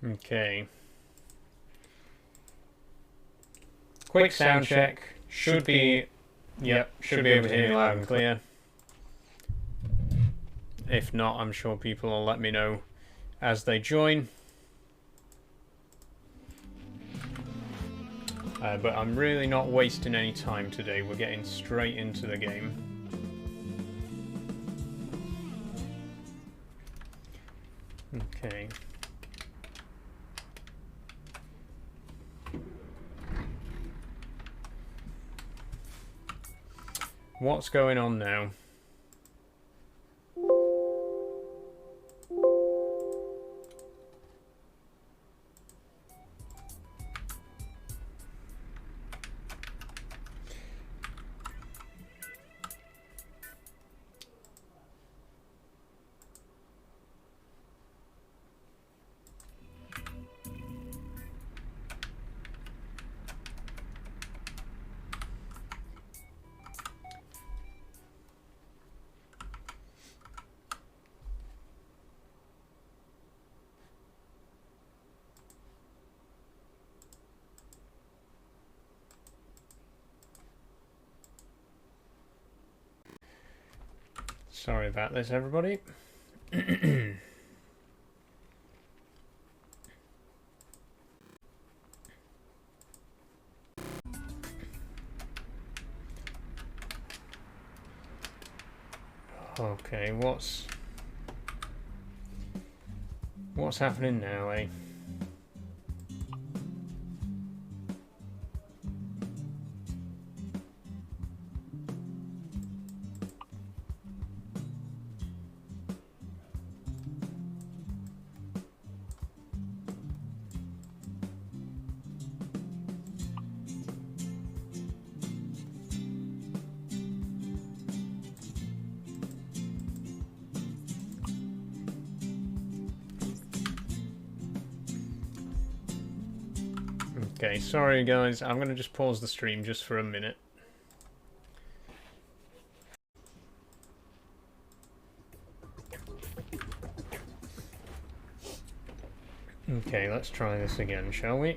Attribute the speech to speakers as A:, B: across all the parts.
A: Okay. Quick sound check. Should be... Yep, should be able to hear me loud and clear. If not, I'm sure people will let me know as they join. But I'm really not wasting any time today. We're getting straight into the game. Okay. What's going on now? Sorry about this, everybody. Okay, what's happening now, eh? Okay, sorry guys, I'm going to just pause the stream just for a minute. Okay, let's try this again, shall we?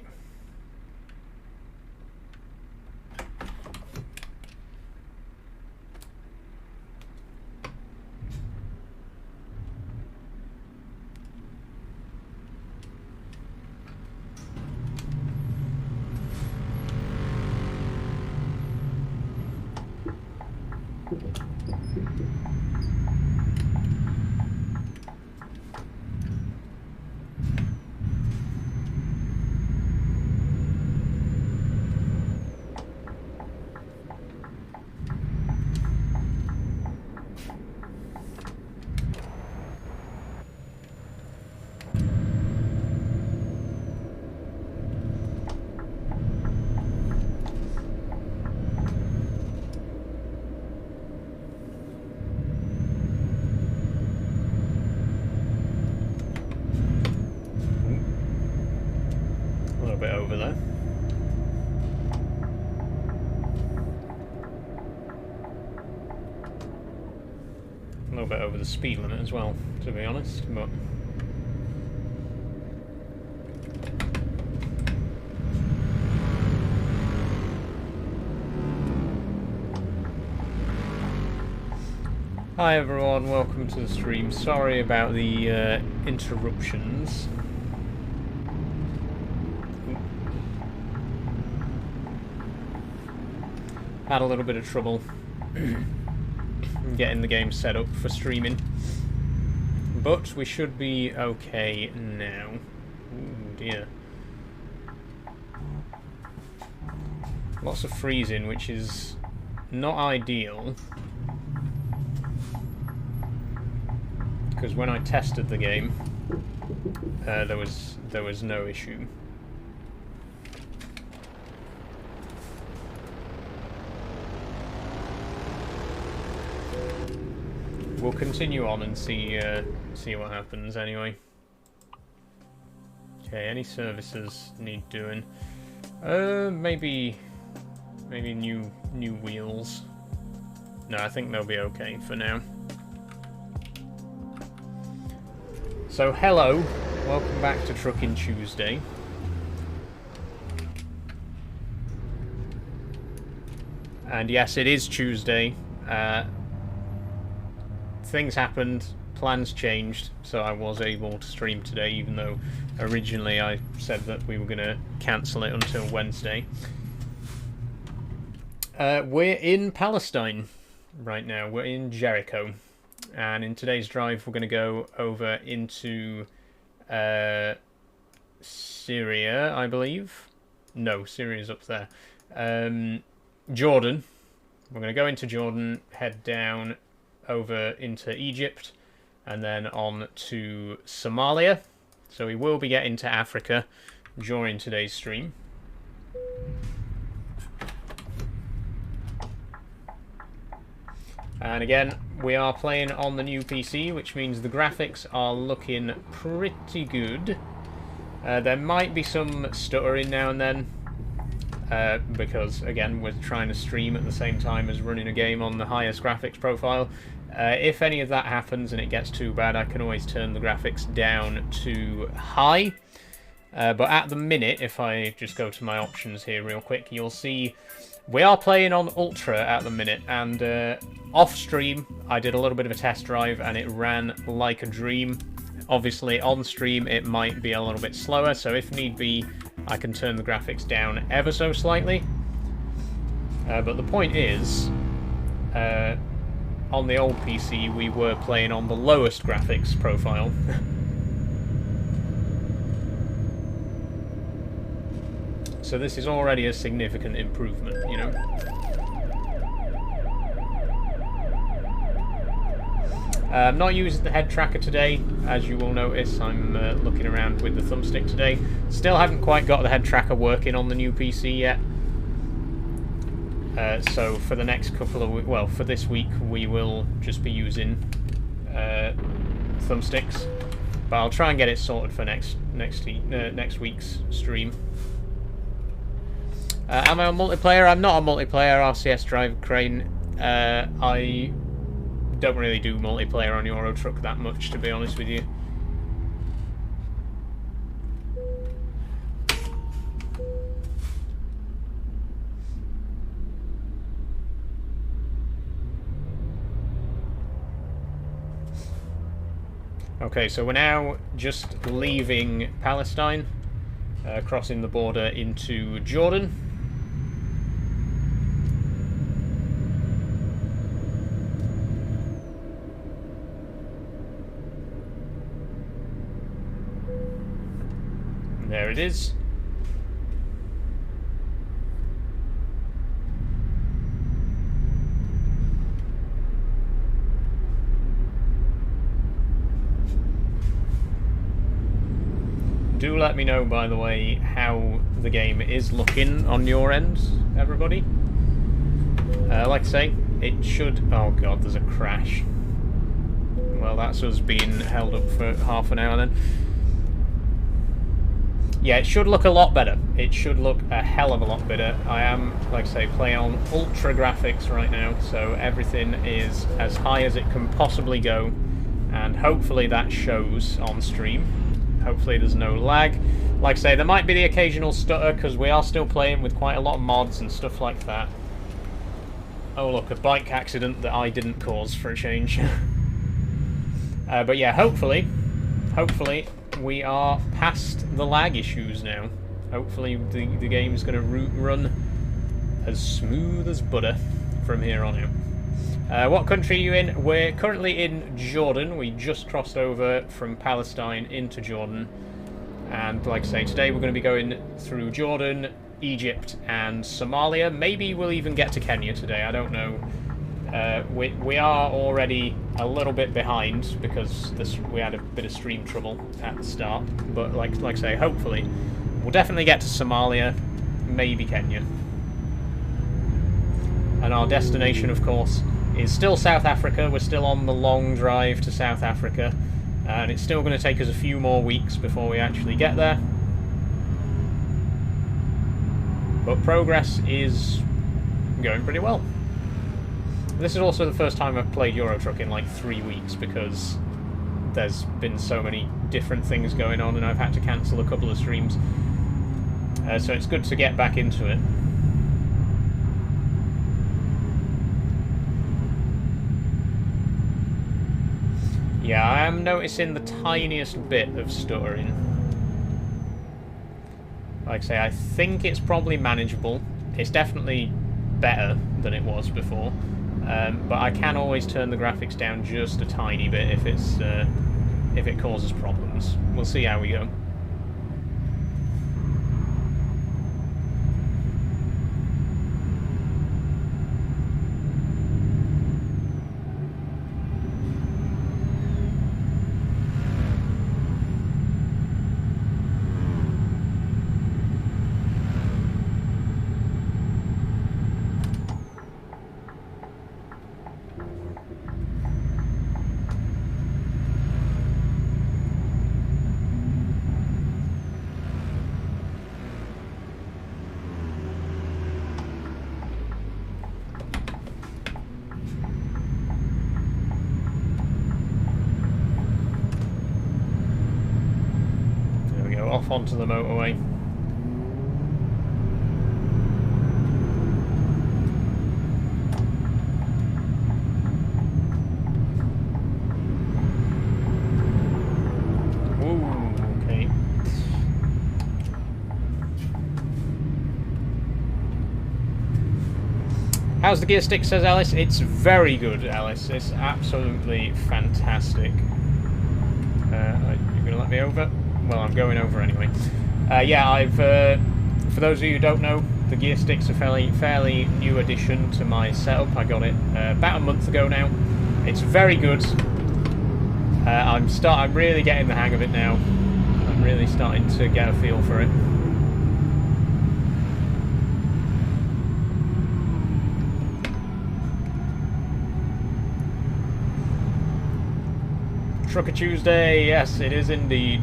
A: Over there. A little bit over the speed limit as well, to be honest, but... Hi everyone, welcome to the stream. Sorry about the interruptions. Had a little bit of trouble getting the game set up for streaming, but we should be okay now. Ooh, dear. Lots of freezing, which is not ideal, because when I tested the game, there was no issue. We'll continue on and see what happens anyway. Okay, any services need doing? Maybe new wheels. No, I think they'll be okay for now. So hello, Welcome back to Trucking Tuesday. And yes, it is Tuesday. Things happened, plans changed, so I was able to stream today, even though originally I said that we were going to cancel it until Wednesday. We're in Palestine right now. We're in Jericho. And in today's drive, we're going to go over into Syria, I believe. No, Syria's up there. Jordan. We're going to go into Jordan, head down over into Egypt, and then on to Somalia. So we will be getting to Africa during today's stream. And again, we are playing on the new PC, which means the graphics are looking pretty good. There might be some stuttering now and then, because, again, we're trying to stream at the same time as running a game on the highest graphics profile. If any of that happens and it gets too bad, I can always turn the graphics down to high. But at the minute, if I just go to my options here real quick, you'll see we are playing on Ultra at the minute, and off-stream, I did a little bit of a test drive, and it ran like a dream. Obviously, on-stream, it might be a little bit slower, so if need be, I can turn the graphics down ever so slightly. But the point is, on the old PC, we were playing on the lowest graphics profile. So this is already a significant improvement, you know. I'm not using the head tracker today, as you will notice. I'm looking around with the thumbstick today. Still haven't quite got the head tracker working on the new PC yet. So for the next couple of weeks, well, for this week, we will just be using thumbsticks. But I'll try and get it sorted for next week's stream. Am I on multiplayer? I'm not on multiplayer. RCS Drive Crane. I don't really do multiplayer on Euro Truck that much, to be honest with you. Okay, so we're now just leaving Palestine, crossing the border into Jordan. There it is. Do let me know, by the way, how the game is looking on your end, everybody. Like I say, it should... Oh god, there's a crash. Well, that's us being held up for half an hour then. Yeah, it should look a lot better. It should look a hell of a lot better. I am, like I say, playing on ultra graphics right now, so everything is as high as it can possibly go, and hopefully that shows on stream. Hopefully there's no lag. Like I say, there might be the occasional stutter, because we are still playing with quite a lot of mods and stuff like that. Oh look, a bike accident that I didn't cause for a change. But yeah, hopefully, we are past the lag issues now. Hopefully the game's going to run as smooth as butter from here on out. What country are you in? We're currently in Jordan. We just crossed over from Palestine into Jordan. And like I say, today we're going to be going through Jordan, Egypt and Somalia. Maybe we'll even get to Kenya today, I don't know. We are already a little bit behind because we had a bit of stream trouble at the start. But like I say, hopefully we'll definitely get to Somalia, maybe Kenya. And our destination, of course, is still South Africa. We're still on the long drive to South Africa, and it's still going to take us a few more weeks before we actually get there. But progress is going pretty well. This is also the first time I've played Euro Truck in like 3 weeks, because there's been so many different things going on, and I've had to cancel a couple of streams. So it's good to get back into it. Yeah, I am noticing the tiniest bit of stuttering. Like I say, I think it's probably manageable. It's definitely better than it was before. But I can always turn the graphics down just a tiny bit if it causes problems. We'll see how we go. Off onto the motorway. Ooh, okay. How's the gear stick, says Alice? It's very good, Alice. It's absolutely fantastic. You're gonna let me over? Well, I'm going over anyway. Yeah, for those of you who don't know, the gear stick's a fairly new addition to my setup. I got it about a month ago now. It's very good. I'm really getting the hang of it now. I'm really starting to get a feel for it. Trucker Tuesday, yes, it is indeed.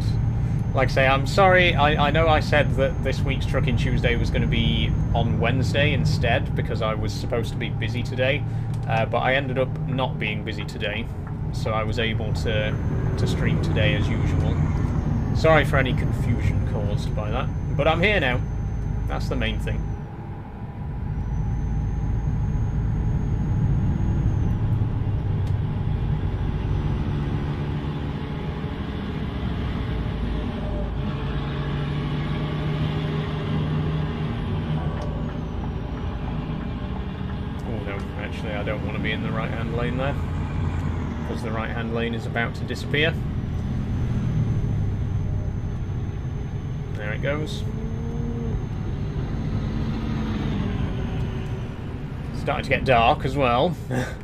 A: Like I say, I'm sorry, I know I said that this week's Trucking Tuesday was going to be on Wednesday instead, because I was supposed to be busy today, but I ended up not being busy today, so I was able to stream today as usual. Sorry for any confusion caused by that, but I'm here now. That's the main thing. Actually, I don't want to be in the right-hand lane there, because the right-hand lane is about to disappear. There it goes. Starting to get dark as well. Oh,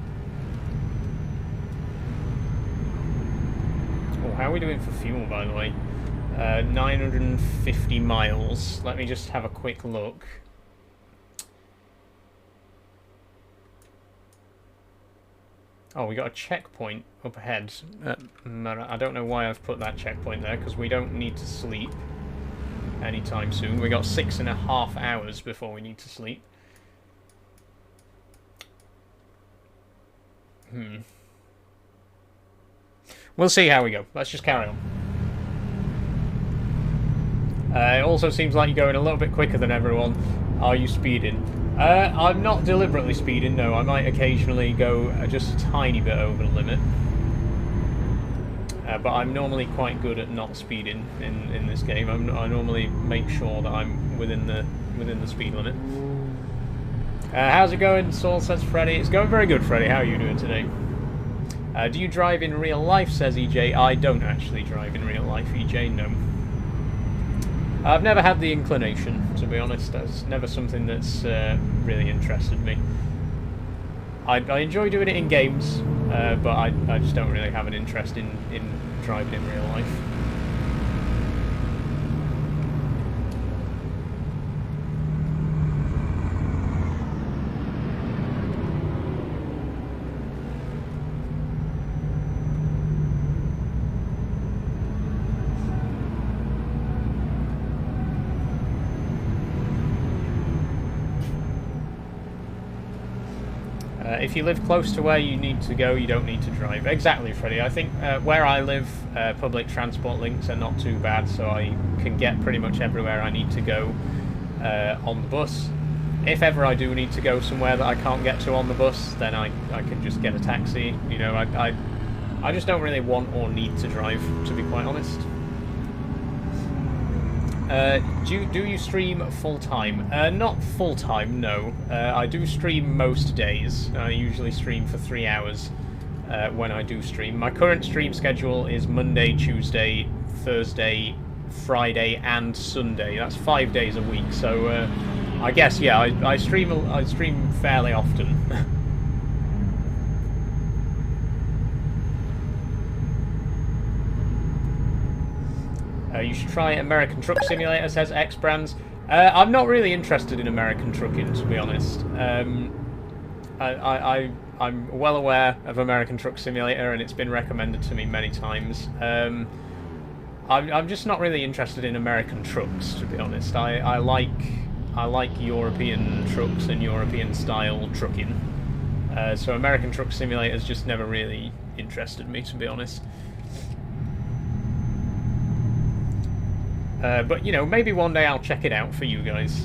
A: how are we doing for fuel, by the way? 950 miles. Let me just have a quick look. Oh, we got a checkpoint up ahead. I don't know why I've put that checkpoint there, because we don't need to sleep anytime soon. We got 6.5 hours before we need to sleep. We'll see how we go. Let's just carry on. It also seems like you're going a little bit quicker than everyone. Are you speeding? I'm not deliberately speeding, no. I might occasionally go just a tiny bit over the limit. But I'm normally quite good at not speeding in this game. I normally make sure that I'm within the speed limit. How's it going, Saul, says Freddy? It's going very good, Freddy. How are you doing today? Do you drive in real life, says EJ? I don't actually drive in real life, EJ, no. I've never had the inclination, to be honest. That's never something that's really interested me. I enjoy doing it in games, but I just don't really have an interest in driving in real life. If you live close to where you need to go, you don't need to drive. Exactly, Freddie. I think where I live, public transport links are not too bad, so I can get pretty much everywhere I need to go on the bus. If ever I do need to go somewhere that I can't get to on the bus, then I can just get a taxi. You know, I just don't really want or need to drive, to be quite honest. Do you stream full-time? Not full-time, no. I do stream most days. I usually stream for 3 hours when I do stream. My current stream schedule is Monday, Tuesday, Thursday, Friday, and Sunday. That's 5 days a week, so I guess, yeah, I stream fairly often. You should try American Truck Simulator, says X-Brands. I'm not really interested in American trucking, to be honest. I'm well aware of American Truck Simulator, and it's been recommended to me many times. I'm just not really interested in American trucks, to be honest. I like European trucks and European style trucking. So American Truck Simulator's just never really interested me, to be honest. But, you know, maybe one day I'll check it out for you guys.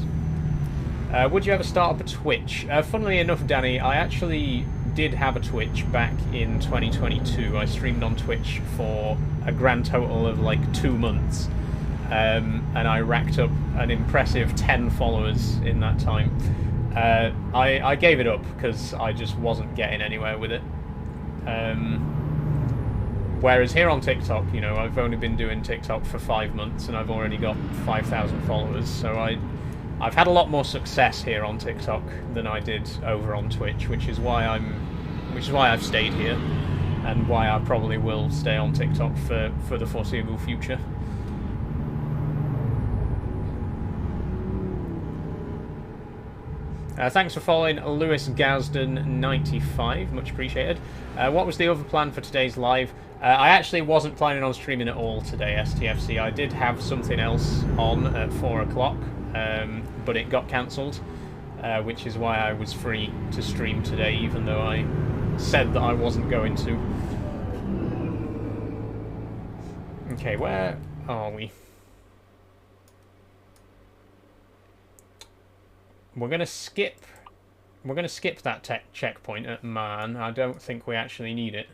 A: Would you ever start up a Twitch? Funnily enough, Danny, I actually did have a Twitch back in 2022. I streamed on Twitch for a grand total of, like, 2 months. And I racked up an impressive 10 followers in that time. I gave it up because I just wasn't getting anywhere with it. Whereas here on TikTok, you know, I've only been doing TikTok for 5 months and I've already got 5,000 followers, so I've had a lot more success here on TikTok than I did over on Twitch, which is why I've stayed here, and why I probably will stay on TikTok for the foreseeable future. Thanks for following Lewis Gausden 95, much appreciated. What was the other plan for today's live? I actually wasn't planning on streaming at all today, STFC. I did have something else on at 4 o'clock, but it got cancelled, which is why I was free to stream today, even though I said that I wasn't going to. Okay, where are we? We're gonna skip that tech checkpoint at Man. I don't think we actually need it.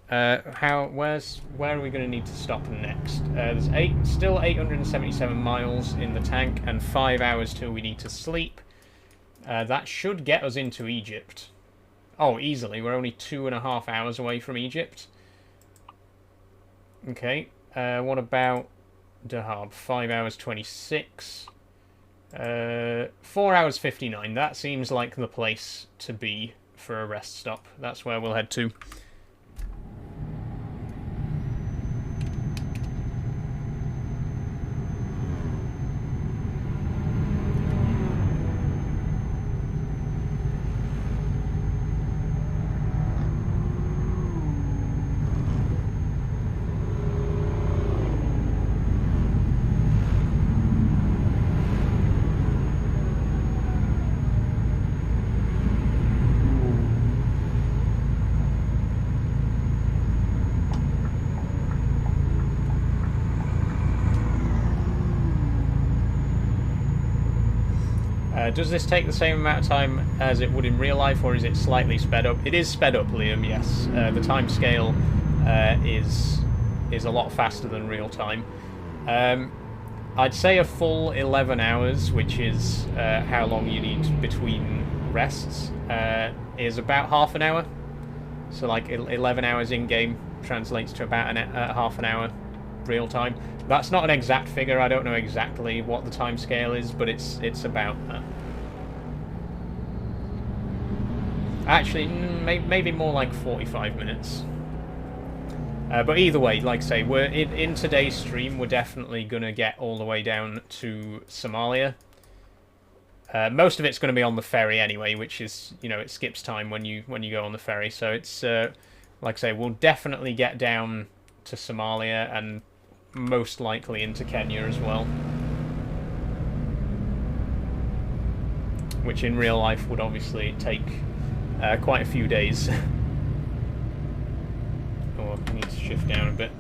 A: Where are we going to need to stop next? There's still 877 miles in the tank and 5 hours till we need to sleep. That should get us into Egypt. Oh, easily. We're only 2.5 hours away from Egypt. Okay. What about Dahab? 5 hours 26. 4 hours 59. That seems like the place to be for a rest stop. That's where we'll head to. Does this take the same amount of time as it would in real life, or is it slightly sped up? It is sped up, Liam, yes. The time scale is a lot faster than real time. I'd say a full 11 hours, which is how long you need between rests, is about half an hour. So like 11 hours in-game translates to about half an hour real time. That's not an exact figure. I don't know exactly what the time scale is, but it's about that. Actually, maybe more like 45 minutes. But either way, like I say, we're in today's stream. We're definitely gonna get all the way down to Somalia. Most of it's going to be on the ferry anyway, which is, you know, it skips time when you go on the ferry. So it's like I say, we'll definitely get down to Somalia and most likely into Kenya as well. which in real life would obviously take quite a few days. Oh, I need to shift down a bit.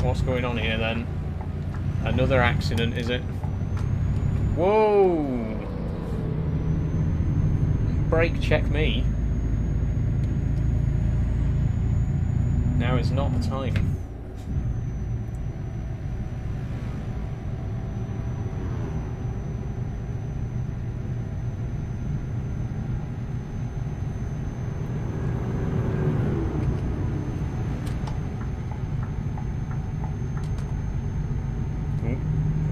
A: What's going on here then? Another accident, is it? Whoa! Brake check me. Now is not the time.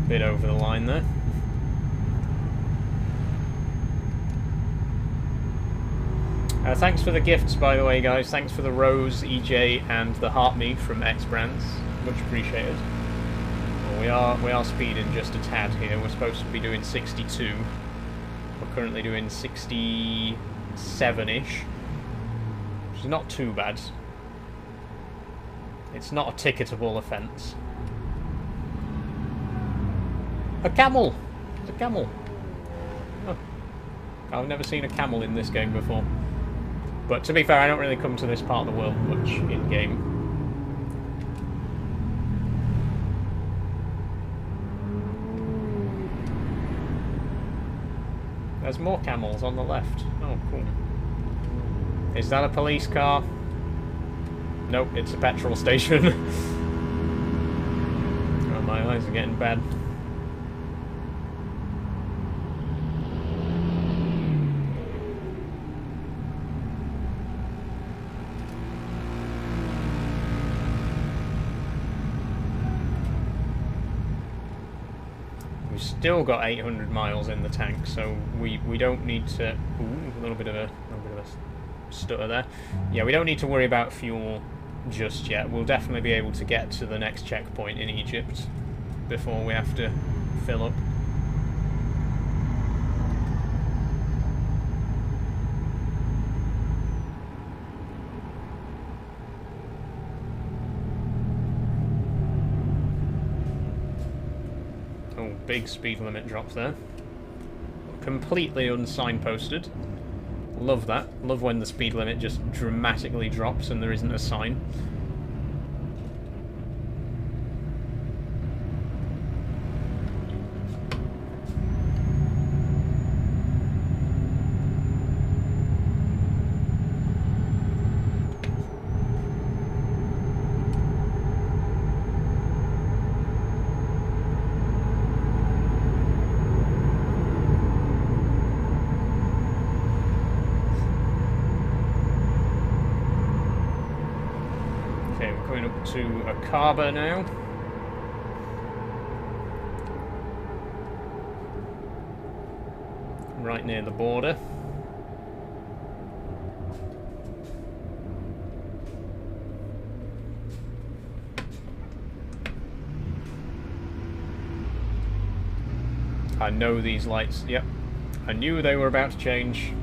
A: Bit over the line there. Thanks for the gifts, by the way, guys. Thanks for the Rose, EJ, and the Heart Me from X Brands. Much appreciated. Well, we are speeding just a tad here. We're supposed to be doing 62. We're currently doing 67-ish, which is not too bad. It's not a ticketable offence. A camel! It's a camel. Oh. I've never seen a camel in this game before. But to be fair, I don't really come to this part of the world much in-game. There's more camels on the left. Oh, cool. Is that a police car? Nope, it's a petrol station. Oh, my eyes are getting bad. Still got 800 miles in the tank, so we don't need to. Ooh, a little bit of a stutter there. Yeah, we don't need to worry about fuel just yet. We'll definitely be able to get to the next checkpoint in Egypt before we have to fill up. Big speed limit drops there. Completely unsignposted. Love that. Love when the speed limit just dramatically drops and there isn't a sign. To Akaba now. Right near the border. I know these lights. Yep. I knew they were about to change.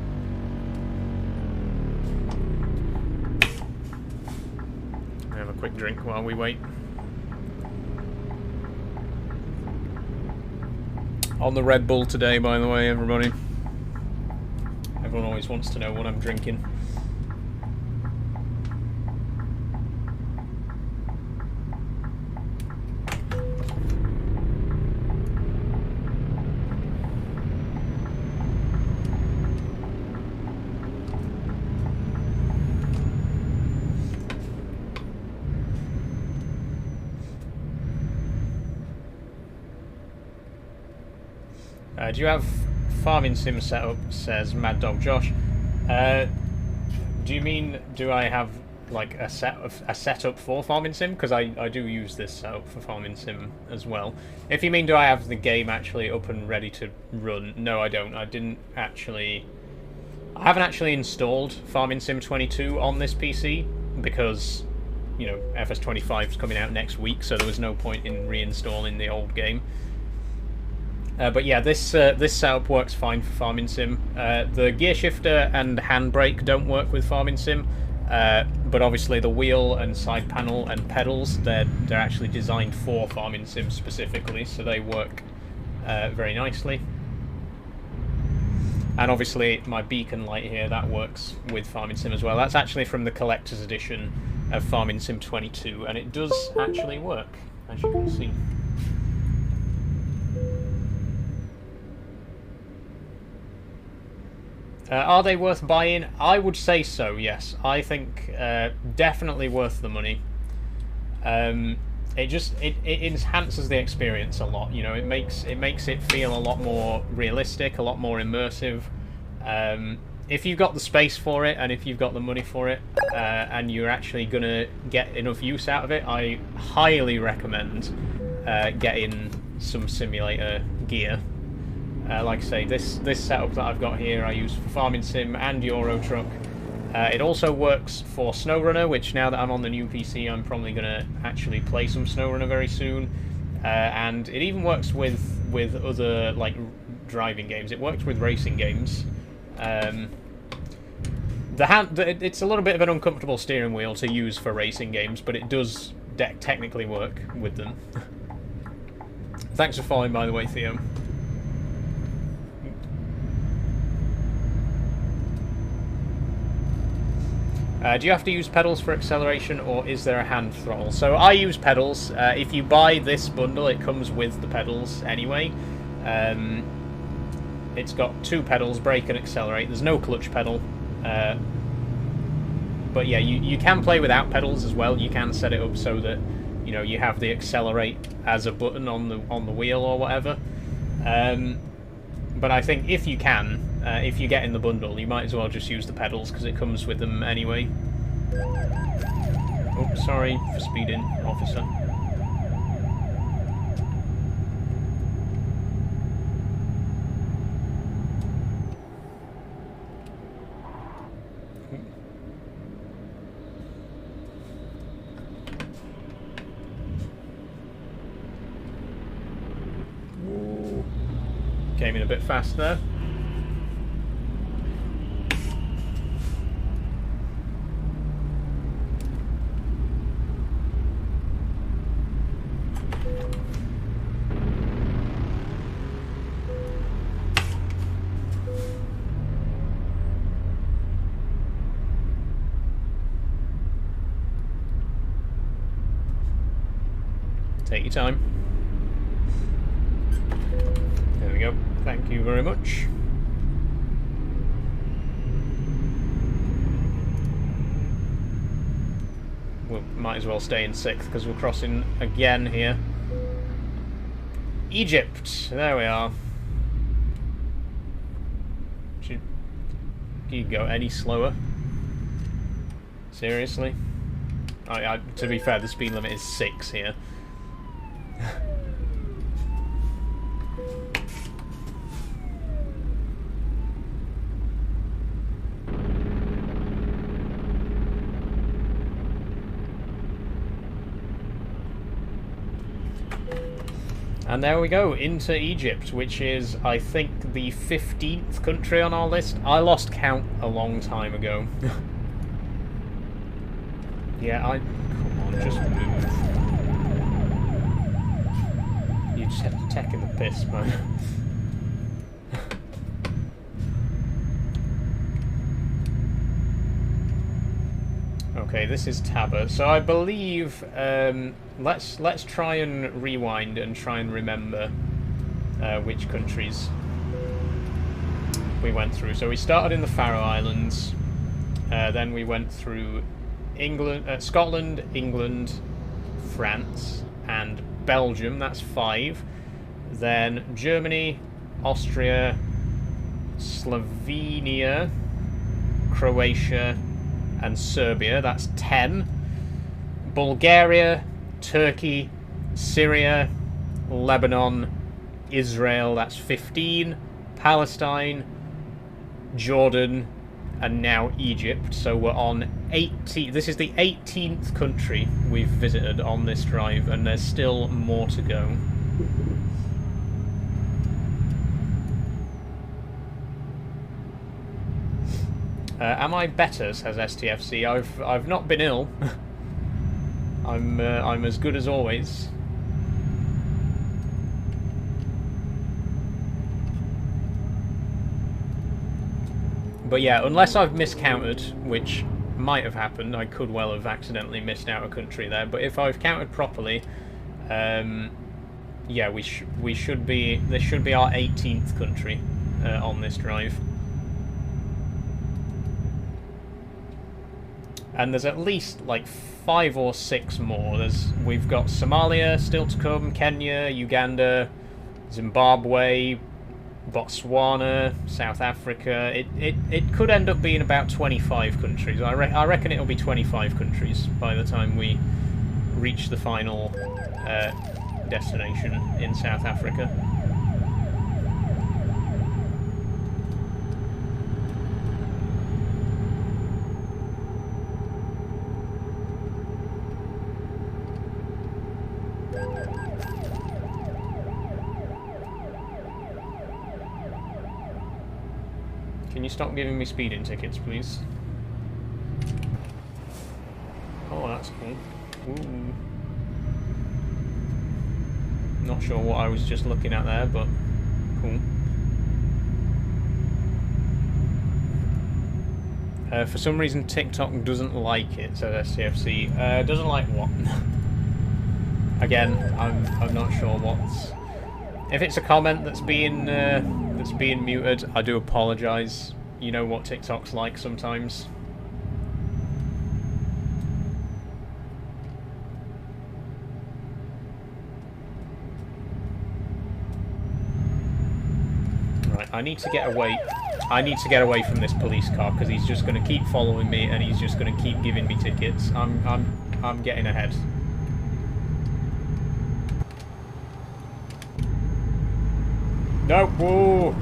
A: Quick drink while we wait. On the Red Bull today, by the way, everybody. Everyone always wants to know what I'm drinking. Do you have farming sim set up, says Mad Dog Josh. Do you mean, do I have like a setup for farming sim? Because I do use this setup for farming sim as well. If you mean, do I have the game actually up and ready to run? No, I don't. I haven't actually installed Farming Sim 22 on this PC because, you know, FS25 is coming out next week, so there was no point in reinstalling the old game. But yeah, this setup works fine for Farming Sim. The gear shifter and handbrake don't work with Farming Sim. But obviously the wheel and side panel and pedals, they're actually designed for Farming Sim specifically, so they work very nicely. And obviously my beacon light here, that works with Farming Sim as well. That's actually from the collector's edition of Farming Sim 22, and it does actually work, as you can see. Are they worth buying? I would say so, yes. I think definitely worth the money. It enhances the experience a lot. You know, it makes it feel a lot more realistic, a lot more immersive. If you've got the space for it, and if you've got the money for it, and you're actually gonna get enough use out of it, I highly recommend getting some simulator gear. Like I say, this setup that I've got here I use for Farming Sim and Euro Truck. It also works for SnowRunner, which now that I'm on the new PC, I'm probably going to actually play some SnowRunner very soon. And it even works with other, like, driving games. It works with racing games. It's a little bit of an uncomfortable steering wheel to use for racing games, but it does technically work with them. Thanks for following, by the way, Theo. Do you have to use pedals for acceleration, or is there a hand throttle? So I use pedals. If you buy this bundle, it comes with the pedals anyway. It's got 2 pedals, brake and accelerate. There's no clutch pedal. But yeah, you can play without pedals as well. You can set it up so that, you know, you have the accelerate as a button on the wheel or whatever. But I think if you can, if you get in the bundle, you might as well just use the pedals because it comes with them anyway. Oh, sorry for speeding, officer. Came in a bit fast there. Take your time. There we go. Thank you very much. We might as well stay in 6th because we're crossing again here. Egypt. There we are. Can you go any slower? Seriously? To be fair, the speed limit is 6 here. And there we go, into Egypt, which is, I think, the 15th country on our list. I lost count a long time ago. Yeah, come on, just move. You just have to take in the piss, man. Okay, this is Tabba. So I believe let's try and rewind and try and remember which countries we went through. So we started in the Faroe Islands, then we went through England, Scotland, England, France, and Belgium. That's 5. Then Germany, Austria, Slovenia, Croatia, and Serbia, that's 10. Bulgaria, Turkey, Syria, Lebanon, Israel, that's 15. Palestine, Jordan, and now Egypt. So we're on 18. This is the 18th country we've visited on this drive, and there's still more to go. Am I better, says STFC. I've not been ill. I'm as good as always. But yeah, unless I've miscounted, which might have happened, I could well have accidentally missed out a country there. But if I've counted properly, yeah, we should be. This should be our 18th country on this drive. And there's at least like 5 or 6 more. We've got Somalia still to come, Kenya, Uganda, Zimbabwe, Botswana, South Africa. It could end up being about 25 countries. I reckon it'll be 25 countries by the time we reach the final destination in South Africa. Can you stop giving me speeding tickets, please? Oh, that's cool. Ooh. Not sure what I was just looking at there, but cool. For some reason, TikTok doesn't like it, says STFC. Doesn't like what? Again, I'm not sure what's... If it's a comment that's being muted, I do apologise. You know what TikTok's like sometimes. Right, I need to get away. I need to get away from this police car because he's just going to keep following me and he's just going to keep giving me tickets. I'm getting ahead. No, whoa.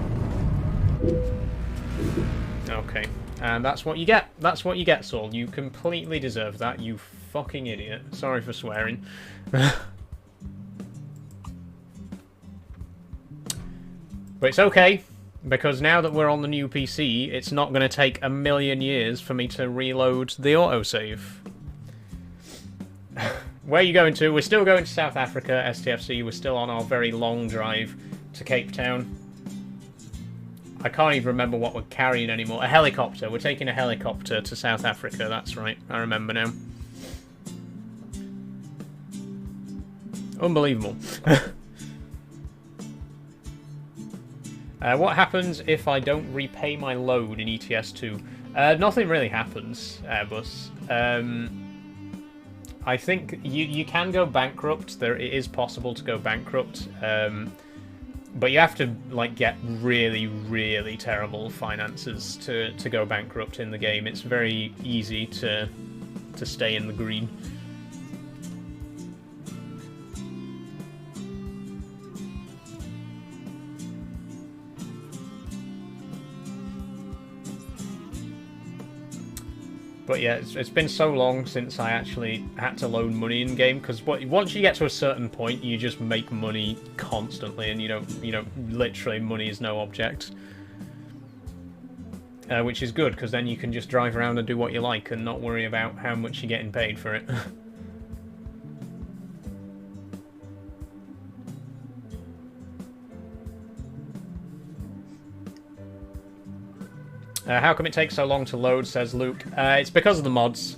A: Okay, and that's what you get. That's what you get, Saul. You completely deserve that, you fucking idiot. Sorry for swearing. But it's okay, because now that we're on the new PC, it's not going to take a million years for me to reload the autosave. Where are you going to? We're still going to South Africa, STFC. We're still on our very long drive to Cape Town. I can't even remember what we're carrying anymore. A helicopter. We're taking a helicopter to South Africa. That's right. I remember now. Unbelievable. What happens if I don't repay my load in ETS2? Nothing really happens, Airbus. I think you can go bankrupt. It is possible to go bankrupt. But you have to like get really, really terrible finances to go bankrupt in the game. It's very easy to stay in the green. But yeah, it's been so long since I actually had to loan money in game, because once you get to a certain point, you just make money constantly, and you know, literally money is no object. Which is good, because then you can just drive around and do what you like and not worry about how much you're getting paid for it. How come it takes so long to load, says Luke. It's because of the mods.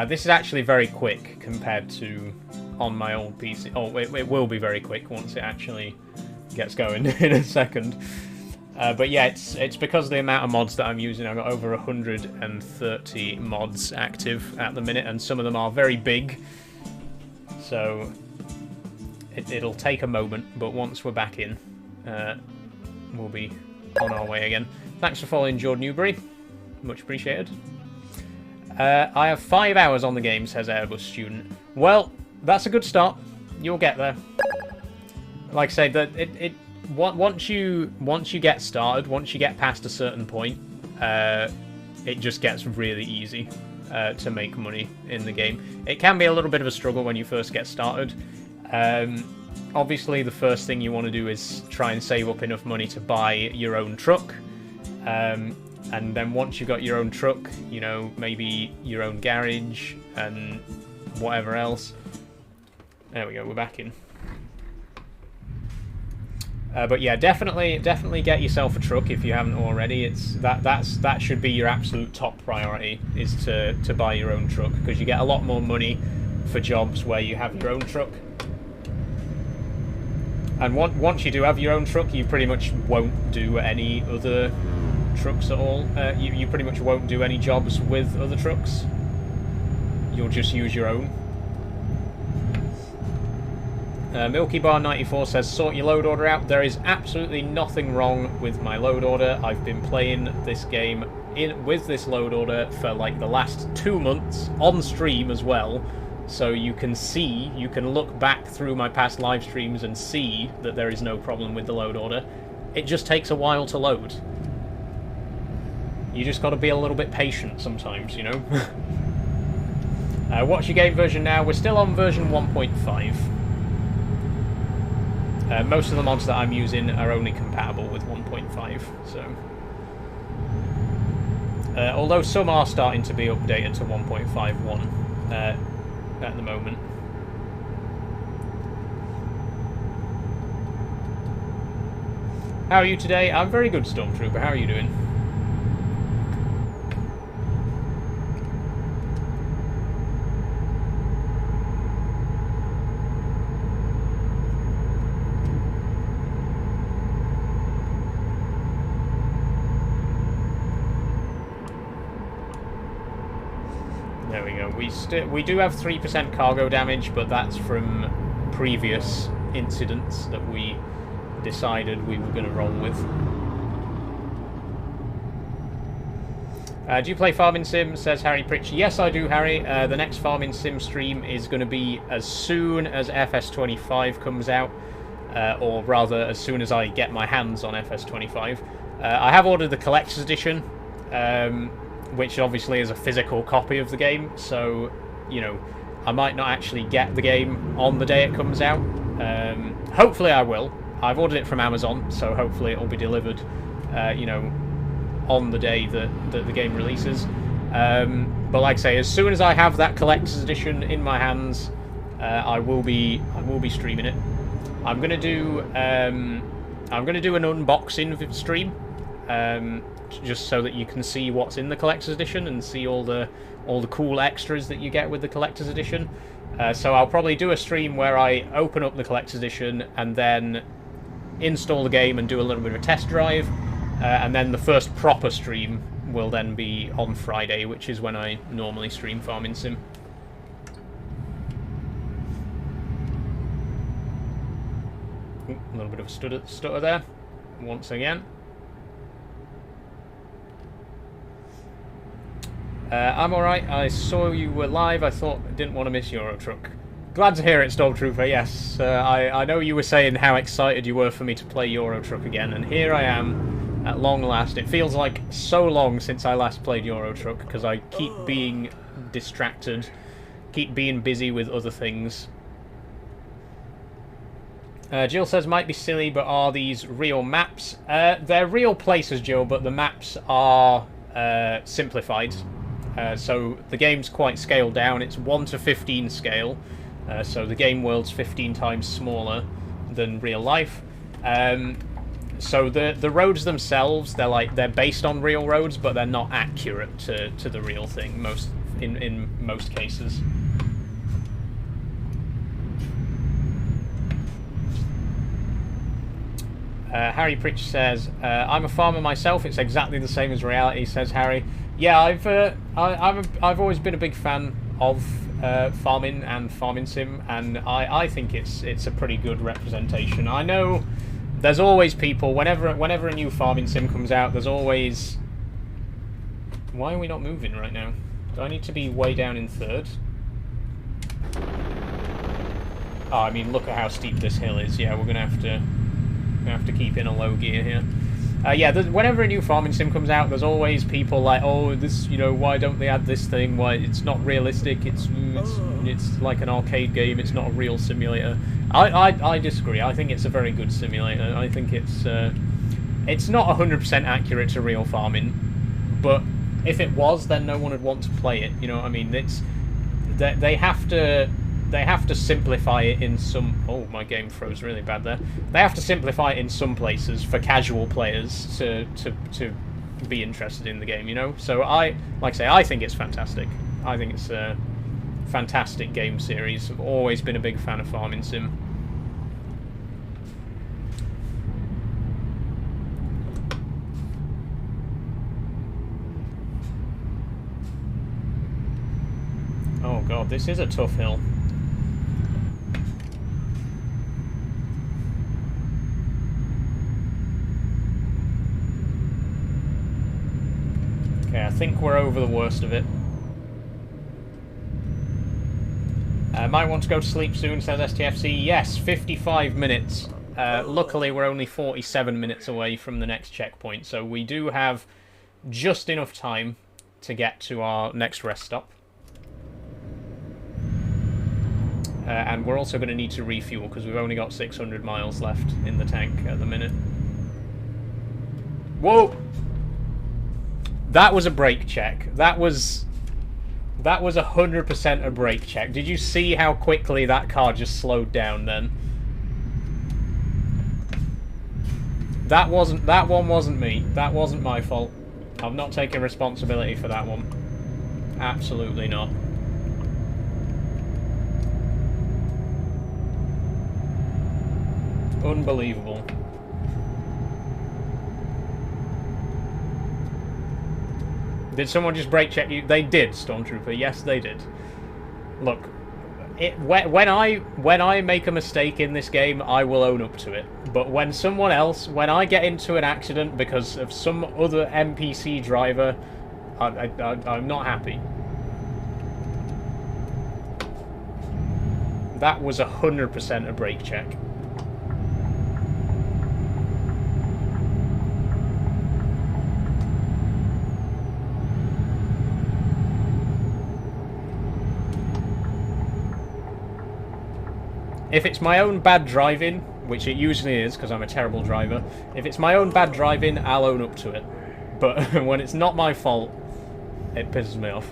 A: This is actually very quick compared to on my old PC. Oh, it will be very quick once it actually gets going in a second. But yeah, it's because of the amount of mods that I'm using. I've got over 130 mods active at the minute, and some of them are very big. So it'll take a moment, but once we're back in, we'll be on our way again. Thanks for following Jordan Newbury. Much appreciated. I have 5 hours on the game, says Airbus Student. Well, that's a good start. You'll get there. Like I say, that once you get started, once you get past a certain point, it just gets really easy to make money in the game. It can be a little bit of a struggle when you first get started. Obviously, the first thing you want to do is try and save up enough money to buy your own truck. And then once you've got your own truck, you know, maybe your own garage and whatever else. There we go, we're back in. But yeah, definitely get yourself a truck if you haven't already. That should be your absolute top priority, is to buy your own truck, because you get a lot more money for jobs where you have your own truck. And once you do have your own truck, you pretty much won't do any other trucks at all. You pretty much won't do any jobs with other trucks. You'll just use your own. Milky Bar 94 says, sort your load order out. There is absolutely nothing wrong with my load order. I've been playing this game with this load order for like the last 2 months, on stream as well. So you can look back through my past live streams and see that there is no problem with the load order. It just takes a while to load. You just got to be a little bit patient sometimes, you know? What's your game version now? We're still on version 1.5. Most of the mods that I'm using are only compatible with 1.5, so... although some are starting to be updated to 1.51 at the moment. How are you today? I'm very good, Stormtrooper. How are you doing? There we go. We do have 3% cargo damage, but that's from previous incidents that we decided we were going to roll with. Do you play Farming Sim? Says Harry Pritch. Yes, I do, Harry. The next Farming Sim stream is going to be as soon as FS25 comes out, or rather, as soon as I get my hands on FS25. I have ordered the Collector's Edition, which obviously is a physical copy of the game, so, you know, I might not actually get the game on the day it comes out. Hopefully I will. I've ordered it from Amazon, so hopefully it will be delivered, you know, on the day that the game releases. But like I say, as soon as I have that Collector's Edition in my hands, I will be streaming it. I'm gonna do an unboxing stream, just so that you can see what's in the Collector's Edition and see all the cool extras that you get with the Collector's Edition. So I'll probably do a stream where I open up the Collector's Edition and then install the game and do a little bit of a test drive, and then the first proper stream will then be on Friday, which is when I normally stream Farming Sim. Ooh, a little bit of a stutter there, once again. I'm alright, I saw you were live, I didn't want to miss Euro Truck. Glad to hear it, Stormtrooper, yes. I know you were saying how excited you were for me to play Euro Truck again, and here I am, at long last. It feels like so long since I last played Euro Truck, because I keep being distracted, keep being busy with other things. Jill says, might be silly, but are these real maps? They're real places, Jill, but the maps are simplified. So the game's quite scaled down. It's 1:15 scale, so the game world's 15 times smaller than real life. So the roads themselves, they're based on real roads, but they're not accurate to the real thing in most cases. Harry Pritch says, I'm a farmer myself, it's exactly the same as reality, says Harry. Yeah, I've always been a big fan of farming and Farming Sim, and I think it's a pretty good representation. I know there's always people, whenever a new Farming Sim comes out, there's always... Why are we not moving right now? Do I need to be way down in third? Oh, I mean, look at how steep this hill is. Yeah, we're gonna have to keep in a low gear here. Yeah, whenever a new Farming Sim comes out, there's always people like, oh, this, you know, why don't they add this thing? Why it's not realistic? It's like an arcade game. It's not a real simulator. I disagree. I think it's a very good simulator. I think it's not 100% accurate to real farming, but if it was, then no one would want to play it. You know what I mean? It's they have to simplify it in some... Oh, my game froze really bad there. They have to simplify it in some places for casual players to be interested in the game, you know? So like I say, I think it's fantastic. I think it's a fantastic game series. I've always been a big fan of Farming Sim. Oh god, this is a tough hill. Okay, I think we're over the worst of it. Might want to go to sleep soon, says STFC. Yes, 55 minutes. Luckily, we're only 47 minutes away from the next checkpoint, so we do have just enough time to get to our next rest stop. And we're also going to need to refuel, because we've only got 600 miles left in the tank at the minute. Whoa! That was a brake check. That was 100% a brake check. Did you see how quickly that car just slowed down then? That one wasn't me. That wasn't my fault. I'm not taking responsibility for that one. Absolutely not. Unbelievable. Did someone just brake check you? They did, Stormtrooper. Yes, they did. Look, when I make a mistake in this game, I will own up to it. But when I get into an accident because of some other NPC driver, I'm not happy. That was 100% a brake check. If it's my own bad driving, which it usually is because I'm a terrible driver, if it's my own bad driving, I'll own up to it. But when it's not my fault, it pisses me off.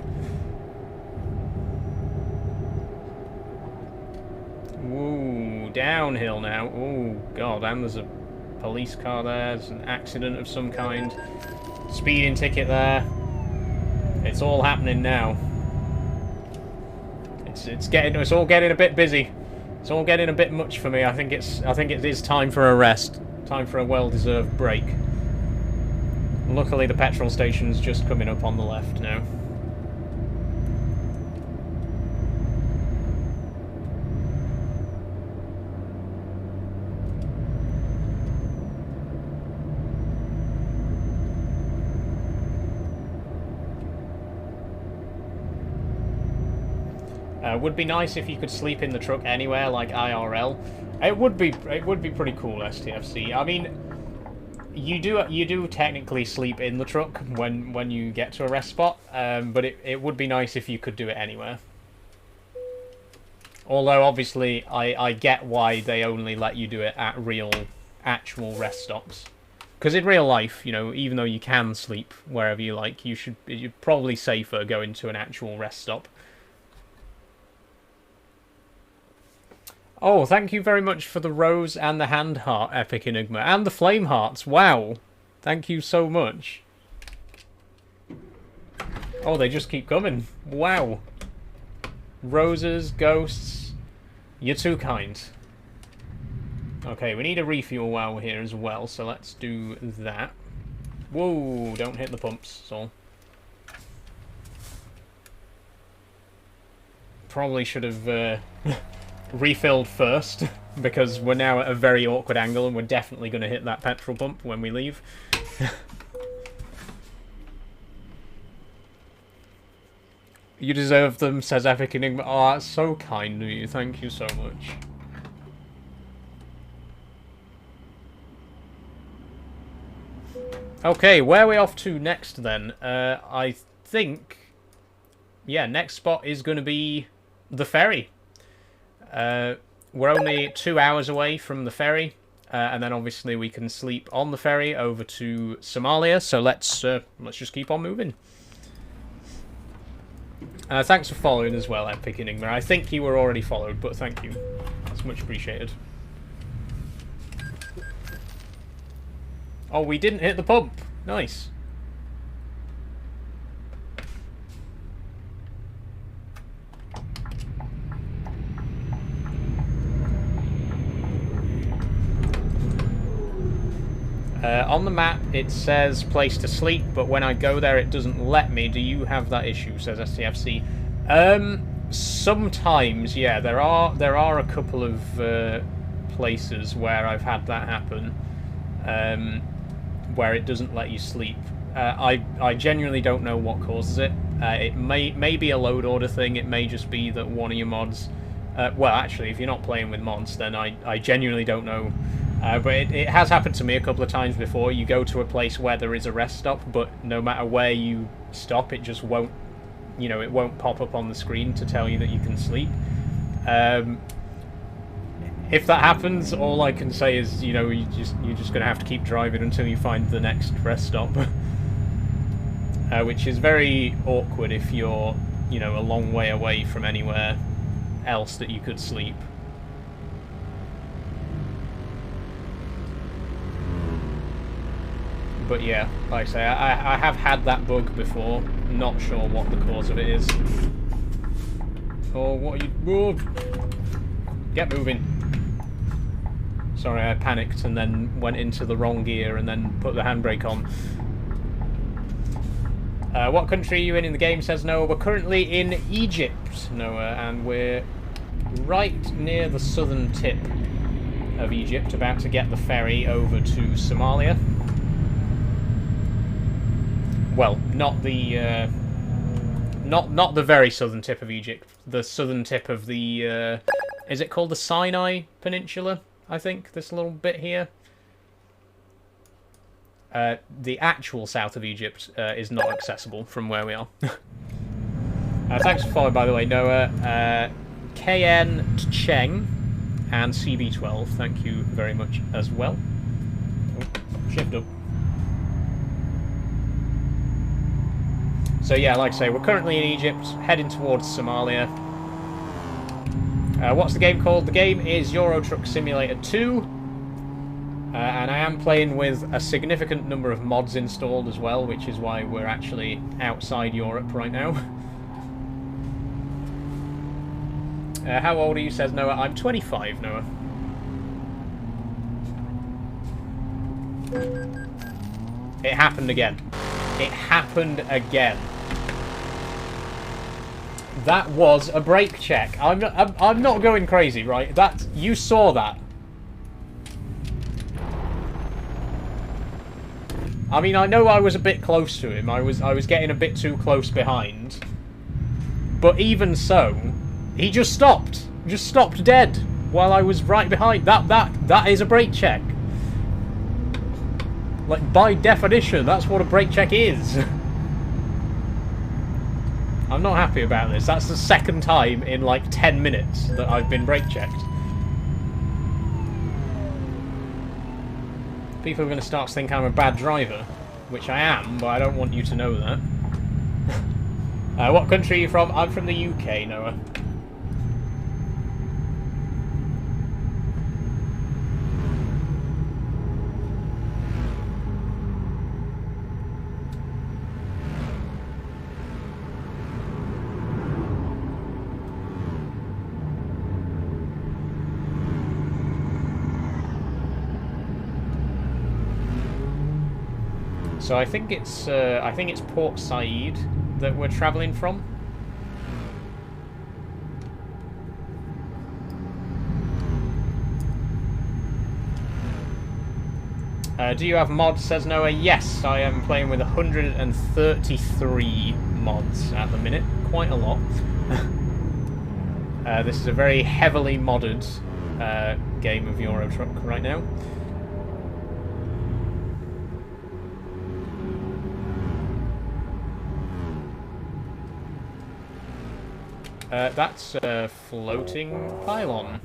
A: Ooh, downhill now. Ooh, god, and there's a police car there. There's an accident of some kind. Speeding ticket there. It's all happening now. It's all getting a bit busy. It's all getting a bit much for me. I think it is time for a rest. Time for a well-deserved break. Luckily, the petrol station's just coming up on the left now. Would be nice if you could sleep in the truck anywhere, like IRL. It would be pretty cool, STFC. I mean, you do technically sleep in the truck when you get to a rest spot, but it would be nice if you could do it anywhere. Although obviously I get why they only let you do it at actual rest stops. Because in real life, you know, even though you can sleep wherever you like, you're probably safer going to an actual rest stop. Oh, thank you very much for the rose and the hand heart, Epic Enigma. And the flame hearts. Wow. Thank you so much. Oh, they just keep coming. Wow. Roses, ghosts. You're too kind. Okay, we need a refuel while we're here as well, so let's do that. Whoa, don't hit the pumps, Saul. Probably should have... refilled first, because we're now at a very awkward angle and we're definitely going to hit that petrol pump when we leave. You deserve them, says Epic Enigma. Oh, that's so kind of you. Thank you so much. Okay, where are we off to next then? I think... Yeah, next spot is going to be the ferry. We're only 2 hours away from the ferry, and then obviously we can sleep on the ferry over to Somalia. So let's just keep on moving. Thanks for following as well, Epic Enigma. I think you were already followed, but thank you. That's much appreciated. Oh, we didn't hit the pump. Nice. On the map, it says place to sleep, but when I go there, it doesn't let me. Do you have that issue? Says STFC. Sometimes, yeah, there are a couple of places where I've had that happen, where it doesn't let you sleep. I genuinely don't know what causes it. It may be a load order thing. It may just be that one of your mods. Well, actually, if you're not playing with mods, then I genuinely don't know. But it has happened to me a couple of times before. You go to a place where there is a rest stop, but no matter where you stop, it just won't, it won't pop up on the screen to tell you that you can sleep. If that happens, all I can say is, you're just going to have to keep driving until you find the next rest stop. Which is very awkward if you're, a long way away from anywhere else that you could sleep. But yeah, like I say, I have had that bug before. Not sure what the cause of it is. Oh, what are you... Whoa. Get moving. Sorry, I panicked and then went into the wrong gear and then put the handbrake on. What country are you in the game, says Noah. We're currently in Egypt, Noah, and we're right near the southern tip of Egypt, about to get the ferry over to Somalia. Well, not the not the very southern tip of Egypt. The southern tip of the is it called the Sinai Peninsula? I think this little bit here. The actual south of Egypt is not accessible from where we are. Thanks for following, by the way, Noah. KN Cheng and CB12. Thank you very much as well. Oh, shift up. So yeah, like I say, we're currently in Egypt, heading towards Somalia. What's the game called? The game is Euro Truck Simulator 2. And I am playing with a significant number of mods installed as well, which is why we're actually outside Europe right now. How old are you, says Noah. I'm 25, Noah. It happened again. It happened again. That was a brake check. I'm not going crazy, right? You saw that. I mean, I know I was a bit close to him. I was getting a bit too close behind. But even so, he just stopped. Just stopped dead while I was right behind. That is a brake check. Like, by definition, that's what a brake check is. I'm not happy about this. That's the second time in, like, 10 minutes that I've been brake checked. People are going to start to think I'm a bad driver, which I am, but I don't want you to know that. What country are you from? I'm from the UK, Noah. So I think it's Port Said that we're travelling from. Do you have mods, says Noah? Yes, I am playing with 133 mods at the minute. Quite a lot. This is a very heavily modded game of Euro Truck right now. That's a floating pylon.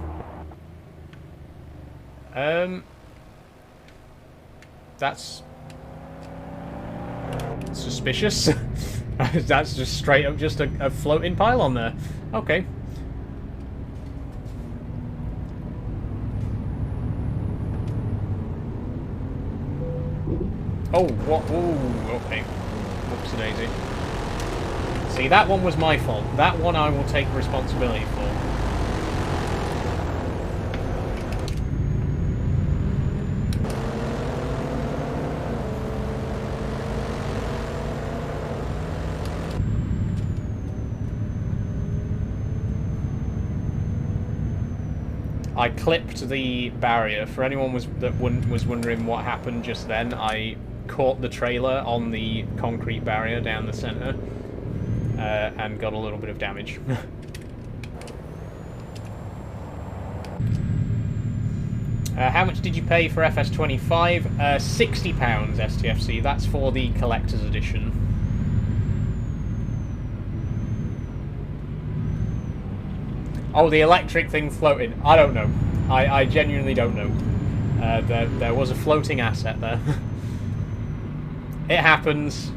A: That's suspicious. That's just straight up just a floating pylon there. Okay. Oh, what? Ooh, okay. Whoopsie daisy. See, that one was my fault. That one I will take responsibility for. I clipped the barrier. For anyone that was wondering what happened just then, I caught the trailer on the concrete barrier down the centre and got a little bit of damage. How much did you pay for FS25? £60 STFC. That's for the collector's edition. Oh, the electric thing floating. I don't know. I genuinely don't know. There was a floating asset there. It happens.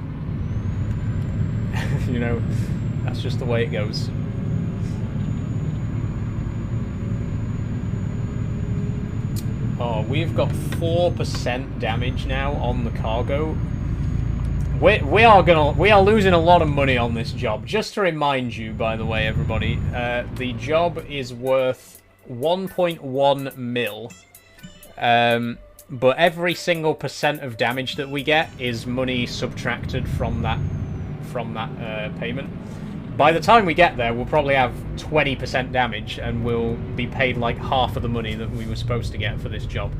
A: You know, that's just the way it goes. Oh, we've got 4% damage now on the cargo. We are losing a lot of money on this job. Just to remind you, by the way, everybody, the job is worth 1.1 mil. But every single % of damage that we get is money subtracted from that payment. By the time we get there, we'll probably have 20% damage, and we'll be paid like half of the money that we were supposed to get for this job.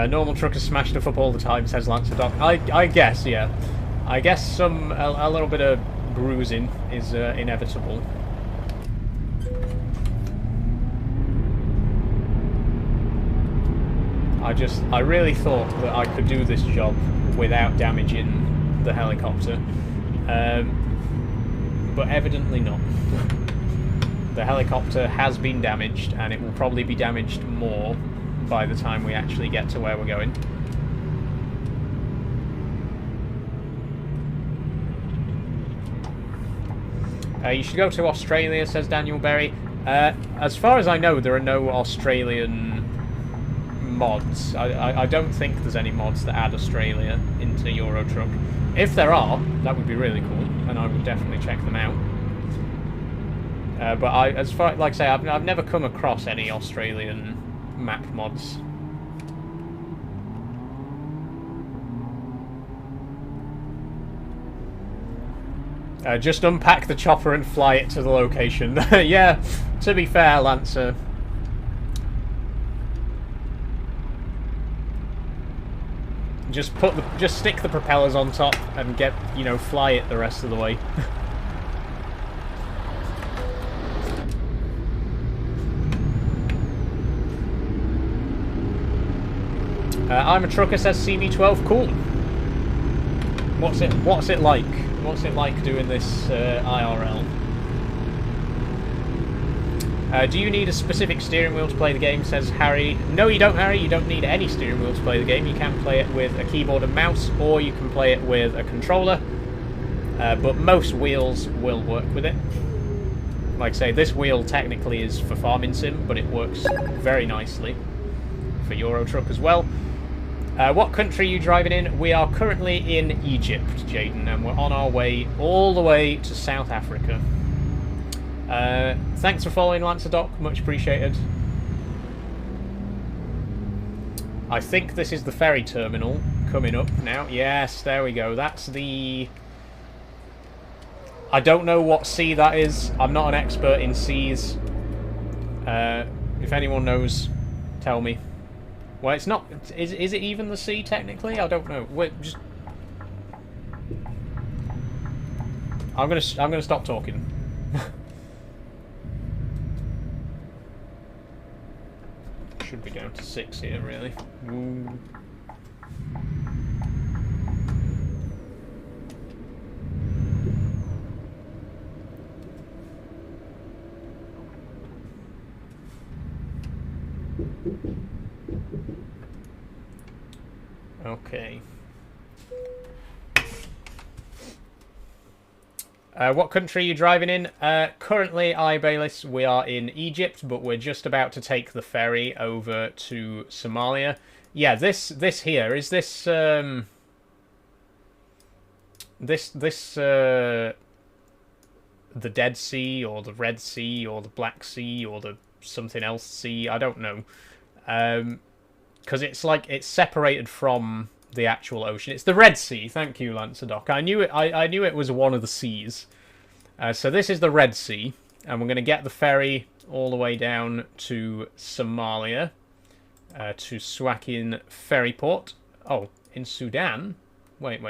A: Normal truckers smash stuff up all the time, says Lancer Doc. I guess, yeah. I guess a little bit of bruising is inevitable. I really thought that I could do this job without damaging the helicopter. But evidently not. The helicopter has been damaged, and it will probably be damaged more by the time we actually get to where we're going. You should go to Australia, says Daniel Berry. As far as I know, there are no Australian mods. I don't think there's any mods that add Australia into Euro Truck. If there are, that would be really cool, and I would definitely check them out. But like I say, I've never come across any Australian map mods. Just unpack the chopper and fly it to the location. Yeah, to be fair, Lancer. Just stick the propellers on top and fly it the rest of the way. I'm a trucker, says CV12. Cool. What's it like? What's it like doing this IRL? Do you need a specific steering wheel to play the game, says Harry. No, you don't, Harry. You don't need any steering wheel to play the game. You can play it with a keyboard and mouse, or you can play it with a controller. But most wheels will work with it. Like I say, this wheel technically is for Farming Sim, but it works very nicely for Euro Truck as well. What country are you driving in? We are currently in Egypt, Jaden, and we're on our way all the way to South Africa. Thanks for following, Lancer Doc. Much appreciated. I think this is the ferry terminal coming up now. Yes, there we go. That's the... I don't know what sea that is. I'm not an expert in seas. If anyone knows, tell me. Well, it's not... Is it even the sea, technically? I don't know. Wait, just... I'm gonna stop talking. Should be down to 6 here, really. Ooh. Okay. What country are you driving in? Currently, Bayless, we are in Egypt, but we're just about to take the ferry over to Somalia. Yeah, this here, is this, the Dead Sea, or the Red Sea, or the Black Sea, or the something else sea? I don't know. Because it's like, it's separated from the actual ocean. It's the Red Sea. Thank you, Lancerdoc. I knew it. I knew it was one of the seas. So this is the Red Sea, and we're going to get the ferry all the way down to Somalia, to Swakin Ferry Port. Oh, in Sudan? Wait.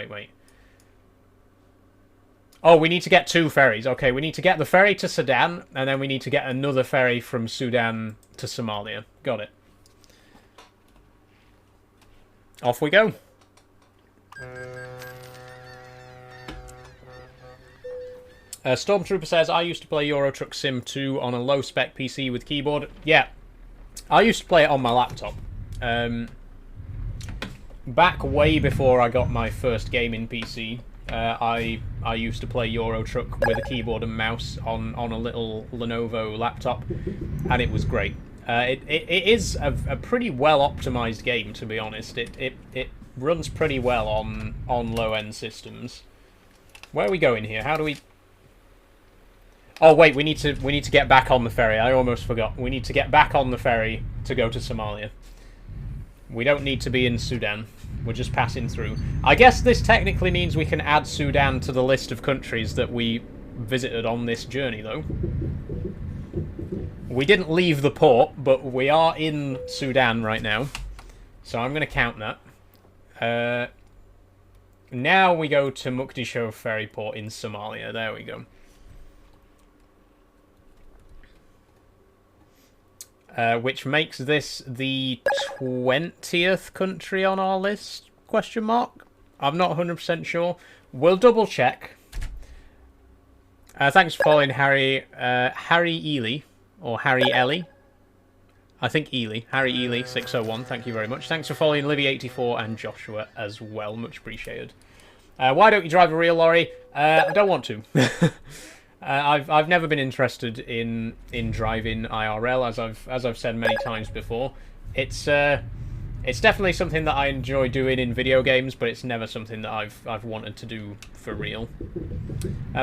A: Oh, we need to get 2 ferries. Okay, we need to get the ferry to Sudan, and then we need to get another ferry from Sudan to Somalia. Got it. Off we go. Stormtrooper says, I used to play Euro Truck Sim 2 on a low-spec PC with keyboard. Yeah, I used to play it on my laptop. Back way before I got my first gaming PC, I used to play Euro Truck with a keyboard and mouse on a little Lenovo laptop, and it was great. It is a pretty well-optimized game, to be honest. It runs pretty well on low-end systems. Where are we going here? How do we... Oh wait, we need to get back on the ferry. I almost forgot. We need to get back on the ferry to go to Somalia. We don't need to be in Sudan. We're just passing through. I guess this technically means we can add Sudan to the list of countries that we visited on this journey, though. We didn't leave the port, but we are in Sudan right now. So I'm going to count that. Now we go to Mogadishu Ferry Port in Somalia. There we go. Which makes this the 20th country on our list? Question mark? I'm not 100% sure. We'll double check. Thanks for following Harry Ely, or Harry Ellie. I think Ely. Harry Ely 601. Thank you very much. Thanks for following Livy84 and Joshua as well. Much appreciated. Why don't you drive a real lorry? I don't want to. I've never been interested in driving IRL, as I've said many times before. It's definitely something that I enjoy doing in video games, but it's never something that I've wanted to do for real.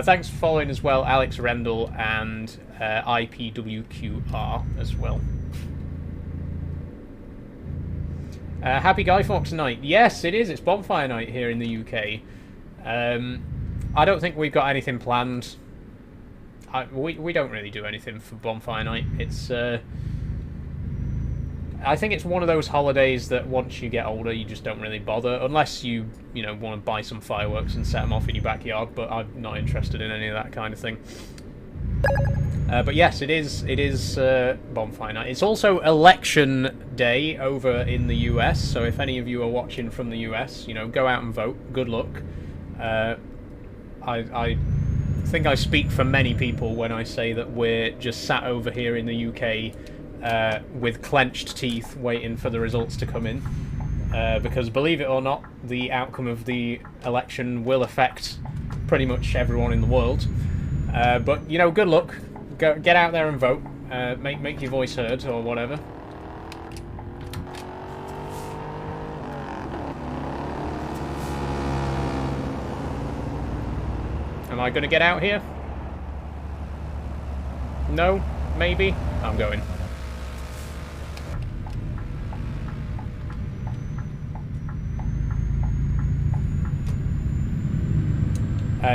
A: Thanks for following as well, Alex Rendell and IPWQR as well. Happy Guy Fawkes night. Yes, it is. It's bonfire night here in the UK. I don't think we've got anything planned. We don't really do anything for bonfire night. It's I think it's one of those holidays that once you get older you just don't really bother, unless you want to buy some fireworks and set them off in your backyard, but I'm not interested in any of that kind of thing. But yes, it is bonfire night. It's also election day over in the US, so if any of you are watching from the US, go out and vote. Good luck. I think I speak for many people when I say that we're just sat over here in the UK with clenched teeth waiting for the results to come in, because believe it or not, the outcome of the election will affect pretty much everyone in the world. But good luck. Get out there and vote. Make your voice heard or whatever. Am I going to get out here? No? Maybe? I'm going.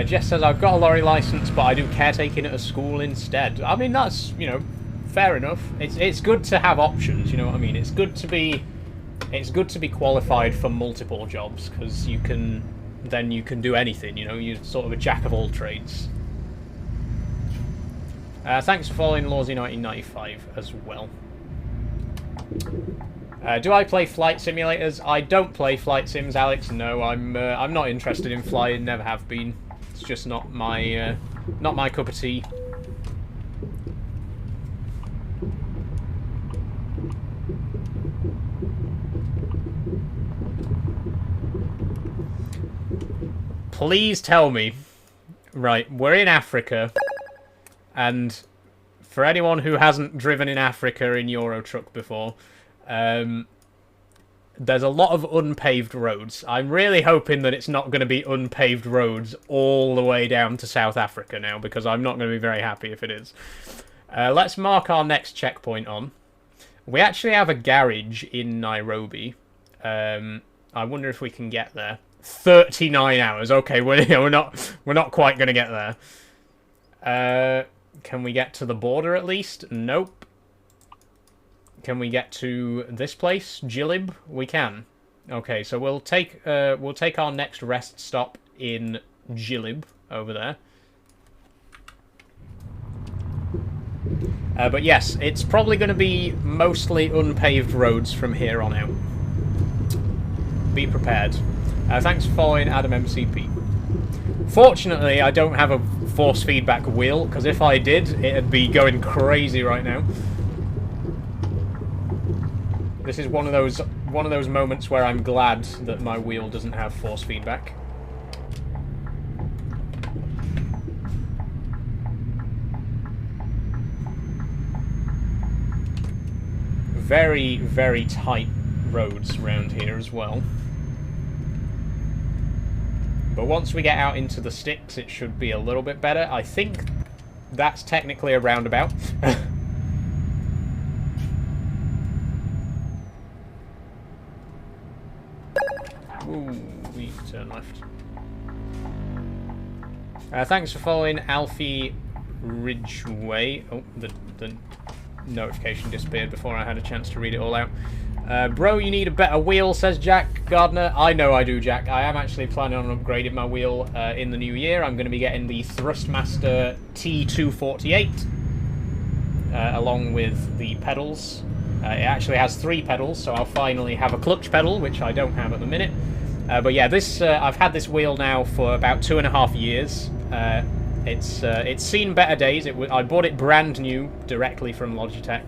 A: Jess says, I've got a lorry license, but I do caretaking at a school instead. I mean, that's, fair enough. It's good to have options, you know what I mean? It's good to be qualified for multiple jobs, because then you can do anything, you're sort of a jack of all trades. Thanks for following Lawsy1995 as well. Do I play flight simulators? I don't play flight sims, Alex. No, I'm not interested in flying. Never have been. It's just not my cup of tea. please tell me. Right, we're in Africa, and for anyone who hasn't driven in Africa in Euro Truck before, there's a lot of unpaved roads. I'm really hoping that it's not going to be unpaved roads all the way down to South Africa now, because I'm not going to be very happy if it is. Let's mark our next checkpoint on. We actually have a garage in Nairobi. I wonder if we can get there. 39 hours. Okay, we're not quite going to get there. Can we get to the border at least? Nope. Can we get to this place, Jilib? We can. Okay, so we'll take our next rest stop in Jilib over there. But yes, it's probably going to be mostly unpaved roads from here on out. Be prepared. Thanks for following Adam MCP. Fortunately, I don't have a force feedback wheel, because if I did, it'd be going crazy right now. This is one of those moments where I'm glad that my wheel doesn't have force feedback. Very, very tight roads around here as well. But once we get out into the sticks, it should be a little bit better. I think that's technically a roundabout. Ooh, we turn left. Thanks for following Alfie Ridgeway. Oh, the notification disappeared before I had a chance to read it all out. Bro, you need a better wheel, says Jack Gardner. I know I do, Jack. I am actually planning on upgrading my wheel in the new year. I'm going to be getting the Thrustmaster T248 along with the pedals. It actually has 3 pedals, so I'll finally have a clutch pedal, which I don't have at the minute. But yeah, this I've had this wheel now for about 2.5 years. It's seen better days. I bought it brand new directly from Logitech,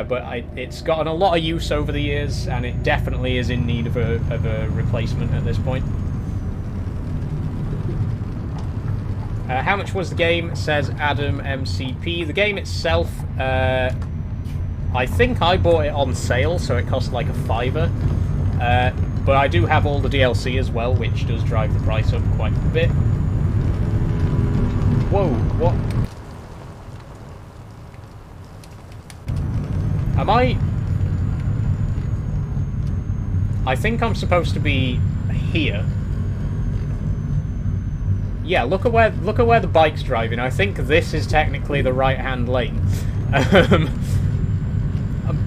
A: but it's gotten a lot of use over the years, and it definitely is in need of a replacement at this point. How much was the game? Says Adam MCP. The game itself, I think I bought it on sale, so it cost like a £5. But I do have all the DLC as well, which does drive the price up quite a bit. Whoa, what? Am I think I'm supposed to be here. Yeah, look at where the bike's driving. I think this is technically the right-hand lane.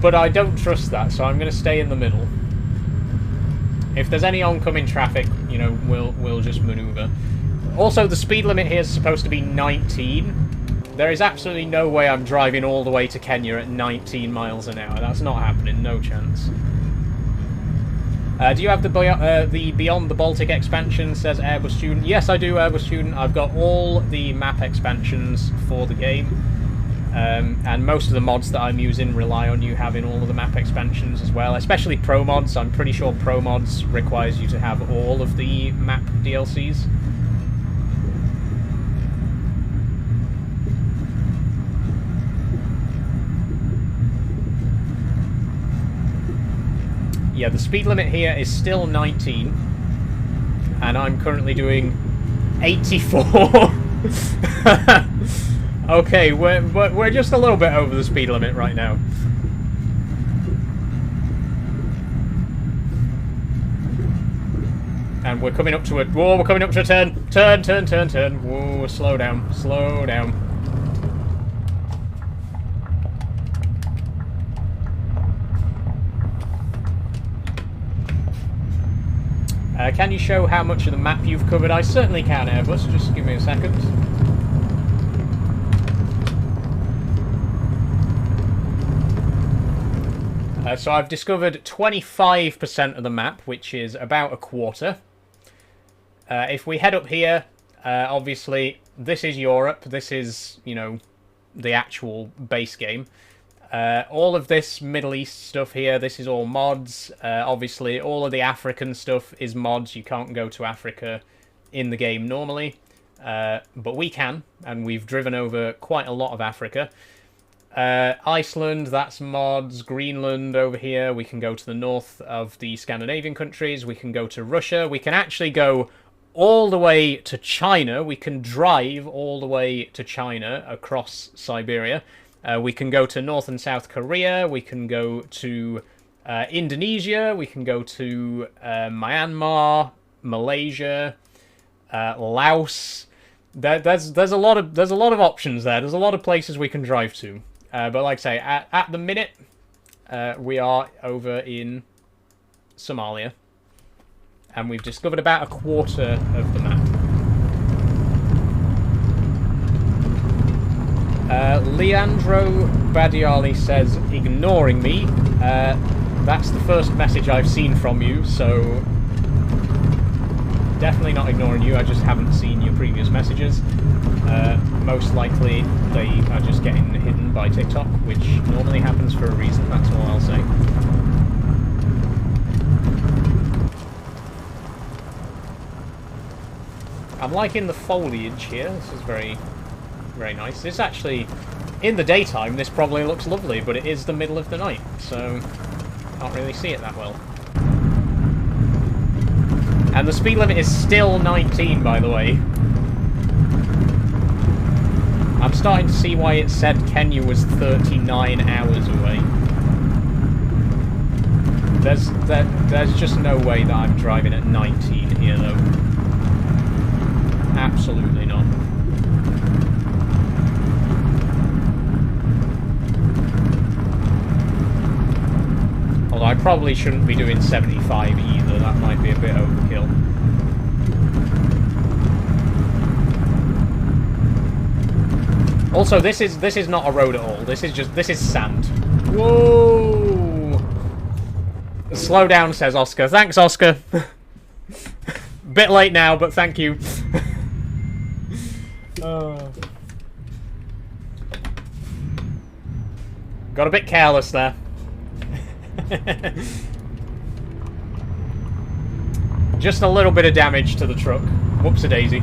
A: But I don't trust that, so I'm going to stay in the middle. If there's any oncoming traffic, you know, we'll just maneuver. Also, the speed limit here is supposed to be 19. There is absolutely no way I'm driving all the way to Kenya at 19 miles an hour. That's not happening, no chance. Do you have the Beyond the Baltic expansion, says Airbus Student? Yes, I do, Airbus Student. I've got all the map expansions for the game. And most of the mods that I'm using rely on you having all of the map expansions as well, especially Pro Mods. I'm pretty sure Pro Mods requires you to have all of the map DLCs. Yeah, the speed limit here is still 19, and I'm currently doing 84. Okay, we're just a little bit over the speed limit right now. And we're coming up to a... Whoa, we're coming up to a turn. Turn. Whoa, slow down. Can you show how much of the map you've covered? I certainly can, Airbus. Just give me a second. So I've discovered 25% of the map, which is about a quarter. If we head up here, obviously, this is Europe. This is, you know, the actual base game. All of this Middle East stuff here, this is all mods. Obviously, all of the African stuff is mods. You can't go to Africa in the game normally, but we can, and we've driven over quite a lot of Africa. Iceland, that's mods. Greenland over here. We can go to the north of the Scandinavian countries. We can go to Russia. We can actually go all the way to China. We can drive all the way to China across Siberia. We can go to North and South Korea. We can go to Indonesia. We can go to Myanmar, Malaysia, Laos. There's a lot of options there. There's a lot of places we can drive to. But like I say, at the minute, we are over in Somalia. And we've discovered about a quarter of the map. Leandro Badiali says, ignoring me. That's the first message I've seen from you, so... Definitely not ignoring you, I just haven't seen your previous messages. Most likely they are just getting hidden by TikTok, which normally happens for a reason, that's all I'll say. I'm liking the foliage here, this is very, very nice. This actually, in the daytime, this probably looks lovely, but it is the middle of the night, so can't really see it that well. And the speed limit is still 19, by the way. I'm starting to see why it said Kenya was 39 hours away. There's just no way that I'm driving at 19 here, though. Absolutely not. Although I probably shouldn't be doing 75 either, that might be a bit overkill. Also, this is not a road at all. This is sand. Whoa! Slow down, says Oscar. Thanks, Oscar. Bit late now, but thank you. Got a bit careless there. Just a little bit of damage to the truck. Whoops-a-daisy.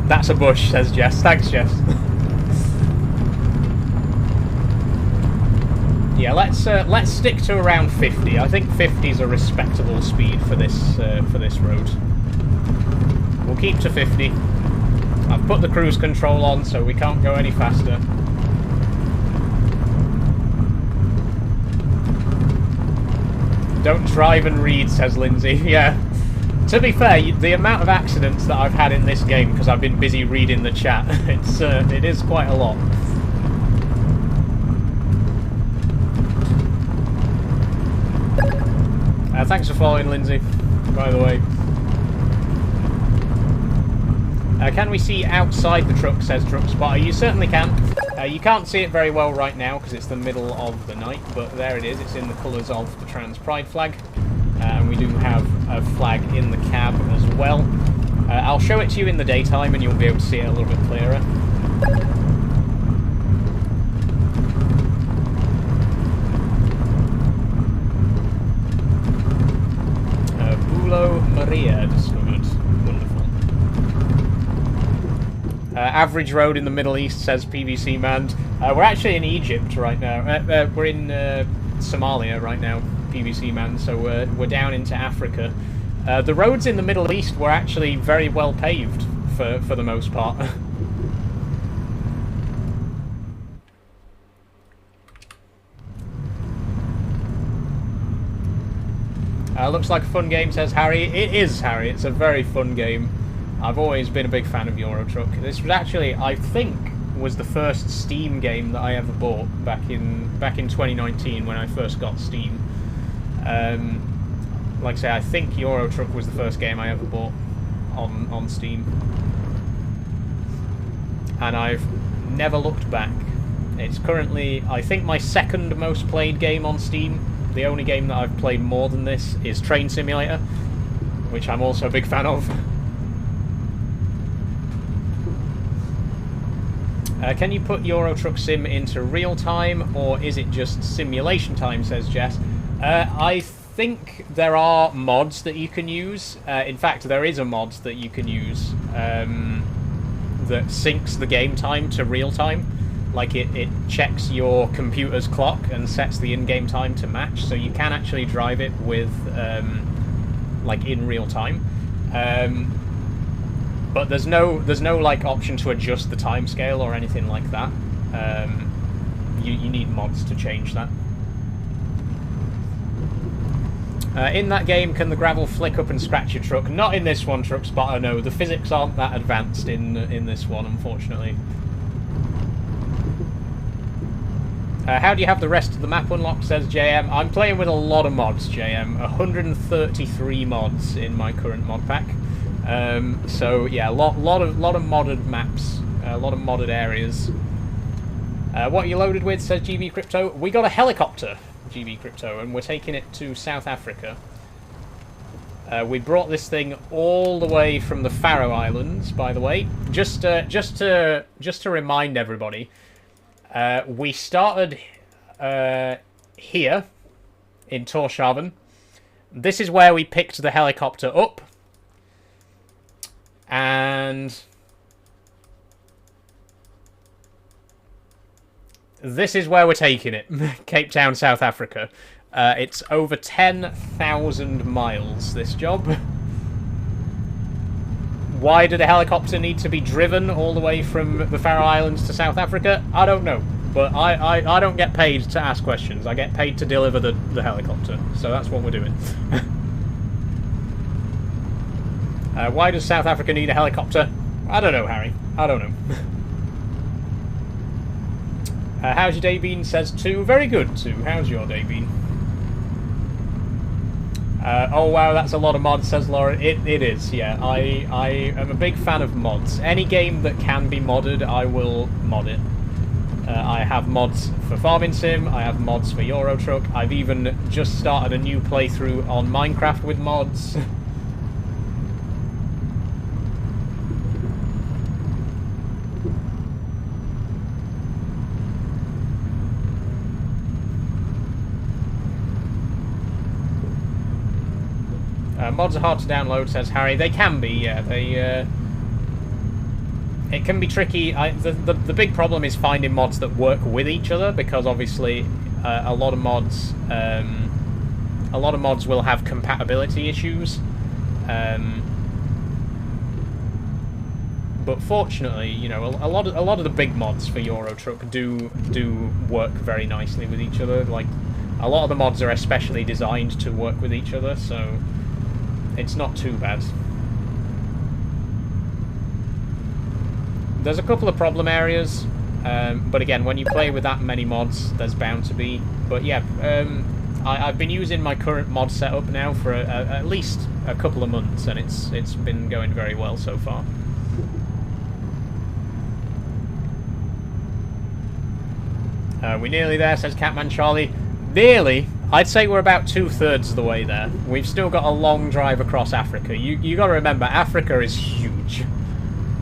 A: That's a bush, says Jess. Thanks, Jess. Yeah, let's stick to around 50. I think 50 is a respectable speed for this road. We'll keep to 50. I've put the cruise control on, so we can't go any faster. Don't drive and read, says Lindsay. Yeah. To be fair, the amount of accidents that I've had in this game because I've been busy reading the chat, it is quite a lot. Thanks for following, Lindsay, by the way. Can we see outside the truck, says Truck Spotter. You certainly can. You can't see it very well right now because it's the middle of the night, but there it is. It's in the colours of the Trans Pride flag. And we do have a flag in the cab as well. I'll show it to you in the daytime and you'll be able to see it a little bit clearer. Bulo Maria discovered. Wonderful. Average road in the Middle East, says PVC Man. We're actually in Egypt right now. We're in Somalia right now, PVC Man, so we're down into Africa. The roads in the Middle East were actually very well paved for the most part. Looks like a fun game, says Harry. It is, Harry. It's a very fun game. I've always been a big fan of Euro Truck. This was actually, I think, was the first Steam game that I ever bought back in 2019 when I first got Steam. Like I say, I think Euro Truck was the first game I ever bought on Steam. And I've never looked back. It's currently, I think, my second most played game on Steam. The only game that I've played more than this is Train Simulator, which I'm also a big fan of. Can you put Euro Truck Sim into real time, or is it just simulation time, says Jess? I think there are mods that you can use. In fact, there is a mod that you can use that syncs the game time to real time. Like, it checks your computer's clock and sets the in-game time to match, so you can actually drive it with, like, in real time. But there's no like option to adjust the timescale or anything like that. You need mods to change that. In that game, can the gravel flick up and scratch your truck? Not in this one, Truck Spotter, no. The physics aren't that advanced in this one, unfortunately. How do you have the rest of the map unlocked, says JM. I'm playing with a lot of mods, JM. 133 mods in my current mod pack. So, yeah, a lot of modded maps, a lot of modded areas. What are you loaded with, says GB Crypto? We got a helicopter, GB Crypto, and we're taking it to South Africa. We brought this thing all the way from the Faroe Islands, by the way. Just to remind everybody, we started here in Tórshavn. This is where we picked the helicopter up, and this is where we're taking it. Cape Town, South Africa. It's over 10,000 miles, this job. Why did a helicopter need to be driven all the way from the Faroe Islands to South Africa? I don't know. But I don't get paid to ask questions. I get paid to deliver the helicopter. So that's what we're doing. Why does South Africa need a helicopter? I don't know, Harry. I don't know. How's your day been, says 2. Very good, 2. How's your day been? Oh wow, that's a lot of mods, says Laura. It is, yeah. I am a big fan of mods. Any game that can be modded, I will mod it. I have mods for Farming Sim, I have mods for Euro Truck. I've even just started a new playthrough on Minecraft with mods. Mods are hard to download, says Harry. They can be, yeah. It can be tricky. The big problem is finding mods that work with each other, because obviously a lot of mods will have compatibility issues. But fortunately, you know, a lot of the big mods for Euro Truck do work very nicely with each other. Like, a lot of the mods are especially designed to work with each other, so it's not too bad. There's a couple of problem areas, but again, when you play with that many mods, there's bound to be. But yeah, I've been using my current mod setup now for at least a couple of months, and it's been going very well so far. We're nearly there, says Catman Charlie. Nearly. I'd say we're about 2/3 of the way there. We've still got a long drive across Africa. You got to remember, Africa is huge.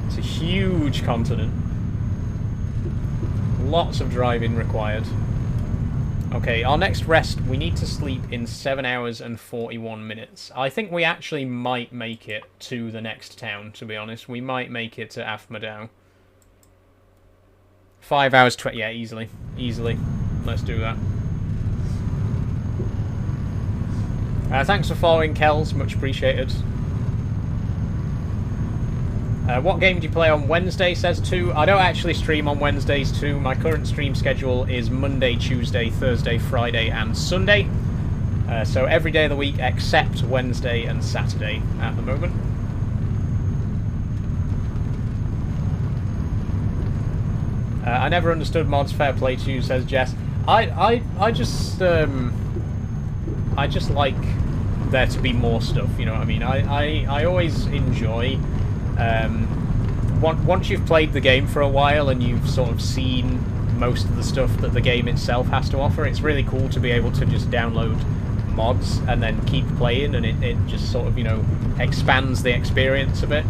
A: It's a huge continent. Lots of driving required. Okay, our next rest, we need to sleep in 7 hours and 41 minutes. I think we actually might make it to the next town, to be honest. We might make it to Afmadow. 5 hours, yeah, easily. Easily. Let's do that. Thanks for following, Kells. Much appreciated. What game do you play on Wednesday, says 2. I don't actually stream on Wednesdays, 2. My current stream schedule is Monday, Tuesday, Thursday, Friday, and Sunday. So every day of the week except Wednesday and Saturday at the moment. I never understood mods. Fair play to you, says Jess. I just like there to be more stuff, you know what I mean? I always enjoy, once you've played the game for a while and you've sort of seen most of the stuff that the game itself has to offer, it's really cool to be able to just download mods and then keep playing, and it just sort of, you know, expands the experience a bit.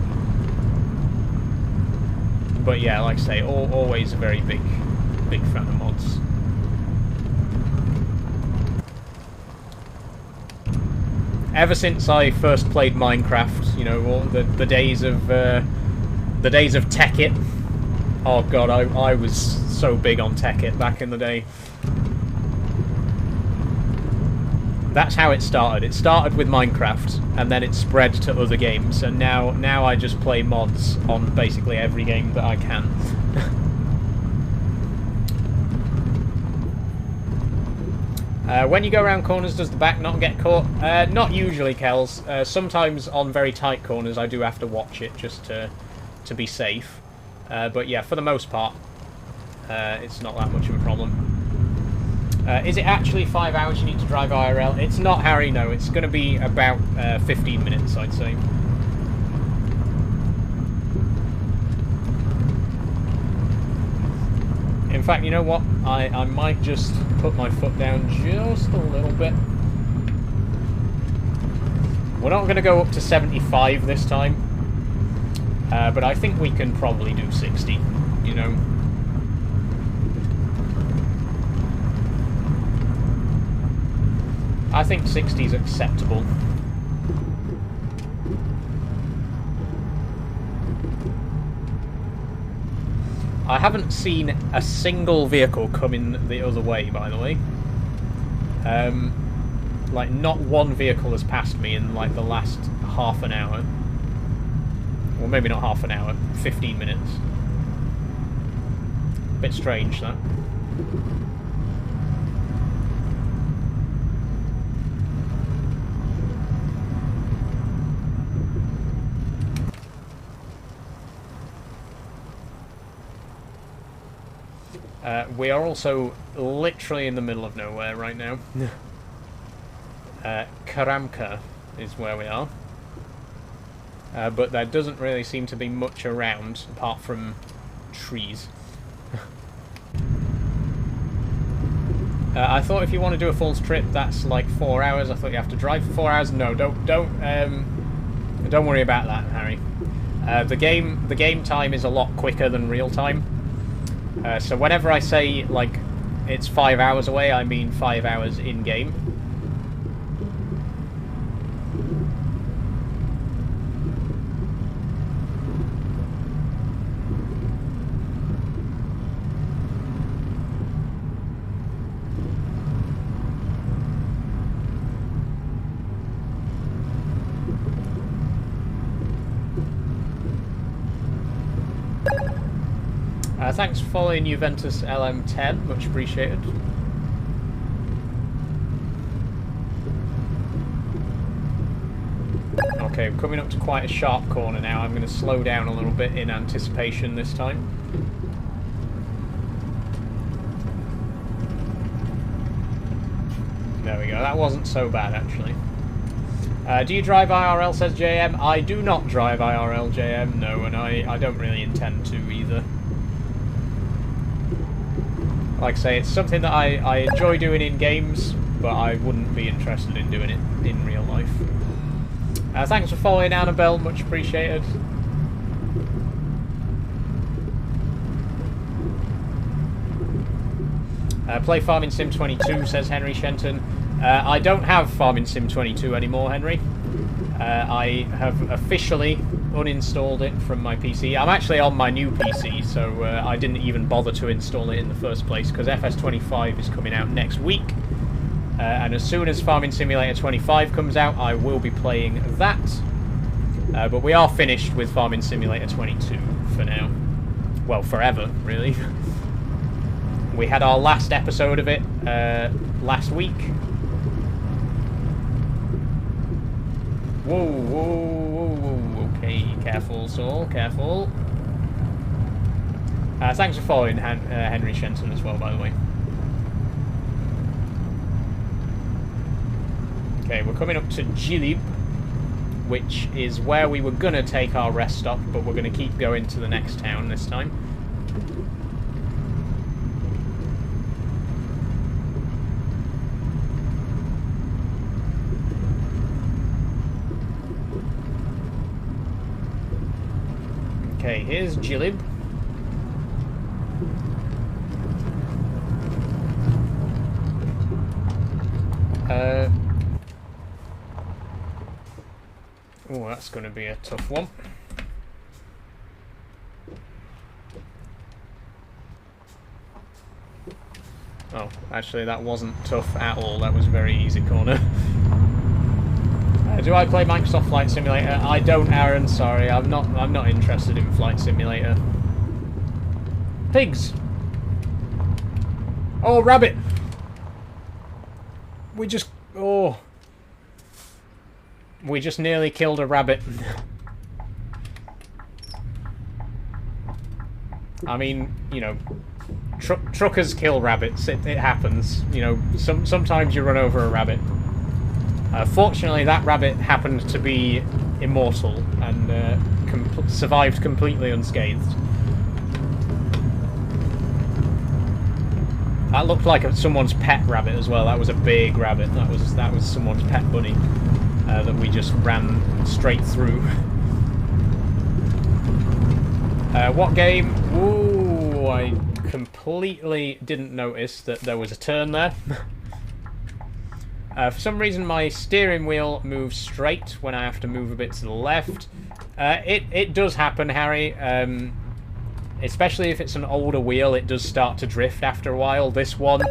A: But yeah, like I say, always a very big fan of mods. Ever since I first played Minecraft, you know, all the days of Tekkit. Oh god, I was so big on Tekkit back in the day. That's how it started. It started with Minecraft, and then it spread to other games, and now I just play mods on basically every game that I can. When you go around corners, does the back not get caught? Not usually, Kels. Sometimes on very tight corners I do have to watch it just to be safe. But yeah, for the most part, it's not that much of a problem. Is it actually 5 hours you need to drive IRL? It's not, Harry, no. It's going to be about 15 minutes, I'd say. In fact, you know what? I might just put my foot down just a little bit. We're not going to go up to 75 this time. But I think we can probably do 60, you know. I think 60 is acceptable. I haven't seen a single vehicle coming the other way, by the way. Like, not one vehicle has passed me in, like, the last half an hour. Well, maybe not half an hour, 15 minutes. Bit strange, that. We are also literally in the middle of nowhere right now. Karamka is where we are. But there doesn't really seem to be much around, apart from trees. I thought if you want to do a Falls trip, that's like 4 hours. I thought you have to drive for 4 hours. No, don't worry about that, Harry. The game time is a lot quicker than real time. So whenever I say like it's 5 hours away, I mean 5 hours in game. Thanks for following Juventus LM10, much appreciated. Okay, we're coming up to quite a sharp corner now. I'm going to slow down a little bit in anticipation this time. There we go, that wasn't so bad actually. Do you drive IRL, says JM? I do not drive IRL, JM, no, and I don't really intend to either. Like I say, it's something that I enjoy doing in games, but I wouldn't be interested in doing it in real life. Thanks for following, Annabelle, much appreciated. Play Farming Sim 22, says Henry Shenton. I don't have Farming Sim 22 anymore, Henry. I have officially uninstalled it from my PC. I'm actually on my new PC, so I didn't even bother to install it in the first place, because FS25 is coming out next week. And as soon as Farming Simulator 25 comes out, I will be playing that. But we are finished with Farming Simulator 22 for now. Well, forever, really. We had our last episode of it last week. Whoa, whoa, whoa, whoa. Okay, careful, Saul, careful. Thanks for following Henry Shenton as well, by the way. Okay, we're coming up to Jilib, which is where we were going to take our rest stop, but we're going to keep going to the next town this time. Okay, here's Jilib. Oh, that's going to be a tough one. Oh, actually, that wasn't tough at all. That was a very easy corner. Do I play Microsoft Flight Simulator? I don't, Aaron. Sorry, I'm not interested in Flight Simulator. Pigs. Oh, rabbit. We just nearly killed a rabbit. I mean, you know, truckers kill rabbits. It happens. You know, sometimes you run over a rabbit. Fortunately, that rabbit happened to be immortal and survived completely unscathed. That looked like someone's pet rabbit as well. That was a big rabbit. That was someone's pet bunny that we just ran straight through. What game? Ooh, I completely didn't notice that there was a turn there. For some reason, my steering wheel moves straight when I have to move a bit to the left. It does happen, Harry. Especially if it's an older wheel, it does start to drift after a while. This one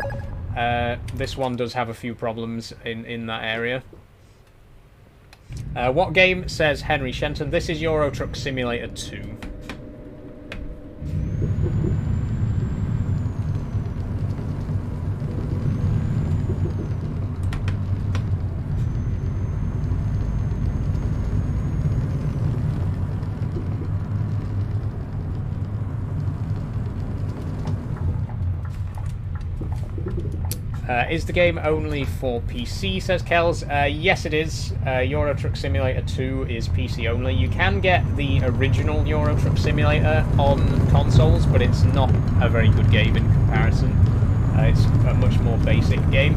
A: does have a few problems in that area. What game, says Henry Shenton? This is Euro Truck Simulator 2. Is the game only for PC, says Kells? Yes, it is. Euro Truck Simulator 2 is PC only. You can get the original Euro Truck Simulator on consoles, but it's not a very good game in comparison. It's a much more basic game.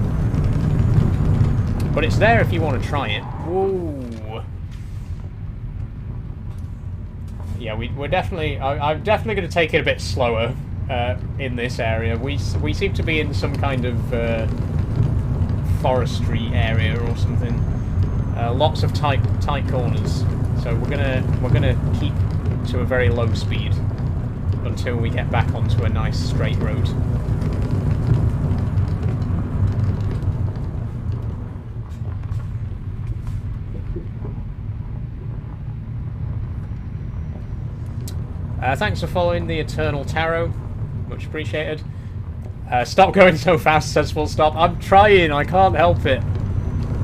A: But it's there if you want to try it. Ooh. Yeah, we're definitely... I'm definitely going to take it a bit slower. In this area, we seem to be in some kind of forestry area or something. Lots of tight corners, so we're gonna keep to a very low speed until we get back onto a nice straight road. Thanks for following the Eternal Tarot. Much appreciated. Stop going so fast, says Full Stop. I'm trying, I can't help it.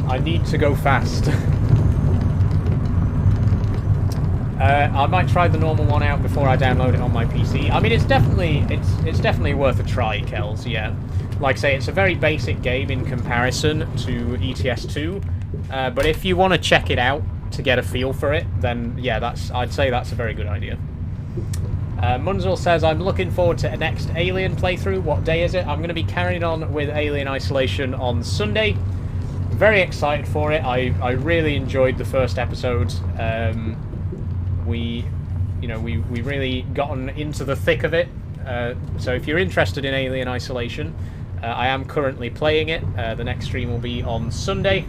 A: I need to go fast. I might try the normal one out before I download it on my PC. I mean, it's definitely worth a try, Kells, yeah. Like I say, it's a very basic game in comparison to ETS2. But if you want to check it out to get a feel for it, then yeah, I'd say that's a very good idea. Munzel says, I'm looking forward to the next Alien playthrough. What day is it? I'm going to be carrying on with Alien Isolation on Sunday. Very excited for it. I really enjoyed the first episode. We really gotten into the thick of it. So if you're interested in Alien Isolation, I am currently playing it. The next stream will be on Sunday.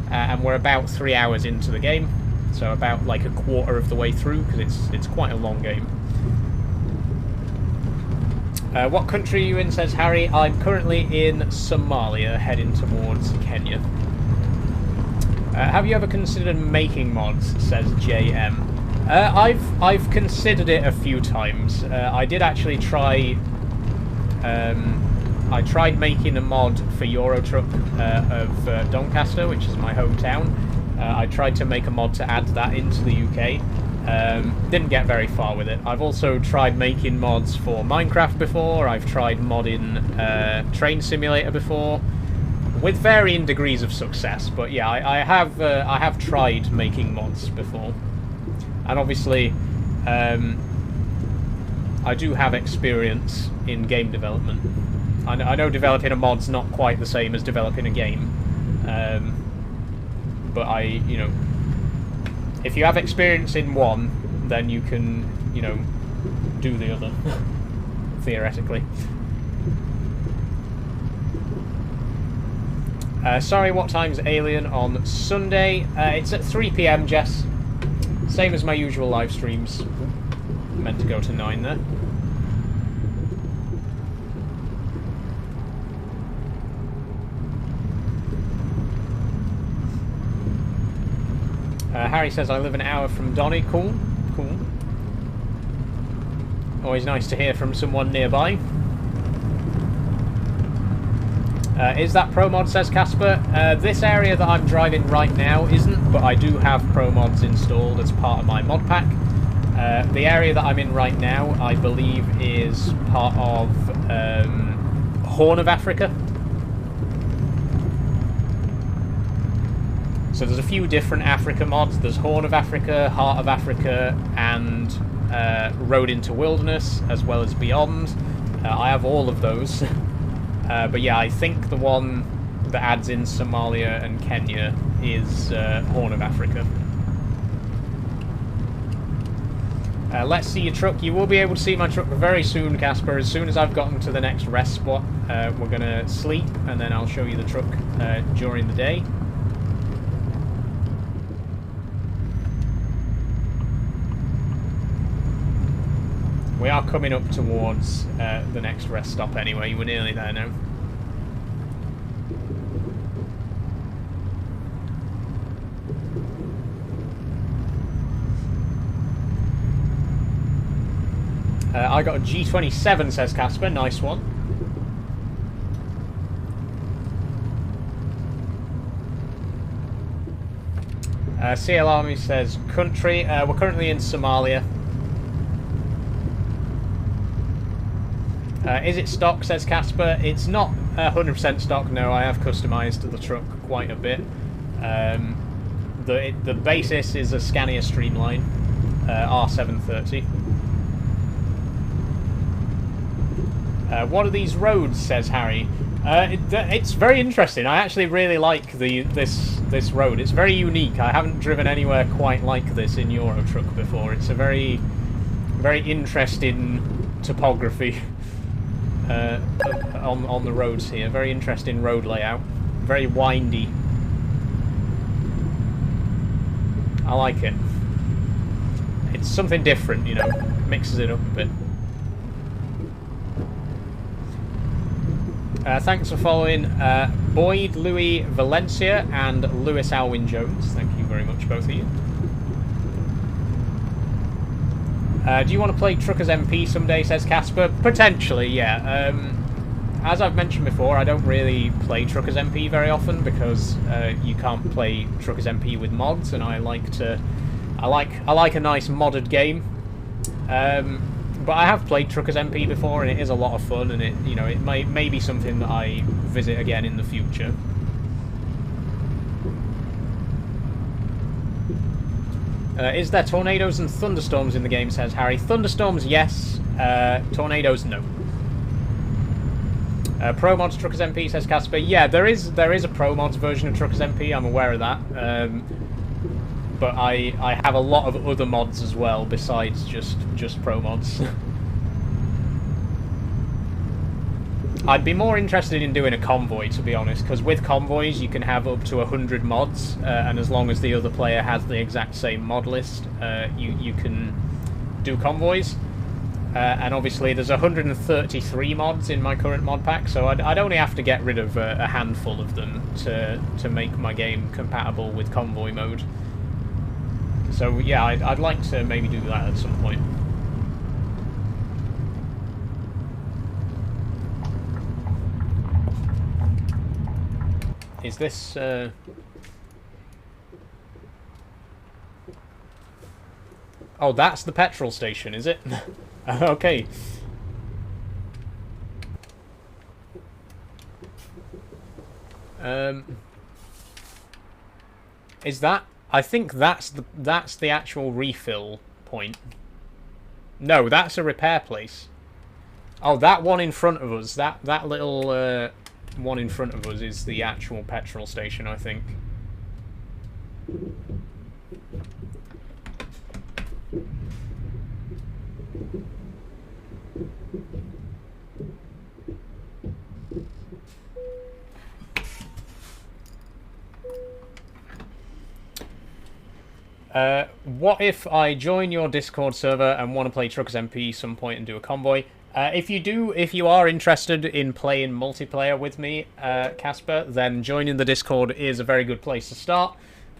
A: And we're about 3 hours into the game. So about like a quarter of the way through, because it's quite a long game. What country are you in, says Harry? I'm currently in Somalia, heading towards Kenya. Have you ever considered making mods, says JM? I've considered it a few times. I did actually try... I tried making a mod for Euro Truck of Doncaster, which is my hometown. I tried to make a mod to add that into the UK. Didn't get very far with it. I've also tried making mods for Minecraft before. I've tried modding Train Simulator before, with varying degrees of success. But yeah, I have tried making mods before, and obviously I do have experience in game development. I know developing a mod's not quite the same as developing a game, but if you have experience in one, then you can, do the other, theoretically. Sorry, what time's Alien on Sunday? It's at 3 PM, Jess. Same as my usual live streams. Meant to go to 9 there. Harry says, I live an hour from Donny. Cool. Cool. Always nice to hear from someone nearby. Is that pro mod, says Casper? This area that I'm driving right now isn't, but I do have pro mods installed as part of my mod pack. The area that I'm in right now, I believe, is part of Horn of Africa. So there's a few different Africa mods. There's Horn of Africa, Heart of Africa, and Road into Wilderness, as well as Beyond. I have all of those. But yeah, I think the one that adds in Somalia and Kenya is Horn of Africa. Let's see your truck. You will be able to see my truck very soon, Casper. As soon as I've gotten to the next rest spot, we're going to sleep, and then I'll show you the truck during the day. We are coming up towards the next rest stop anyway. We're nearly there now. I got a G27, says Casper. Nice one. CL Army says country. We're currently in Somalia. Is it stock, says Casper? It's not 100% stock, no. I have customised the truck quite a bit. The basis is a Scania Streamline R730. What are these roads, says Harry? It's very interesting. I actually really like this road. It's very unique. I haven't driven anywhere quite like this in Euro Truck before. It's a very, very interesting topography. On the roads here. Very interesting road layout. Very windy. I like it. It's something different, you know. Mixes it up a bit. Thanks for following Boyd, Louis Valencia, and Lewis Alwyn Jones. Thank you very much, both of you. Do you want to play Truckers MP someday, says Casper? Potentially, yeah. As I've mentioned before, I don't really play Truckers MP very often because you can't play Truckers MP with mods, and I like a nice modded game. But I have played Truckers MP before, and it is a lot of fun, and it may be something that I visit again in the future. Is there tornadoes and thunderstorms in the game, says Harry? Thunderstorms, yes. Tornadoes, no. Pro Mods Truckers MP, says Casper. Yeah, there is a Pro Mods version of Truckers MP, I'm aware of that. But I have a lot of other mods as well, besides just Pro Mods. I'd be more interested in doing a convoy, to be honest, because with convoys you can have up to 100 mods, and as long as the other player has the exact same mod list, you can do convoys. And obviously there's 133 mods in my current mod pack, so I'd only have to get rid of a handful of them to make my game compatible with convoy mode. So yeah, I'd like to maybe do that at some point. Is this... Oh, that's the petrol station, is it? Okay. Is that... I think that's the actual refill point. No, that's a repair place. Oh, that one in front of us, that little one in front of us is the actual petrol station, I think. What if I join your Discord server and want to play Truckers MP some point and do a convoy? If you are interested in playing multiplayer with me, Casper, then joining the Discord is a very good place to start.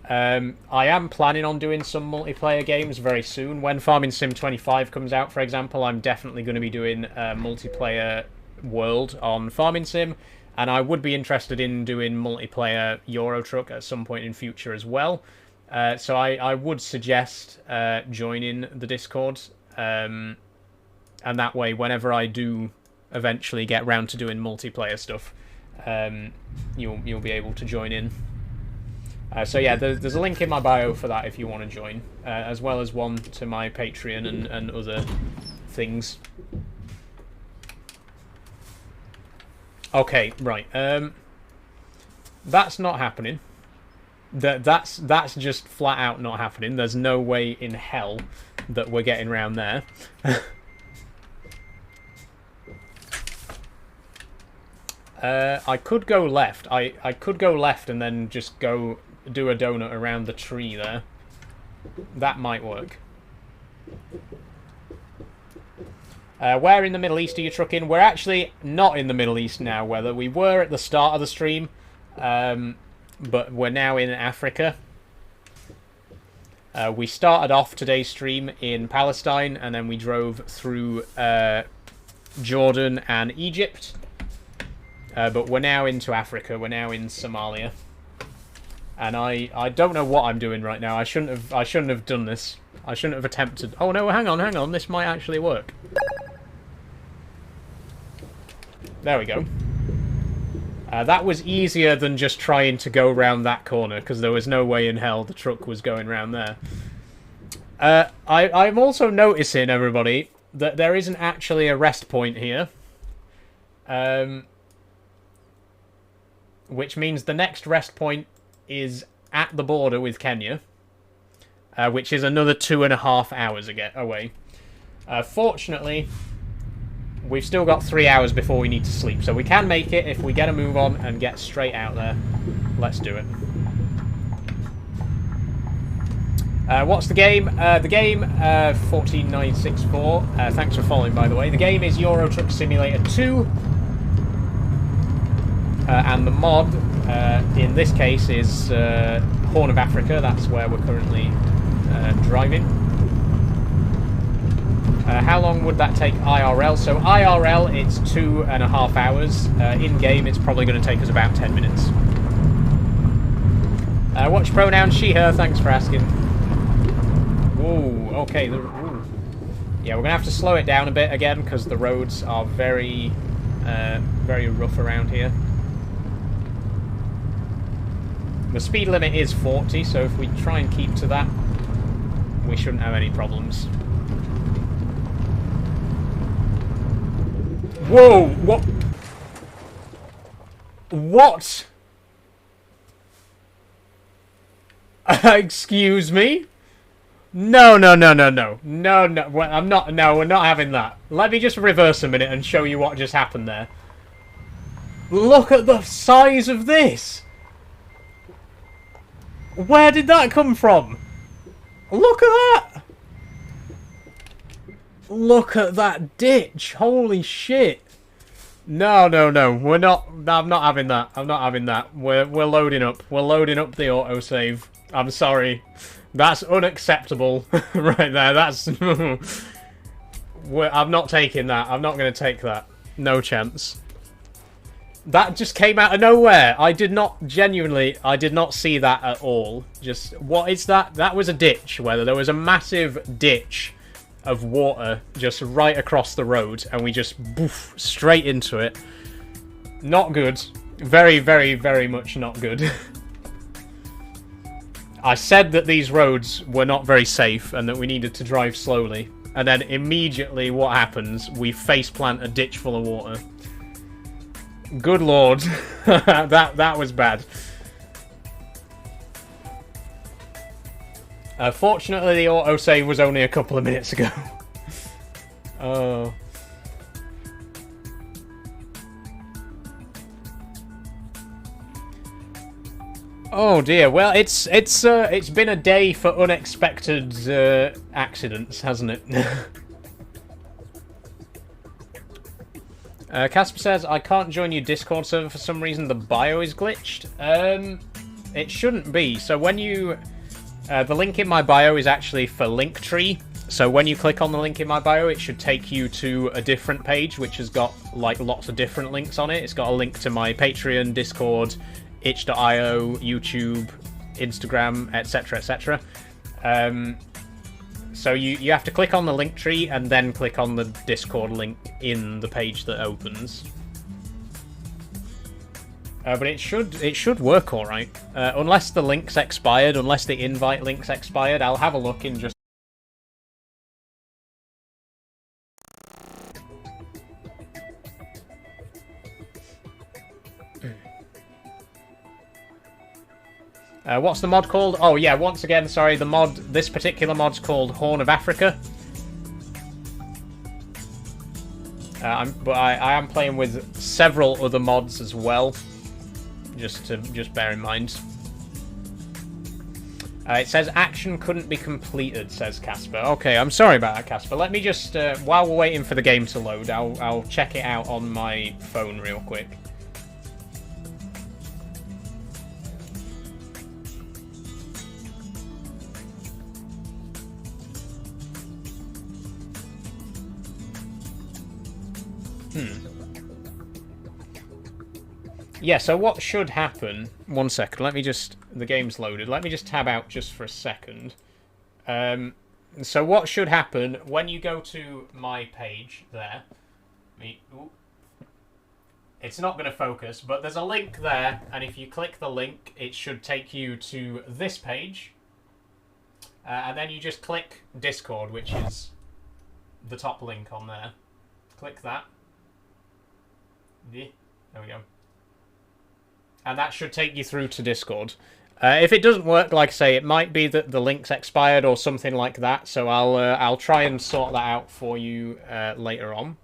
A: I am planning on doing some multiplayer games very soon. When Farming Sim 25 comes out, for example, I'm definitely going to be doing a multiplayer world on Farming Sim, and I would be interested in doing multiplayer Euro Truck at some point in future as well. So I would suggest joining the Discord. And that way, whenever I do eventually get round to doing multiplayer stuff, you'll be able to join in. So yeah, there's a link in my bio for that if you want to join, as well as one to my Patreon and other things. Okay, right. That's not happening. That's just flat out not happening. There's no way in hell that we're getting round there. I could go left. I could go left and then just go do a donut around the tree there. That might work. Where in the Middle East are you trucking? We're actually not in the Middle East now, whether we were at the start of the stream, but we're now in Africa. We started off today's stream in Palestine, and then we drove through Jordan and Egypt. But we're now into Africa. We're now in Somalia, and I don't know what I'm doing right now. I shouldn't have done this. I shouldn't have attempted. Oh no! Hang on. This might actually work. There we go. That was easier than just trying to go round that corner, because there was no way in hell the truck was going round there. I'm also noticing, everybody, that there isn't actually a rest point here. Which means the next rest point is at the border with Kenya, which is another 2.5 hours away. Fortunately, we've still got 3 hours before we need to sleep, so we can make it if we get a move on and get straight out there. Let's do it. What's the game? The game, 14964. Thanks for following, by the way. The game is Euro Truck Simulator 2. And the mod, in this case, is Horn of Africa. That's where we're currently driving. How long would that take IRL? So IRL, it's 2.5 hours. In-game, it's probably going to take us about 10 minutes. What's your pronoun? She, her. Thanks for asking. Whoa, okay. Yeah, we're going to have to slow it down a bit again, because the roads are very rough around here. The speed limit is 40, so if we try and keep to that, we shouldn't have any problems. Whoa! What? What? Excuse me? No. No, I'm not. No, we're not having that. Let me just reverse a minute and show you what just happened there. Look at the size of this! Where did that come from? Look at that! Look at that ditch! Holy shit! No. We're not. I'm not having that. I'm not having that. We're loading up. We're loading up the autosave. I'm sorry. That's unacceptable. Right there. That's. I'm not taking that. I'm not going to take that. No chance. That just came out of nowhere. I did not see that at all. Just, what is that? That was a ditch, there was a massive ditch of water just right across the road, and we just boof straight into it. Not good. Very, very, very much not good. I said that these roads were not very safe and that we needed to drive slowly. And then immediately what happens? We faceplant a ditch full of water. Good lord. that was bad. Fortunately, the autosave was only a couple of minutes ago. Oh. Oh dear. Well, it's been a day for unexpected accidents, hasn't it? Casper says, I can't join your Discord server for some reason. The bio is glitched. It shouldn't be. So when you... the link in my bio is actually for Linktree. So when you click on the link in my bio, it should take you to a different page, which has got, like, lots of different links on it. It's got a link to my Patreon, Discord, itch.io, YouTube, Instagram, etc., etc. So you have to click on the link tree and then click on the Discord link in the page that opens. But it should work all right, unless the link's expired, unless the invite link's expired. I'll have a look in just. What's the mod called? Oh yeah, once again, sorry, this particular mod's called Horn of Africa. But I am playing with several other mods as well, just bear in mind. It says action couldn't be completed, says Casper. Okay, I'm sorry about that, Casper. Let me just, while we're waiting for the game to load, I'll check it out on my phone real quick. Yeah, so what should happen... One second, let me just... The game's loaded. Let me just tab out just for a second. So what should happen when you go to my page there... It's not going to focus, but there's a link there, and if you click the link, it should take you to this page. And then you just click Discord, which is the top link on there. Click that. Yeah, there we go. And that should take you through to Discord. If it doesn't work, like I say, it might be that the link's expired or something like that. So I'll try and sort that out for you later on.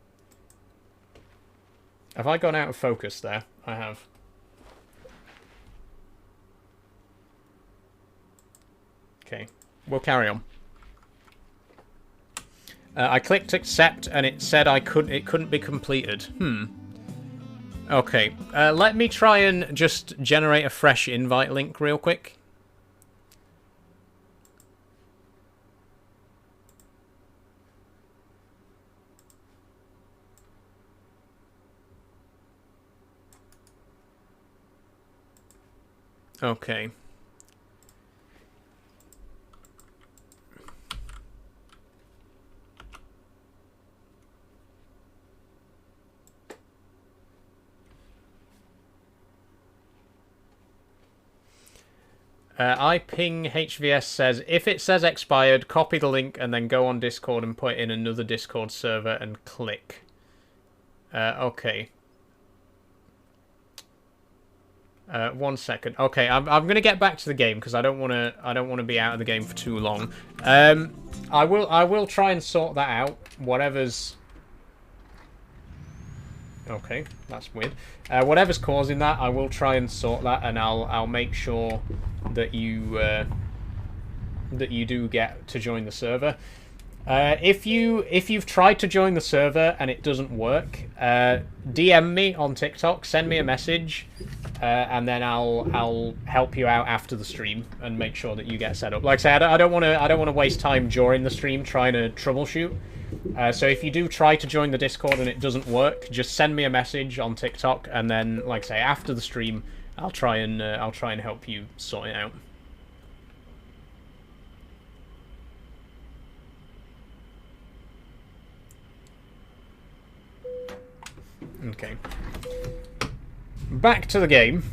A: Have I gone out of focus there? I have. Okay, we'll carry on. I clicked accept and it said it couldn't be completed. Okay, let me try and just generate a fresh invite link real quick. Okay. iPingHVS says, if it says expired, copy the link and then go on Discord and put it in another Discord server and click. Okay. 1 second. Okay, I'm going to get back to the game because I don't want to be out of the game for too long. I will try and sort that out. Whatever's... Okay, that's weird. Whatever's causing that, I will try and sort that, and I'll make sure that you do get to join the server. If you've tried to join the server and it doesn't work, DM me on TikTok, send me a message, and then I'll help you out after the stream and make sure that you get set up. Like I said, I don't want to waste time during the stream trying to troubleshoot. So if you do try to join the Discord and it doesn't work, just send me a message on TikTok, and then, like I say, after the stream, I'll try and help you sort it out. Okay. Back to the game.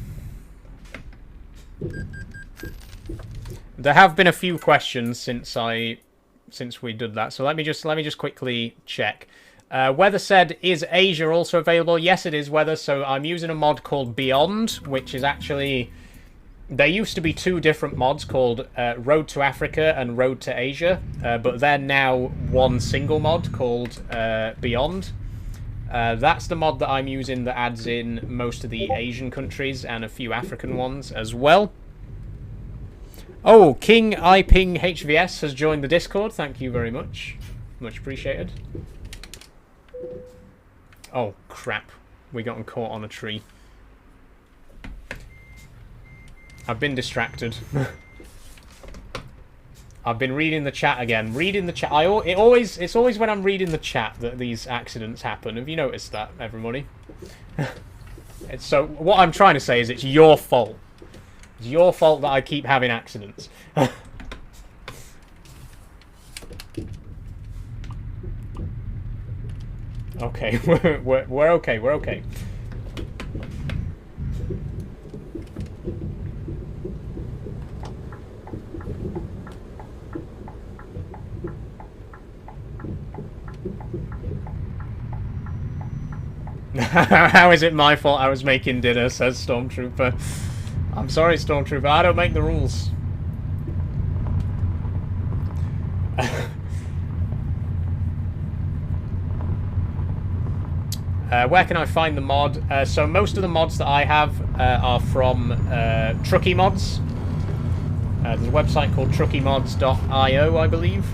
A: There have been a few questions since we did that, so let me just quickly check. Weather said, is Asia also available? Yes, it is, Weather. So I'm using a mod called Beyond, which is actually... There used to be two different mods called Road to Africa and Road to Asia, but they're now one single mod called Beyond. That's the mod that I'm using that adds in most of the Asian countries and a few African ones as well. Oh, King iPing HVS has joined the Discord. Thank you very much. Much appreciated. Oh, crap. We got caught on a tree. I've been distracted. I've been reading the chat again. Reading the chat. It's always when I'm reading the chat that these accidents happen. Have you noticed that, everybody? So what I'm trying to say is it's your fault. It's your fault that I keep having accidents. Okay, we're okay. We're okay. How is it my fault I was making dinner, says Stormtrooper. I'm sorry, Stormtrooper, I don't make the rules. Where can I find the mod? So most of the mods that I have are from Truckee Mods. There's a website called truckeemods.io, I believe.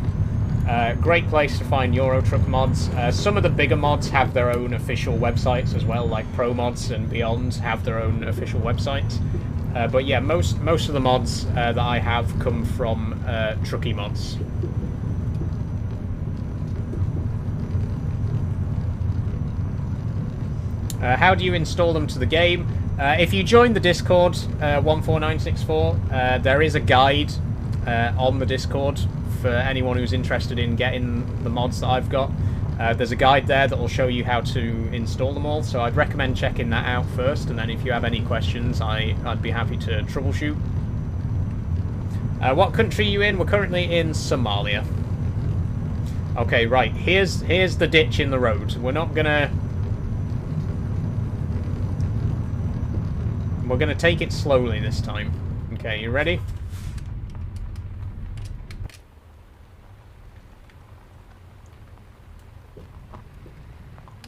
A: Great place to find Euro Truck mods. Some of the bigger mods have their own official websites as well, like Pro Mods and Beyond have their own official websites. But yeah, most of the mods that I have come from Truckee Mods. How do you install them to the game? If you join the Discord 14964, there is a guide on the Discord for anyone who's interested in getting the mods that I've got. There's a guide there that will show you how to install them all, so I'd recommend checking that out first, and then if you have any questions, I'd be happy to troubleshoot. What country are you in? We're currently in Somalia. Okay, right, here's the ditch in the road. We're gonna take it slowly this time. Okay, you ready?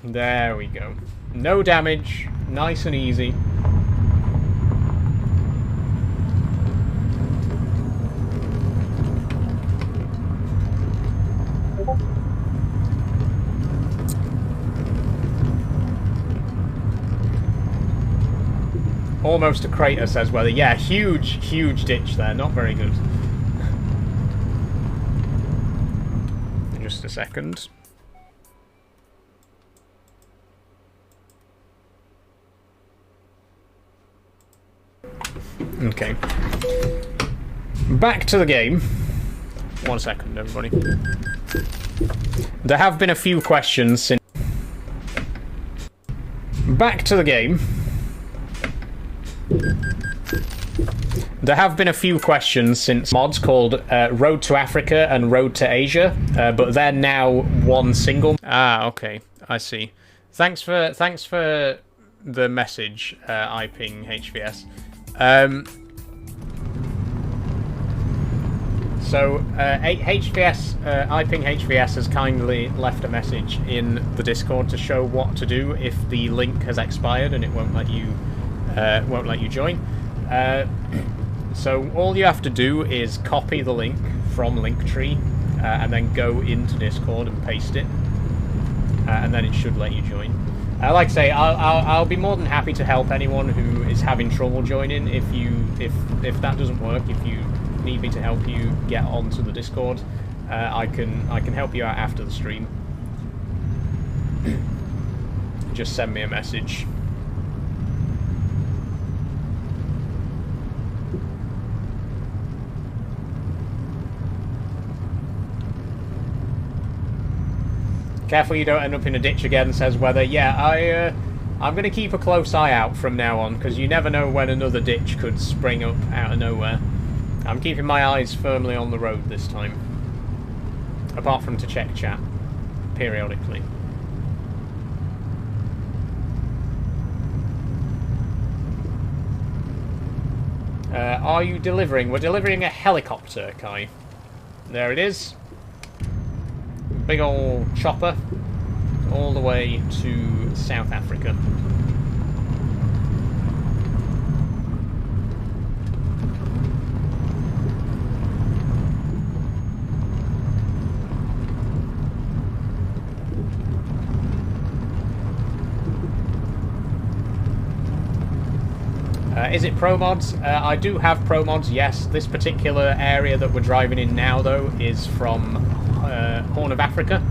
A: There we go. No damage. Nice and easy. Almost a crater, says Weather. Yeah, huge ditch there. Not very good. Just a second. Okay. Back to the game. 1 second, everybody. There have been a few questions since... Back to the game. There have been a few questions since mods called Road to Africa and Road to Asia, but they're now one single... Ah, okay. I see. Thanks for the message, iPing HVS. iPing HVS has kindly left a message in the Discord to show what to do if the link has expired and it won't let you join. So all you have to do is copy the link from Linktree and then go into Discord and paste it, and then it should let you join. Like I say, I'll be more than happy to help anyone who is having trouble joining. If that doesn't work, if you need me to help you get onto the Discord, I can help you out after the stream. Just send me a message. Careful you don't end up in a ditch again, says Weather. Yeah, I'm going to keep a close eye out from now on, because you never know when another ditch could spring up out of nowhere. I'm keeping my eyes firmly on the road this time. Apart from to check chat, periodically. Are you delivering? We're delivering a helicopter, Kai. There it is. Big old chopper all the way to South Africa. Is it pro mods? I do have pro mods, yes. This particular area that we're driving in now, though, is from Horn of Africa.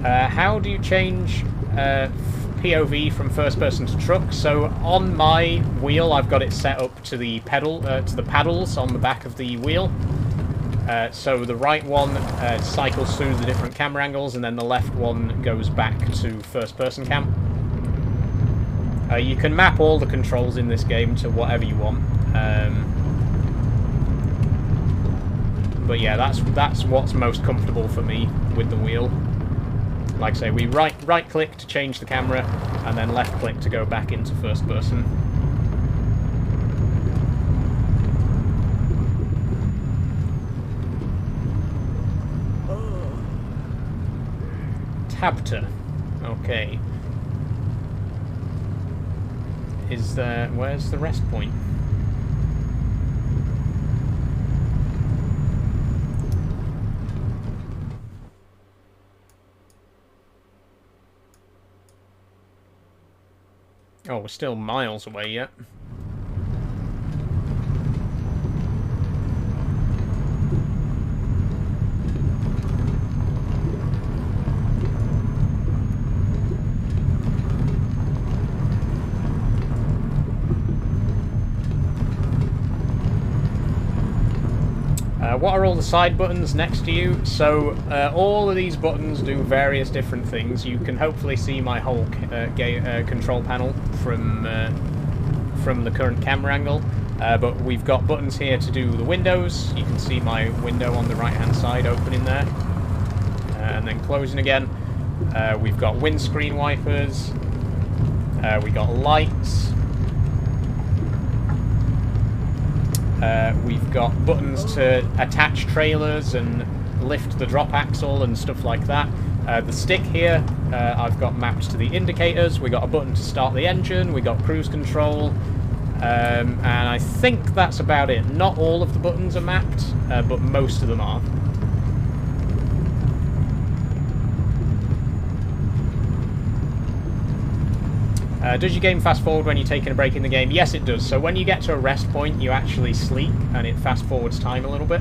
A: How do you change POV from first person to truck? So on my wheel, I've got it set up to the paddles on the back of the wheel. So the right one cycles through the different camera angles, and then the left one goes back to first person cam. You can map all the controls in this game to whatever you want. But yeah, that's what's most comfortable for me with the wheel. Like I say, we right click to change the camera, and then left click to go back into first person. Tabta. Okay. Where's the rest point? Oh, we're still miles away yet. What are all the side buttons next to you? So all of these buttons do various different things. You can hopefully see my whole control panel from the current camera angle. But we've got buttons here to do the windows. You can see my window on the right hand side opening there. And then closing again. We've got windscreen wipers. We've got lights. We've got buttons to attach trailers and lift the drop axle and stuff like that. The stick here, I've got mapped to the indicators. We got a button to start the engine. We got cruise control, and I think that's about it. Not all of the buttons are mapped, but most of them are. Does your game fast forward when you're taking a break in the game? Yes, it does. So when you get to a rest point, you actually sleep, and it fast forwards time a little bit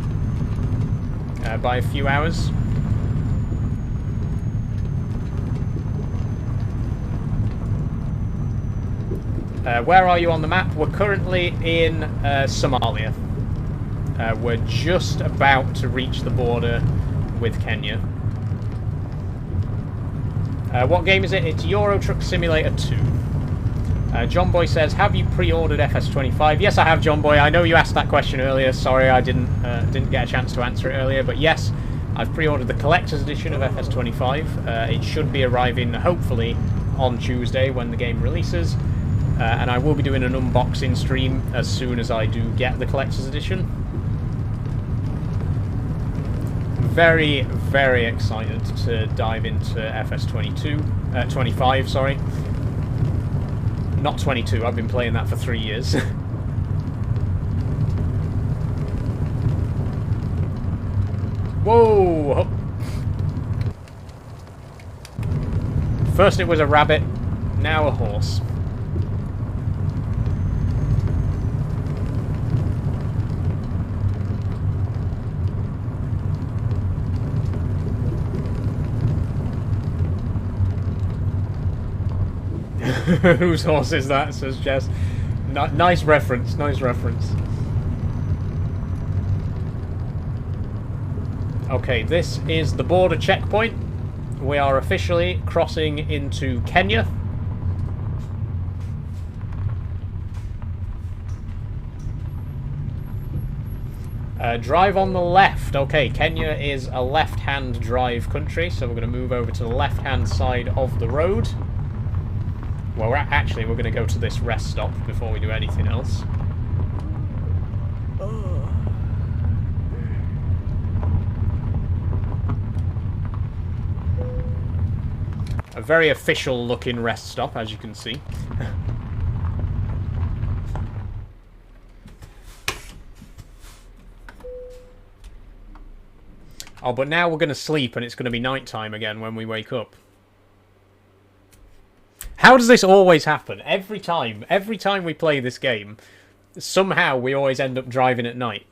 A: by a few hours. Where are you on the map? We're currently in Somalia. We're just about to reach the border with Kenya. What game is it? It's Euro Truck Simulator 2. John Boy says, have you pre-ordered FS25? Yes, I have, John Boy. I know you asked that question earlier. Sorry, I didn't get a chance to answer it earlier. But yes, I've pre-ordered the collector's edition of FS25. It should be arriving, hopefully, on Tuesday when the game releases. And I will be doing an unboxing stream as soon as I do get the collector's edition. Very, very excited to dive into FS22, 25, sorry. Not 22, I've been playing that for 3 years. Whoa! First it was a rabbit, now a horse. Whose horse is that, says Jess. Nice reference, nice reference. Okay, this is the border checkpoint. We are officially crossing into Kenya. Drive on the left. Okay, Kenya is a left-hand drive country, so we're going to move over to the left-hand side of the road. Well, we're going to go to this rest stop before we do anything else. A very official looking rest stop, as you can see. Oh, but now we're going to sleep and it's going to be night time again when we wake up. How does this always happen? Every time we play this game, somehow we always end up driving at night.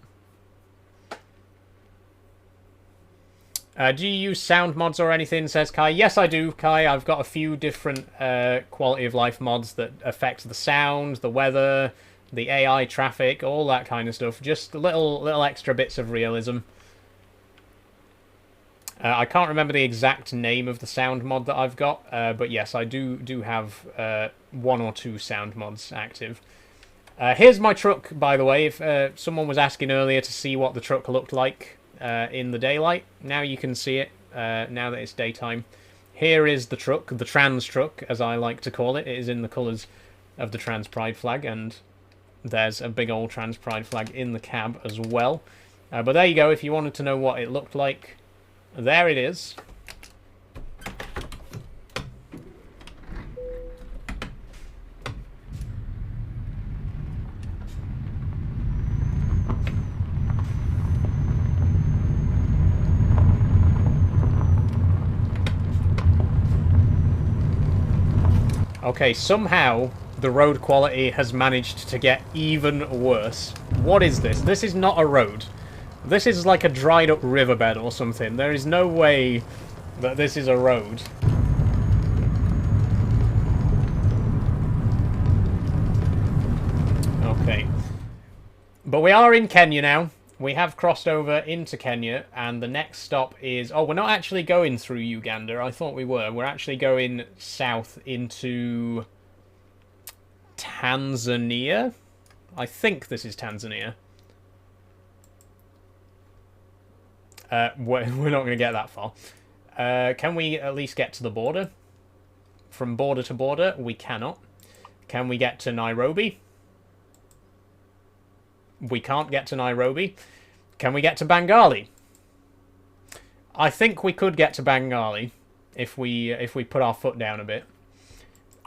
A: Do you use sound mods or anything, says Kai? Yes, I do, Kai. I've got a few different quality of life mods that affect the sound, the weather, the AI traffic, all that kind of stuff. Just little extra bits of realism. I can't remember the exact name of the sound mod that I've got, but yes, I do have 1 or 2 sound mods active. Here's my truck, by the way. If someone was asking earlier to see what the truck looked like in the daylight, now you can see it, now that it's daytime. Here is the truck, the trans truck, as I like to call it. It is in the colours of the trans pride flag, and there's a big old trans pride flag in the cab as well. But there you go, if you wanted to know what it looked like. There it is. Okay, somehow the road quality has managed to get even worse. What is this? This is not a road. This is like a dried up riverbed or something. There is no way that this is a road. Okay. But we are in Kenya now. We have crossed over into Kenya, and the next stop is... Oh, we're not actually going through Uganda. I thought we were. We're actually going south into Tanzania. I think this is Tanzania. We're not going to get that far. Can we at least get to the border? From border to border, we cannot. Can we get to Nairobi? We can't get to Nairobi. Can we get to Bengali? I think we could get to Bengali if we put our foot down a bit.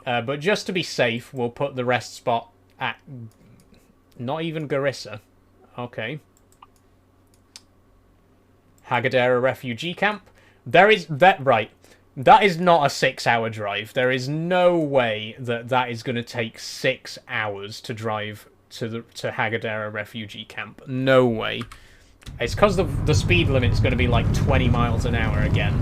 A: But just to be safe, we'll put the rest spot at... Not even Garissa. Okay. Hagadera refugee camp. There is... Right. That is not a 6-hour drive. There is no way that that is going to take 6 hours to drive to Hagadera refugee camp. No way. It's because the speed limit is going to be like 20 miles an hour again.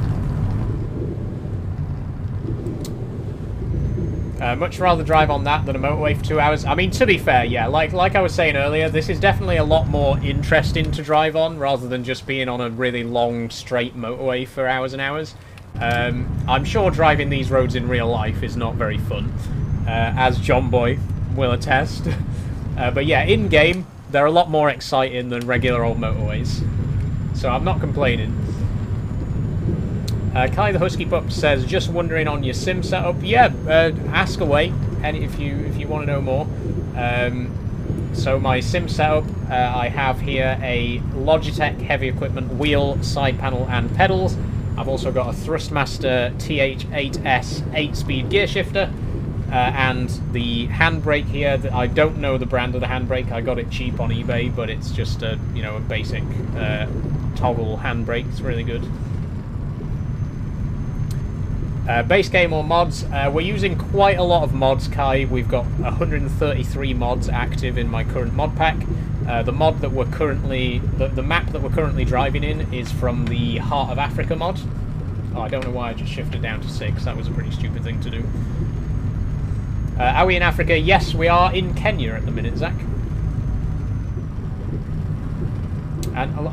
A: Much rather drive on that than a motorway for 2 hours. I mean, to be fair, yeah, like I was saying earlier, this is definitely a lot more interesting to drive on rather than just being on a really long, straight motorway for hours and hours. I'm sure driving these roads in real life is not very fun, as John Boy will attest. But yeah, in-game, they're a lot more exciting than regular old motorways. So I'm not complaining. Kai the Husky Pup says, just wondering on your sim setup. Yeah, ask away if you want to know more. So my sim setup, I have here a Logitech heavy equipment wheel, side panel and pedals. I've also got a Thrustmaster TH8S 8-speed gear shifter. And the handbrake here, I don't know the brand of the handbrake. I got it cheap on eBay, but it's just a basic toggle handbrake. It's really good. Base game or mods? We're using quite a lot of mods, Kai. We've got 133 mods active in my current mod pack. The mod that we're currently, the map that we're currently driving in is from the Heart of Africa mod. Oh, I don't know why I just shifted down to 6. That was a pretty stupid thing to do. Are we in Africa? Yes, we are in Kenya at the minute, Zach. And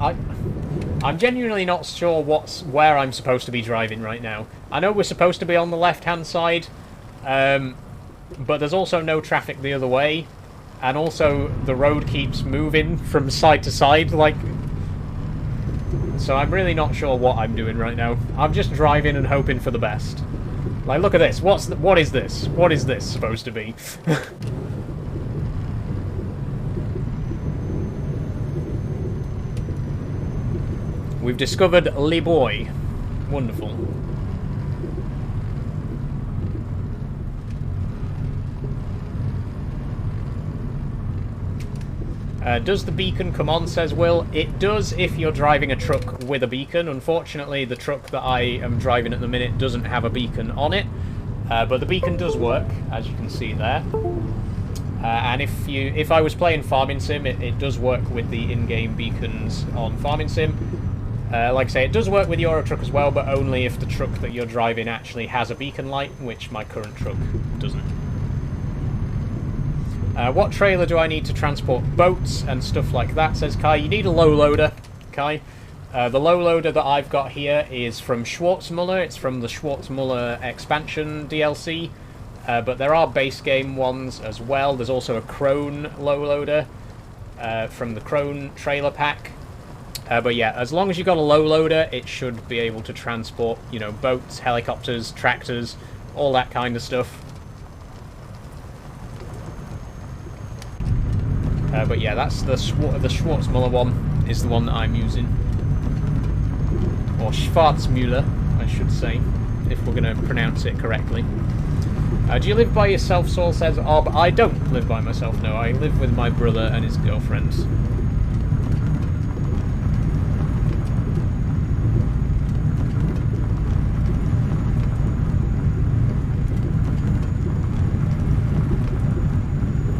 A: I'm genuinely not sure where I'm supposed to be driving right now. I know we're supposed to be on the left-hand side, but there's also no traffic the other way, and also the road keeps moving from side to side, like... So I'm really not sure what I'm doing right now. I'm just driving and hoping for the best. Like, look at this. What is this? What is this supposed to be? We've discovered Liboy. Wonderful. Does the beacon come on, says Will? It does if you're driving a truck with a beacon. Unfortunately, the truck that I am driving at the minute doesn't have a beacon on it. But the beacon does work, as you can see there. And if I was playing Farming Sim, it does work with the in-game beacons on Farming Sim. Like I say, it does work with Euro Truck as well, but only if the truck that you're driving actually has a beacon light, which my current truck doesn't. What trailer do I need to transport boats and stuff like that, says Kai. You need a low loader, Kai. The low loader that I've got here is from Schwarzmuller. It's from the Schwarzmuller expansion DLC. But there are base game ones as well. There's also a Krone low loader from the Krone trailer pack. But yeah, as long as you've got a low loader, it should be able to transport, you know, boats, helicopters, tractors, all that kind of stuff. But yeah, that's the Schwarzmuller one is the one that I'm using. Or Schwarzmuller, I should say, if we're going to pronounce it correctly. Do you live by yourself, Saul says? Oh, but I don't live by myself, no. I live with my brother and his girlfriend.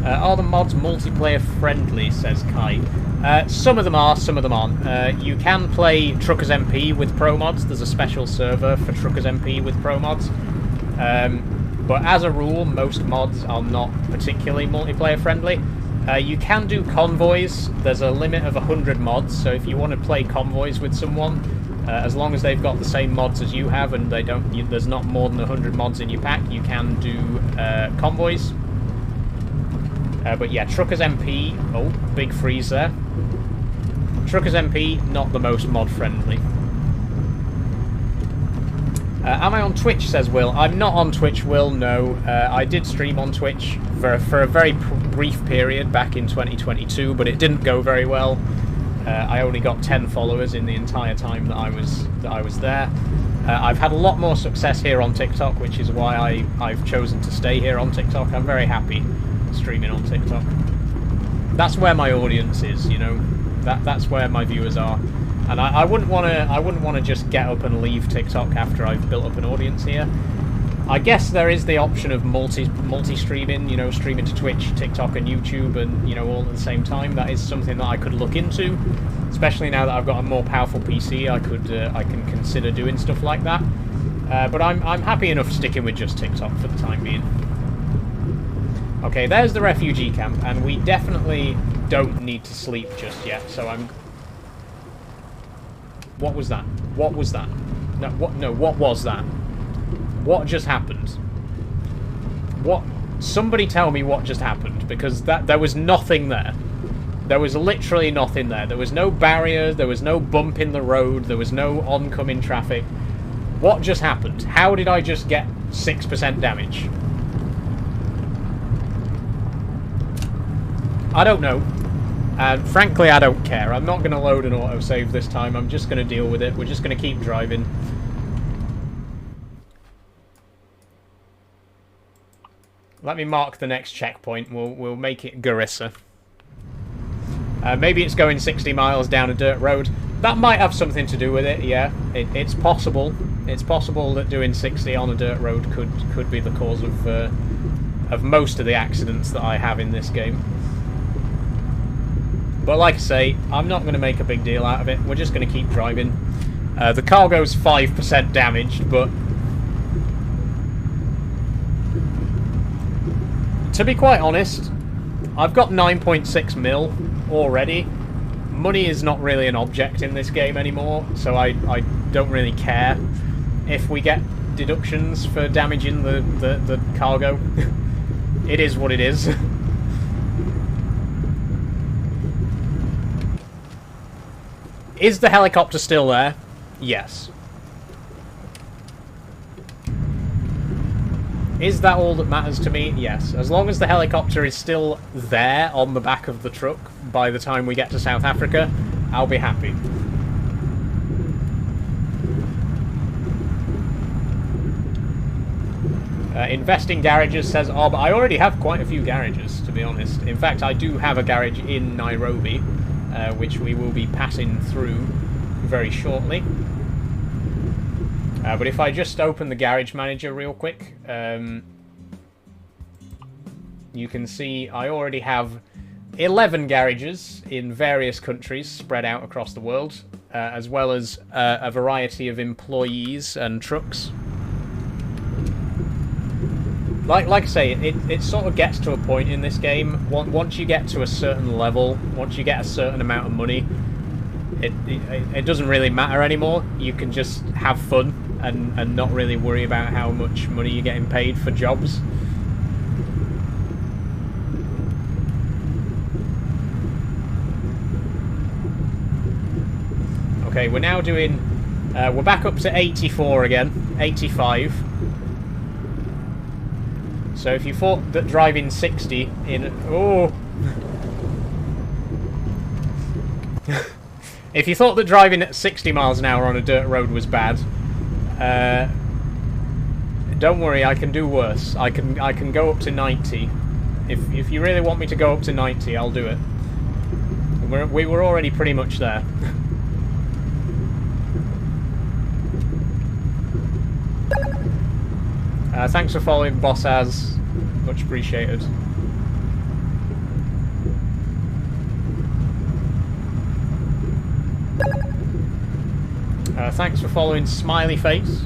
A: Are the mods multiplayer friendly, says Kai. Some of them are, some of them aren't. You can play Truckers MP with Pro Mods. There's a special server for Truckers MP with Pro Mods. But as a rule, most mods are not particularly multiplayer friendly. You can do convoys. There's a limit of 100 mods, so if you want to play convoys with someone, as long as they've got the same mods as you have and there's not more than 100 mods in your pack, you can do convoys. But yeah, Truckers MP... Oh, big freeze there. Truckers MP, not the most mod-friendly. Am I on Twitch, says Will. I'm not on Twitch, Will, no. I did stream on Twitch for a very brief period back in 2022, but it didn't go very well. I only got 10 followers in the entire time that I was there. I've had a lot more success here on TikTok, which is why I've chosen to stay here on TikTok. I'm very happy streaming on TikTok. That's where my audience is, you know. That's where my viewers are, and I wouldn't want to just get up and leave TikTok after I've built up an audience here. I guess there is the option of multi-streaming, you know, streaming to Twitch, TikTok, and YouTube, and you know, all at the same time. That is something that I could look into, especially now that I've got a more powerful PC. I can consider doing stuff like that. But I'm happy enough sticking with just TikTok for the time being. Okay, there's the refugee camp, and we definitely don't need to sleep just yet, so I'm... What was that? What was that? No, what was that? What just happened? What? Somebody tell me what just happened, because there was nothing there. There was literally nothing there. There was no barrier, there was no bump in the road, there was no oncoming traffic. What just happened? How did I just get 6% damage? I don't know. And frankly, I don't care. I'm not going to load an autosave this time. I'm just going to deal with it. We're just going to keep driving. Let me mark the next checkpoint. We'll make it Garissa. Maybe it's going 60 miles down a dirt road. That might have something to do with it, yeah. It's possible. It's possible that doing 60 on a dirt road could be the cause of most of the accidents that I have in this game. But like I say, I'm not going to make a big deal out of it. We're just going to keep driving. The cargo's 5% damaged, but... To be quite honest, I've got 9.6 mil already. Money is not really an object in this game anymore, so I don't really care if we get deductions for damaging the cargo. It is what it is. Is the helicopter still there? Yes. Is that all that matters to me? Yes. As long as the helicopter is still there on the back of the truck by the time we get to South Africa, I'll be happy. Invest in garages, says Ob. I already have quite a few garages, to be honest. In fact, I do have a garage in Nairobi, which we will be passing through very shortly. But if I just open the garage manager real quick, you can see I already have 11 garages in various countries spread out across the world, as well as a variety of employees and trucks. Like I say, it sort of gets to a point in this game, once you get to a certain level, once you get a certain amount of money, it doesn't really matter anymore. You can just have fun and not really worry about how much money you're getting paid for jobs. Okay, we're now doing... we're back up to 84 again. 85. So if you thought that driving 60 in... Oh! If you thought that driving at 60 miles an hour on a dirt road was bad, don't worry, I can do worse. I can go up to 90. If you really want me to go up to 90, I'll do it. We were already pretty much there. Thanks for following, Boss Az. Much appreciated. Thanks for following, Smiley Face.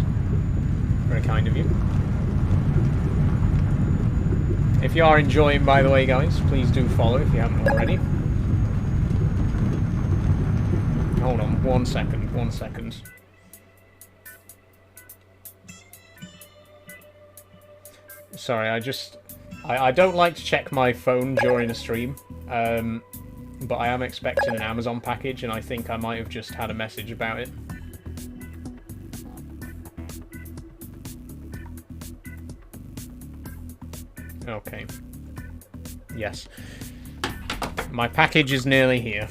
A: Very kind of you. If you are enjoying, by the way, guys, please do follow if you haven't already. Hold on, 1 second, 1 second. Sorry, I don't like to check my phone during a stream, but I am expecting an Amazon package, and I think I might have just had a message about it. Okay. Yes. My package is nearly here.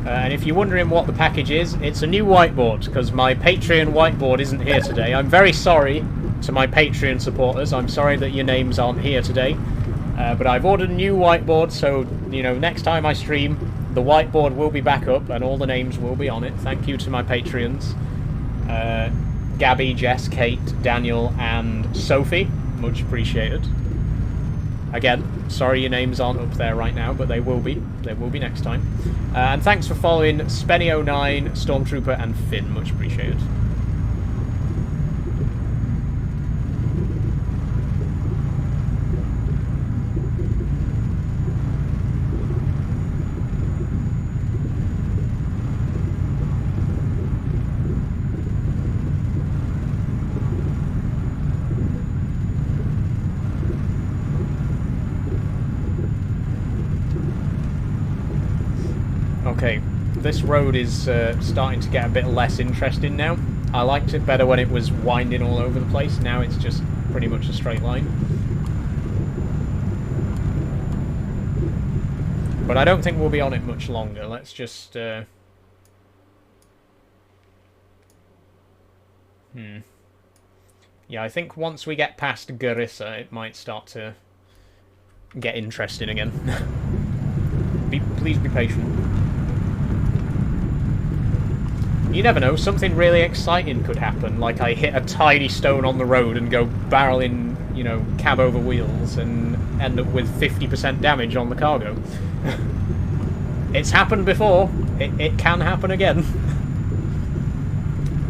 A: And if you're wondering what the package is, it's a new whiteboard, because my Patreon whiteboard isn't here today. I'm very sorry to my Patreon supporters. I'm sorry that your names aren't here today. But I've ordered a new whiteboard, so, you know, next time I stream, the whiteboard will be back up, and all the names will be on it. Thank you to my Patreons. Gabby, Jess, Kate, Daniel, and Sophie. Much appreciated. Again, sorry your names aren't up there right now, but they will be. They will be next time. And thanks for following Spenny09, Stormtrooper, and Finn. Much appreciated. Okay, this road is starting to get a bit less interesting now. I liked it better when it was winding all over the place. Now it's just pretty much a straight line. But I don't think we'll be on it much longer. Let's just... Yeah, I think once we get past Garissa, it might start to get interesting again. Please be patient. You never know, something really exciting could happen, like I hit a tiny stone on the road and go barreling, you know, cab over wheels and end up with 50% damage on the cargo. It's happened before, it can happen again.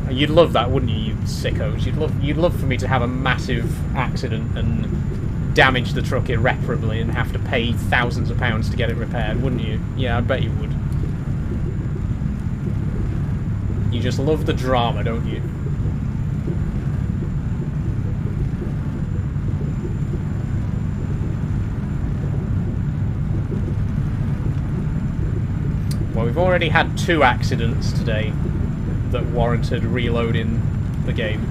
A: You'd love that, wouldn't you, you sickos? You'd love for me to have a massive accident and damage the truck irreparably and have to pay thousands of pounds to get it repaired, wouldn't you? Yeah, I bet you would. You just love the drama, don't you? Well, we've already had 2 accidents today that warranted reloading the game.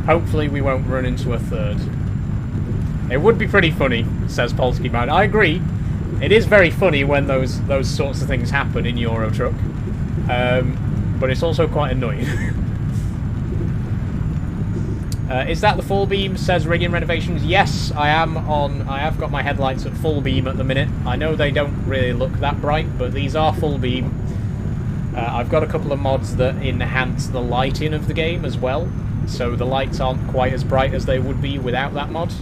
A: Hopefully we won't run into a 3rd. It would be pretty funny, says Polsky Man. I agree. It is very funny when those sorts of things happen in Euro Truck. But it's also quite annoying. Is that the full beam, says Rigging Renovations? Yes, I have got my headlights at full beam at the minute. I know they don't really look that bright, but these are full beam. I've got a couple of mods that enhance the lighting of the game as well. so the lights aren't quite as bright as they would be without that mod.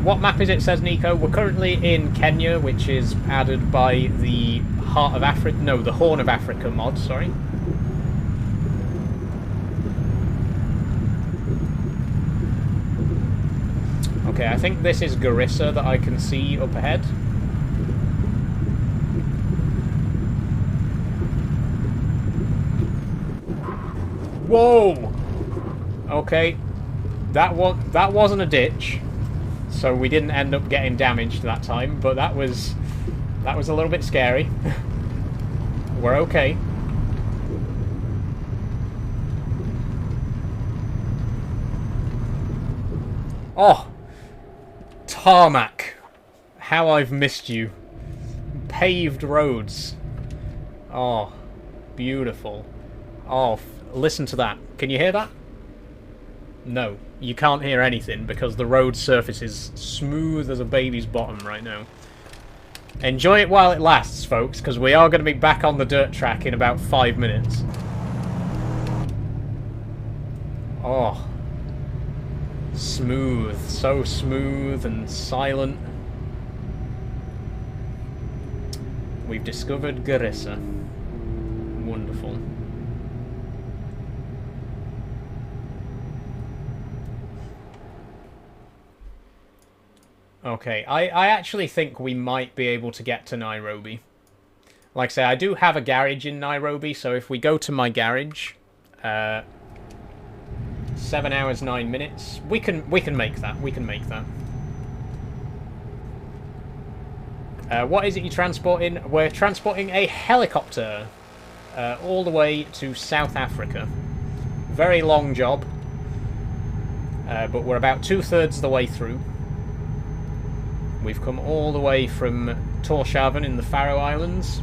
A: What map is it, says Nico? We're currently in Kenya, which is added by the Heart of Africa... No, the Horn of Africa mod, sorry. Okay, I think this is Garissa that I can see up ahead. Whoa! Okay, that wasn't a ditch. So we didn't end up getting damaged that time, but that was a little bit scary. We're okay. Oh! Tarmac. How I've missed you. Paved roads. Oh, beautiful. Oh, listen to that. Can you hear that? No, you can't hear anything because the road surface is smooth as a baby's bottom right now. Enjoy it while it lasts, folks, because we are going to be back on the dirt track in about 5 minutes. Oh. Smooth. So smooth and silent. We've discovered Garissa. Wonderful. Okay, I actually think we might be able to get to Nairobi. Like I say, I do have a garage in Nairobi, so if we go to my garage, 7 hours 9 minutes, we can make that. We can make that. What is it you're transporting? We're transporting a helicopter all the way to South Africa. Very long job, but we're about 2/3 of the way through. We've come all the way from Tórshavn in the Faroe Islands.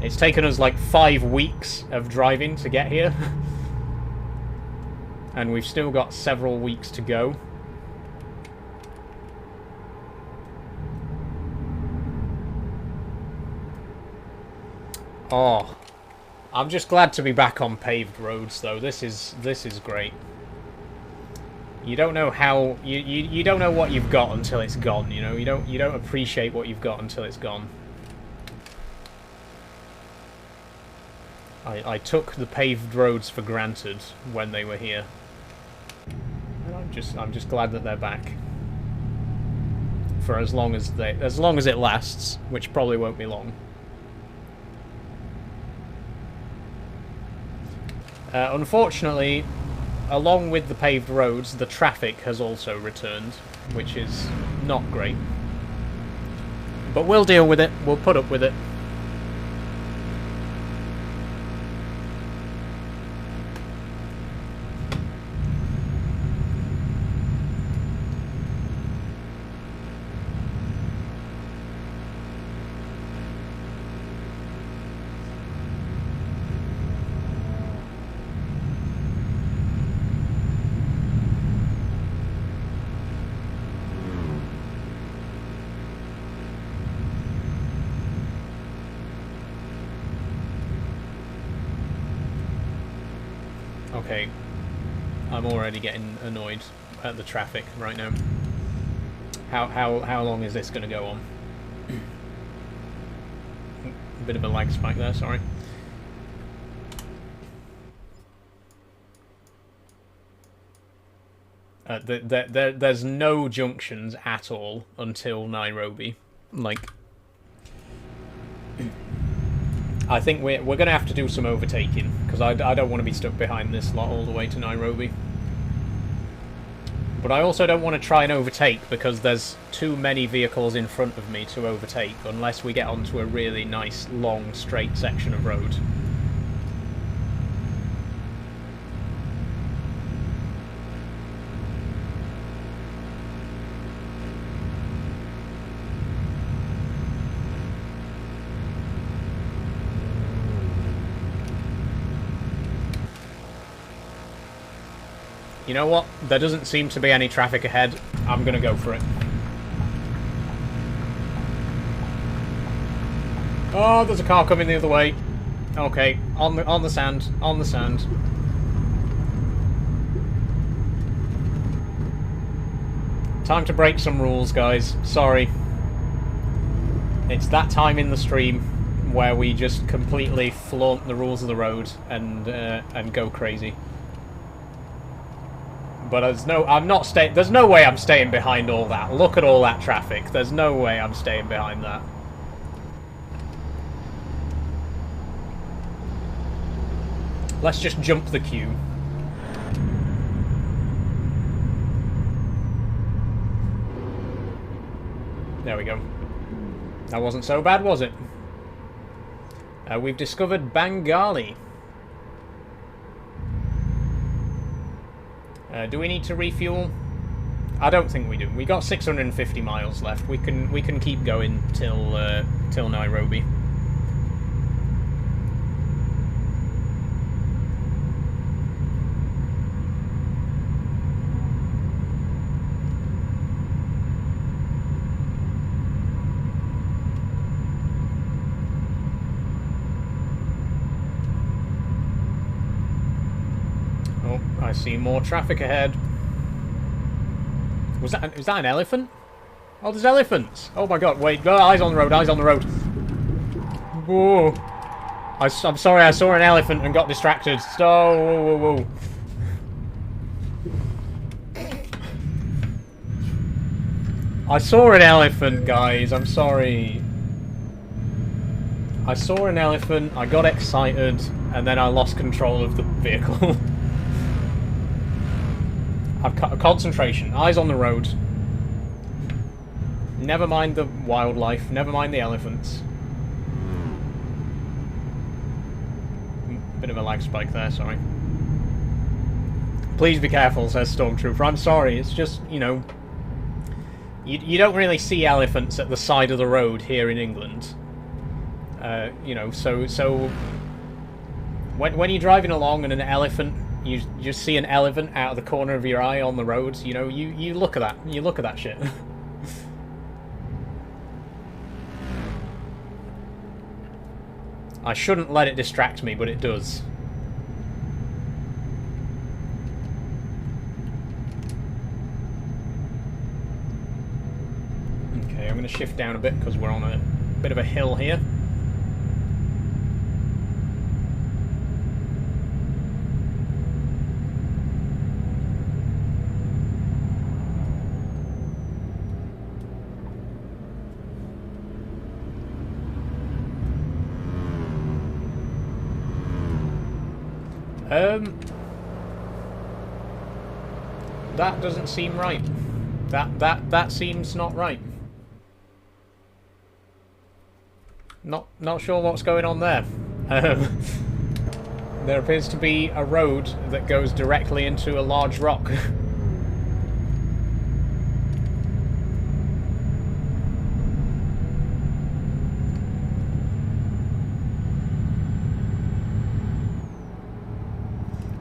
A: It's taken us like 5 weeks of driving to get here. And we've still got several weeks to go. Oh, I'm just glad to be back on paved roads though. This is great. You don't know how you don't know what you've got until it's gone, you know. You don't appreciate what you've got until it's gone. I took the paved roads for granted when they were here. And I'm just glad that they're back. For as long as it lasts, which probably won't be long. Unfortunately, along with the paved roads, the traffic has also returned, which is not great. But we'll deal with it. We'll put up with it. Okay, I'm already getting annoyed at the traffic right now. How long is this going to go on? A bit of a lag spike there, sorry. There's no junctions at all until Nairobi. Like, I think we're going to have to do some overtaking, because I don't want to be stuck behind this lot all the way to Nairobi. But I also don't want to try and overtake, because there's too many vehicles in front of me to overtake, unless we get onto a really nice, long, straight section of road. You know what? There doesn't seem to be any traffic ahead. I'm going to go for it. Oh, there's a car coming the other way. Okay, on the sand, on the sand. Time to break some rules, guys. Sorry. It's that time in the stream where we just completely flaunt the rules of the road and go crazy. But there's no way I'm staying behind all that. Look at all that traffic. There's no way I'm staying behind that. Let's just jump the queue. There we go. That wasn't so bad, was it? We've discovered Bengali. Do we need to refuel? I don't think we do. We got 650 miles left. We can keep going till Nairobi. I see more traffic ahead. Is that an elephant? Oh, there's elephants! Oh my god, wait, oh, eyes on the road, eyes on the road. Whoa. I'm sorry, I saw an elephant and got distracted. Oh, whoa, whoa, whoa. I saw an elephant, guys, I'm sorry. I saw an elephant, I got excited, and then I lost control of the vehicle. I've cut concentration. Eyes on the road. Never mind the wildlife. Never mind the elephants. Bit of a lag spike there, sorry. Please be careful, says Stormtrooper. I'm sorry, it's just, you know... You don't really see elephants at the side of the road here in England. You know, so... When you're driving along and an elephant... You just see an elephant out of the corner of your eye on the road, you know, you look at that. You look at that shit. I shouldn't let it distract me, but it does. Okay, I'm going to shift down a bit because we're on a bit of a hill here. That doesn't seem right. That seems not right. Not sure what's going on there. There appears to be a road that goes directly into a large rock.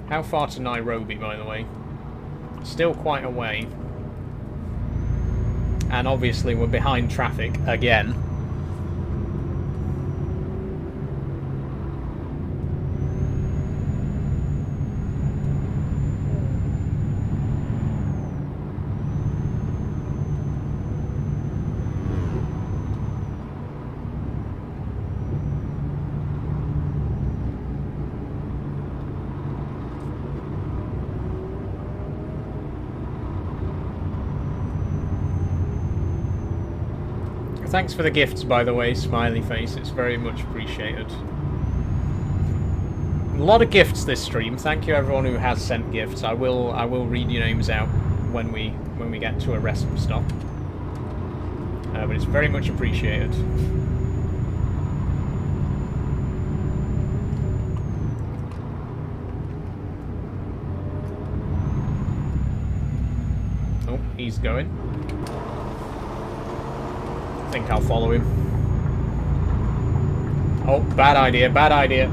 A: How far to Nairobi, by the way? Still quite a way. And obviously we're behind traffic again. Thanks for the gifts, by the way, smiley face. It's very much appreciated. A lot of gifts this stream. Thank you everyone who has sent gifts. I will read your names out when we get to a rest stop. But it's very much appreciated. Oh, he's going. I think I'll follow him. Oh, bad idea, bad idea.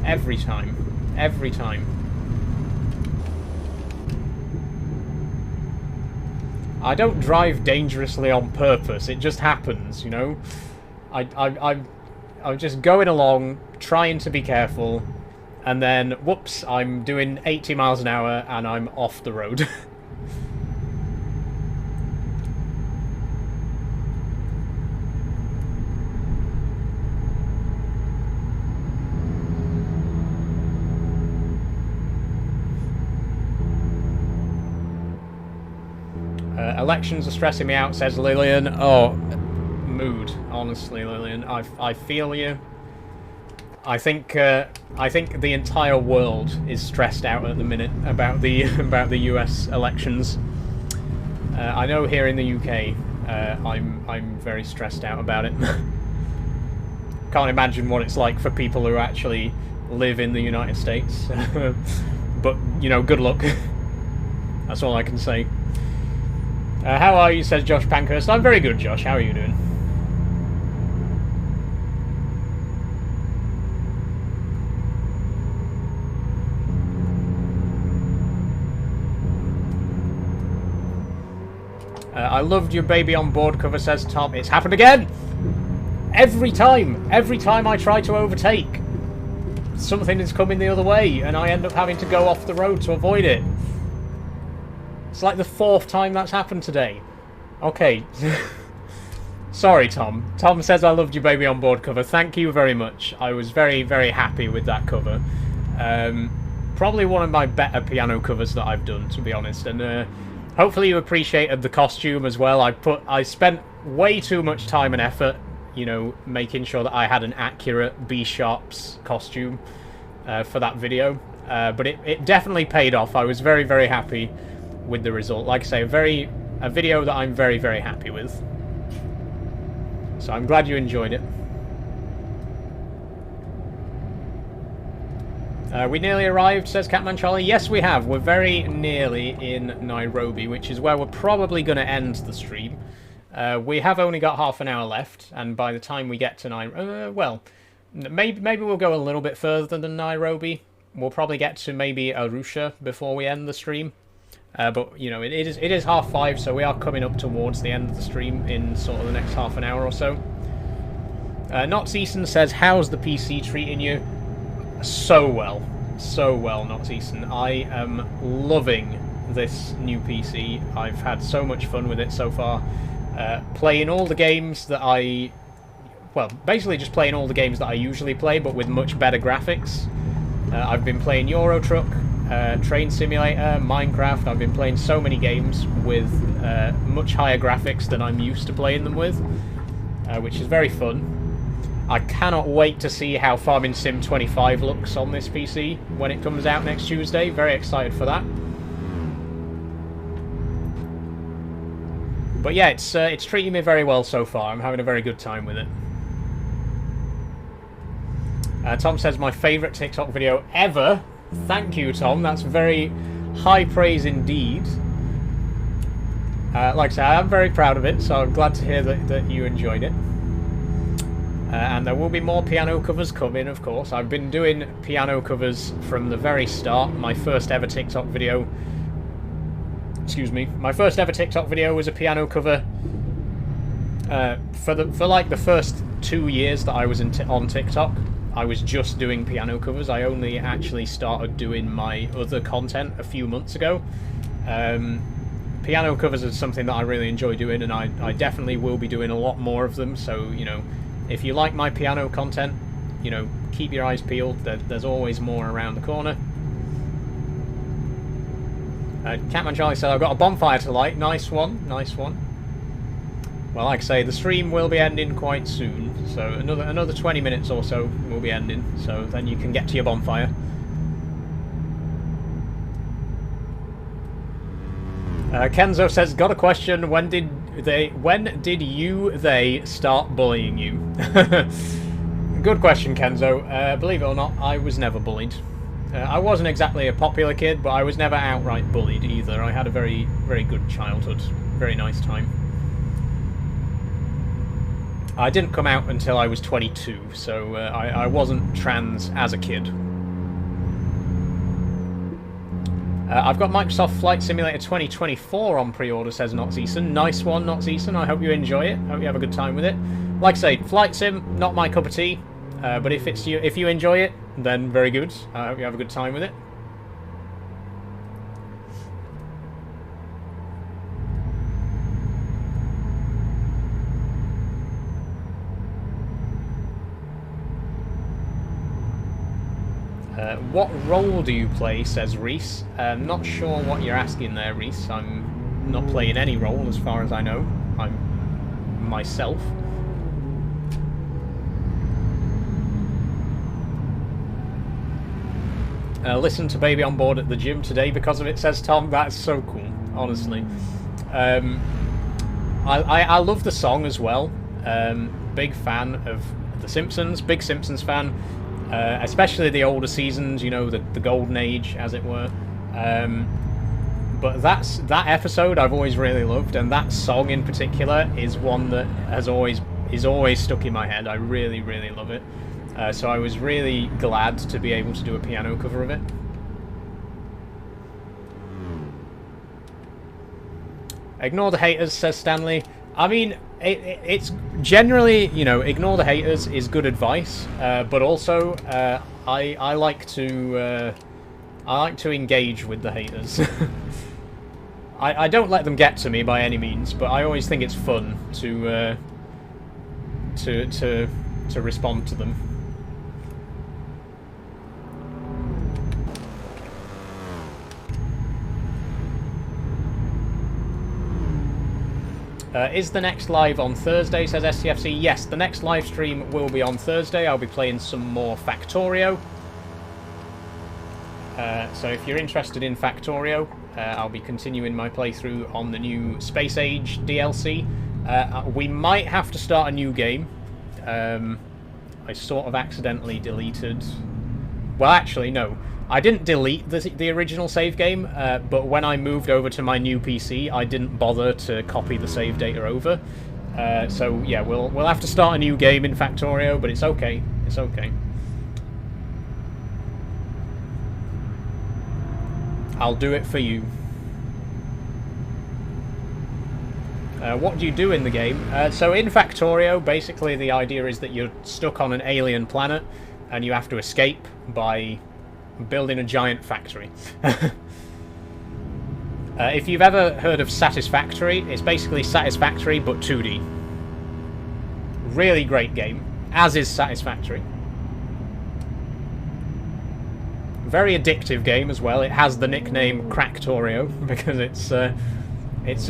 A: Every time. Every time. I don't drive dangerously on purpose. It just happens, you know? I'm just going along, trying to be careful, and then, whoops, I'm doing 80 miles an hour and I'm off the road. Elections are stressing me out, says Lillian. Oh, mood, honestly, Lillian. I feel you. I think the entire world is stressed out at the minute about the about the US elections. I know here in the UK, I'm very stressed out about it. Can't imagine what it's like for people who actually live in the United States. But you know, good luck. That's all I can say. How are you, says Josh Pankhurst. I'm very good, Josh. How are you doing? I loved your baby on board cover, says Tom. It's happened again! Every time I try to overtake, something is coming the other way, and I end up having to go off the road to avoid it. It's like the 4th time that's happened today. Okay. Sorry, Tom. Tom says I loved your baby on board cover. Thank you very much. I was very, very happy with that cover. Probably one of my better piano covers that I've done, to be honest. And hopefully you appreciated the costume as well. I spent way too much time and effort, you know, making sure that I had an accurate B-Sharps costume for that video. But it definitely paid off. I was very, very happy with the result. Like I say, a video that I'm very, very happy with. So I'm glad you enjoyed it. We nearly arrived, says Catman Charlie. Yes, we have. We're very nearly in Nairobi, which is where we're probably going to end the stream. We have only got half an hour left, and by the time we get to Nairobi, well, maybe we'll go a little bit further than Nairobi. We'll probably get to maybe Arusha before we end the stream. But, you know, it is 5:30, so we are coming up towards the end of the stream in sort of the next half an hour or so. Not Easton says, how's the PC treating you? So well. So well, Not Easton. I am loving this new PC. I've had so much fun with it so far. Playing all the games that well, basically just playing all the games that I usually play, but with much better graphics. I've been playing Euro Truck, Train Simulator, Minecraft. I've been playing so many games with much higher graphics than I'm used to playing them with, which is very fun. I cannot wait to see how Farming Sim 25 looks on this PC when it comes out next Tuesday. Very excited for that. But yeah, it's treating me very well so far. I'm having a very good time with it. Tom says, my favourite TikTok video ever. Thank you, Tom. That's very high praise indeed. Like I said, I'm very proud of it, so I'm glad to hear that you enjoyed it. And there will be more piano covers coming, of course. I've been doing piano covers from the very start. My first ever TikTok video... Excuse me. My first ever TikTok video was a piano cover. For like the first 2 years that I was on TikTok, I was just doing piano covers. I only actually started doing my other content a few months ago. Piano covers is something that I really enjoy doing, and I definitely will be doing a lot more of them. So, you know, if you like my piano content, you know, keep your eyes peeled. There's always more around the corner. Catman Charlie said, I've got a bonfire to light. Nice one, nice one. Well, like I say, the stream will be ending quite soon, so another 20 minutes or so will be ending, so then you can get to your bonfire. Kenzo says, got a question, when did they start bullying you? Good question, Kenzo. Believe it or not, I was never bullied. I wasn't exactly a popular kid, but I was never outright bullied either. I had a very, very good childhood, very nice time. I didn't come out until I was 22, so I wasn't trans as a kid. I've got Microsoft Flight Simulator 2024 on pre-order, says Notzeason. Nice one, Notzeason. I hope you enjoy it. Hope you have a good time with it. Like I say, Flight Sim, not my cup of tea. But if you enjoy it, then very good. I hope you have a good time with it. What role do you play, says Reese. Not sure what you're asking there, Reese. I'm not playing any role as far as I know. I'm myself. Listen to Baby on Board at the gym today because of it, says Tom. That's so cool, honestly. I love the song as well. Big fan of The Simpsons, big Simpsons fan. Especially the older seasons, you know, the golden age, as it were. But that episode I've always really loved, and that song in particular is one that is always stuck in my head. I really, really love it. So I was really glad to be able to do a piano cover of it. Ignore the haters, says Stanley. I mean, it's generally, you know, ignore the haters is good advice, but also I like to engage with the haters. I don't let them get to me by any means, but I always think it's fun to respond to them. Is the next live on Thursday, says SCFC. Yes, the next live stream will be on Thursday. I'll be playing some more Factorio. So if you're interested in Factorio, I'll be continuing my playthrough on the new Space Age DLC. We might have to start a new game. I sort of accidentally deleted... Well, actually, no. I didn't delete the original save game, but when I moved over to my new PC, I didn't bother to copy the save data over. So yeah, we'll have to start a new game in Factorio, but it's okay. It's okay. I'll do it for you. What do you do in the game? So in Factorio, basically the idea is that you're stuck on an alien planet, and you have to escape by building a giant factory. If you've ever heard of Satisfactory, it's basically Satisfactory but 2D. Really great game, as is Satisfactory. Very addictive game as well. It has the nickname Cracktorio because it's a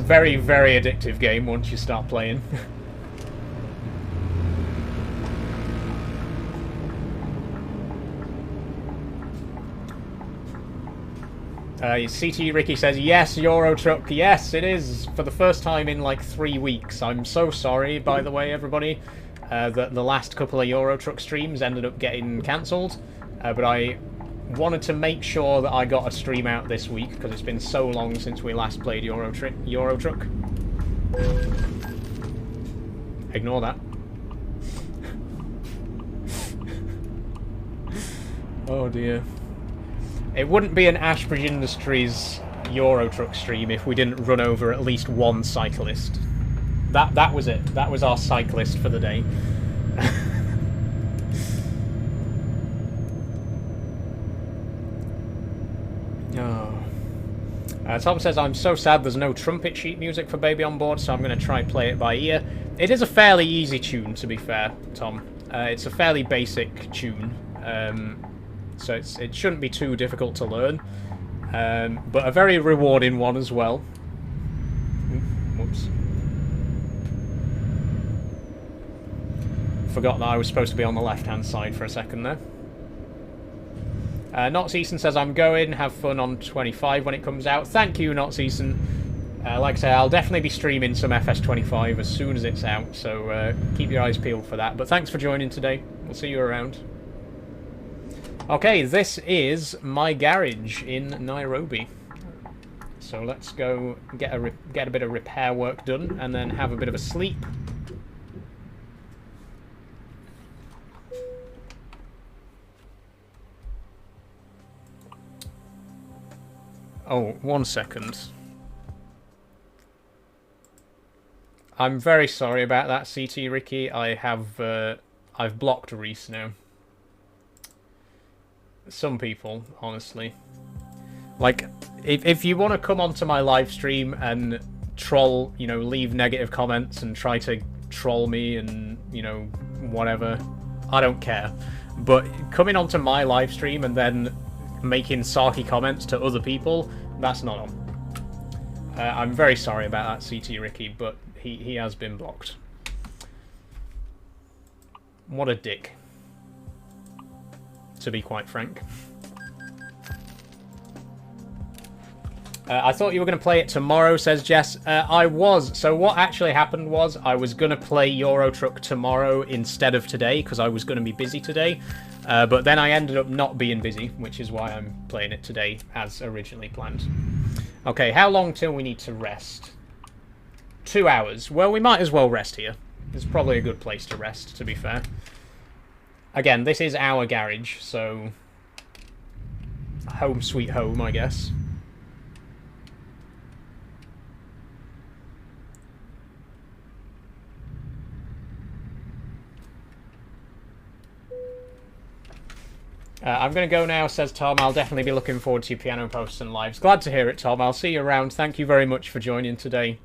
A: very, very addictive game once you start playing. CT Ricky says, yes, Euro Truck, yes, it is, for the first time in like 3 weeks. I'm so sorry, by the way, everybody, that the last couple of Euro Truck streams ended up getting cancelled, but I wanted to make sure that I got a stream out this week, because it's been so long since we last played Euro Truck. Ignore that. Oh dear. It wouldn't be an Ashbridge Industries Euro Truck stream if we didn't run over at least one cyclist. That was it. That was our cyclist for the day. Oh. Tom says, I'm so sad there's no trumpet sheet music for Baby on Board, so I'm going to try play it by ear. It is a fairly easy tune, to be fair, Tom. It's a fairly basic tune. So it shouldn't be too difficult to learn, but a very rewarding one as well. Whoops. Forgot that I was supposed to be on the left-hand side for a second there. Notseason says, I'm going, have fun on 25 when it comes out. Thank you, Notseason. Like I say, I'll definitely be streaming some FS25 as soon as it's out, so keep your eyes peeled for that. But thanks for joining today. We'll see you around. Okay, this is my garage in Nairobi. So let's go get a bit of repair work done and then have a bit of a sleep. Oh, 1 second. I'm very sorry about that, CT Ricky. I've blocked Reese now. Some people, honestly. Like, if you want to come onto my live stream and troll, you know, leave negative comments and try to troll me and, you know, whatever, I don't care. But coming onto my live stream and then making sarky comments to other people, that's not on. I'm very sorry about that, CT Ricky, but he has been blocked. What a dick, to be quite frank. I thought you were going to play it tomorrow, says Jess. I was. So what actually happened was I was going to play Euro Truck tomorrow instead of today because I was going to be busy today. But then I ended up not being busy, which is why I'm playing it today as originally planned. Okay, how long till we need to rest? 2 hours. Well, we might as well rest here. It's probably a good place to rest, to be fair. Again, this is our garage, so home sweet home, I guess. I'm going to go now, says Tom. I'll definitely be looking forward to your piano posts and lives. Glad to hear it, Tom. I'll see you around. Thank you very much for joining today.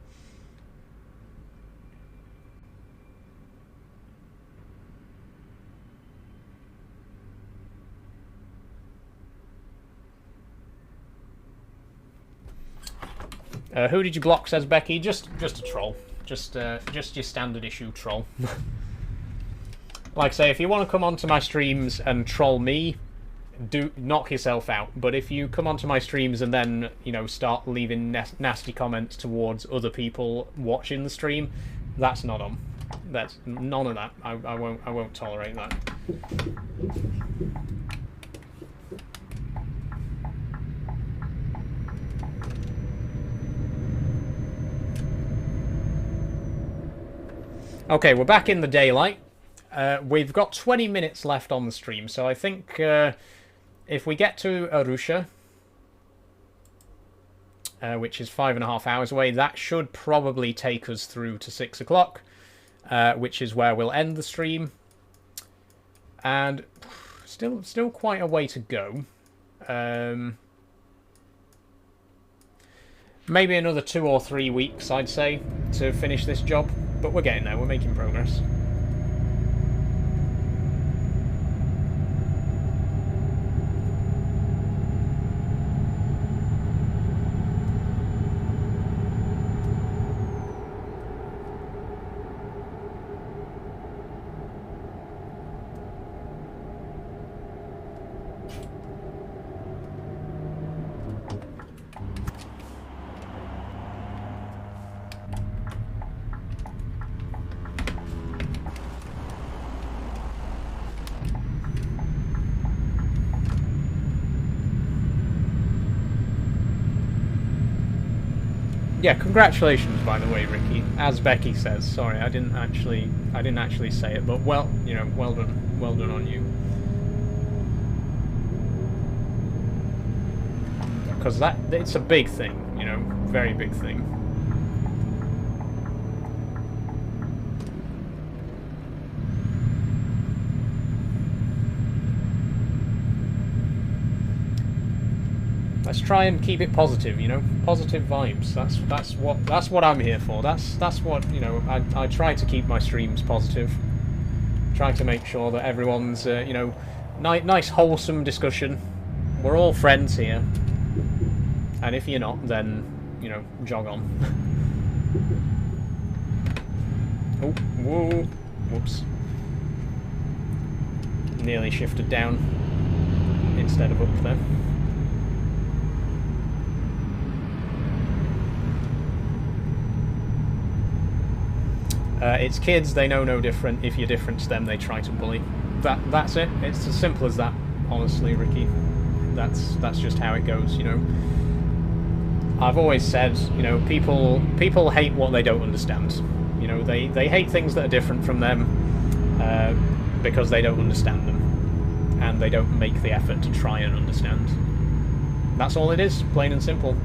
A: Who did you block, says Becky? Just a troll. Just your standard issue troll. Like I say, if you want to come onto my streams and troll me, do knock yourself out. But if you come onto my streams and then, you know, start leaving nasty comments towards other people watching the stream, that's not on. That's none of that. I won't tolerate that. Okay, we're back in the daylight. We've got 20 minutes left on the stream, so I think if we get to Arusha, which is 5.5 hours away, that should probably take us through to 6 o'clock, which is where we'll end the stream. And still quite a way to go. Maybe another 2 or 3 weeks, I'd say, to finish this job. But we're getting there, we're making progress. Yeah, congratulations, by the way, Ricky. As Becky says. Sorry, I didn't actually say it, but well, you know, well done on you. Because it's a big thing, you know, very big thing. Let's try and keep it positive, you know, positive vibes. That's what I'm here for. That's what, you know. I try to keep my streams positive. Try to make sure that everyone's, you know, nice wholesome discussion. We're all friends here, and if you're not, then, you know, jog on. Oh, whoa, whoops! Nearly shifted down instead of up there. It's kids, they know no different. If you're different to them, they try to bully. That's it. It's as simple as that, honestly, Ricky. That's just how it goes, you know. I've always said, you know, people hate what they don't understand. You know, they hate things that are different from them because they don't understand them. And they don't make the effort to try and understand. That's all it is, plain and simple.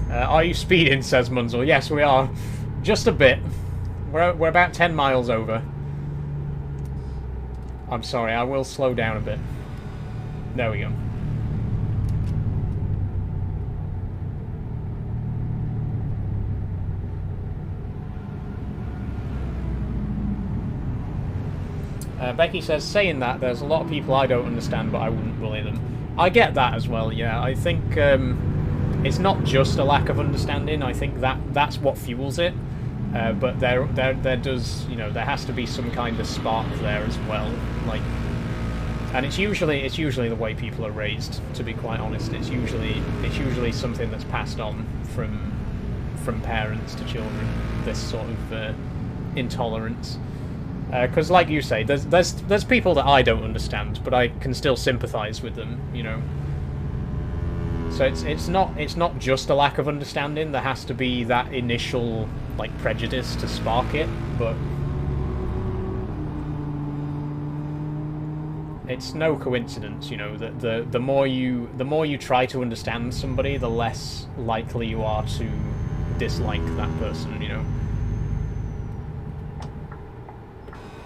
A: Are you speeding, says Munzel. Yes, we are. Just a bit. We're about 10 miles over. I'm sorry, I will slow down a bit. There we go. Becky says, saying that, there's a lot of people I don't understand, but I wouldn't bully them. I get that as well, yeah. I think it's not just a lack of understanding. I think that's what fuels it. But there does, you know, there has to be some kind of spark there as well. Like, and it's usually the way people are raised. To be quite honest, it's usually something that's passed on from parents to children. This sort of intolerance. Because, like you say, there's people that I don't understand, but I can still sympathise with them. You know. So it's not just a lack of understanding. There has to be that initial like prejudice to spark it, but it's no coincidence, you know, that the more you try to understand somebody, the less likely you are to dislike that person, you know.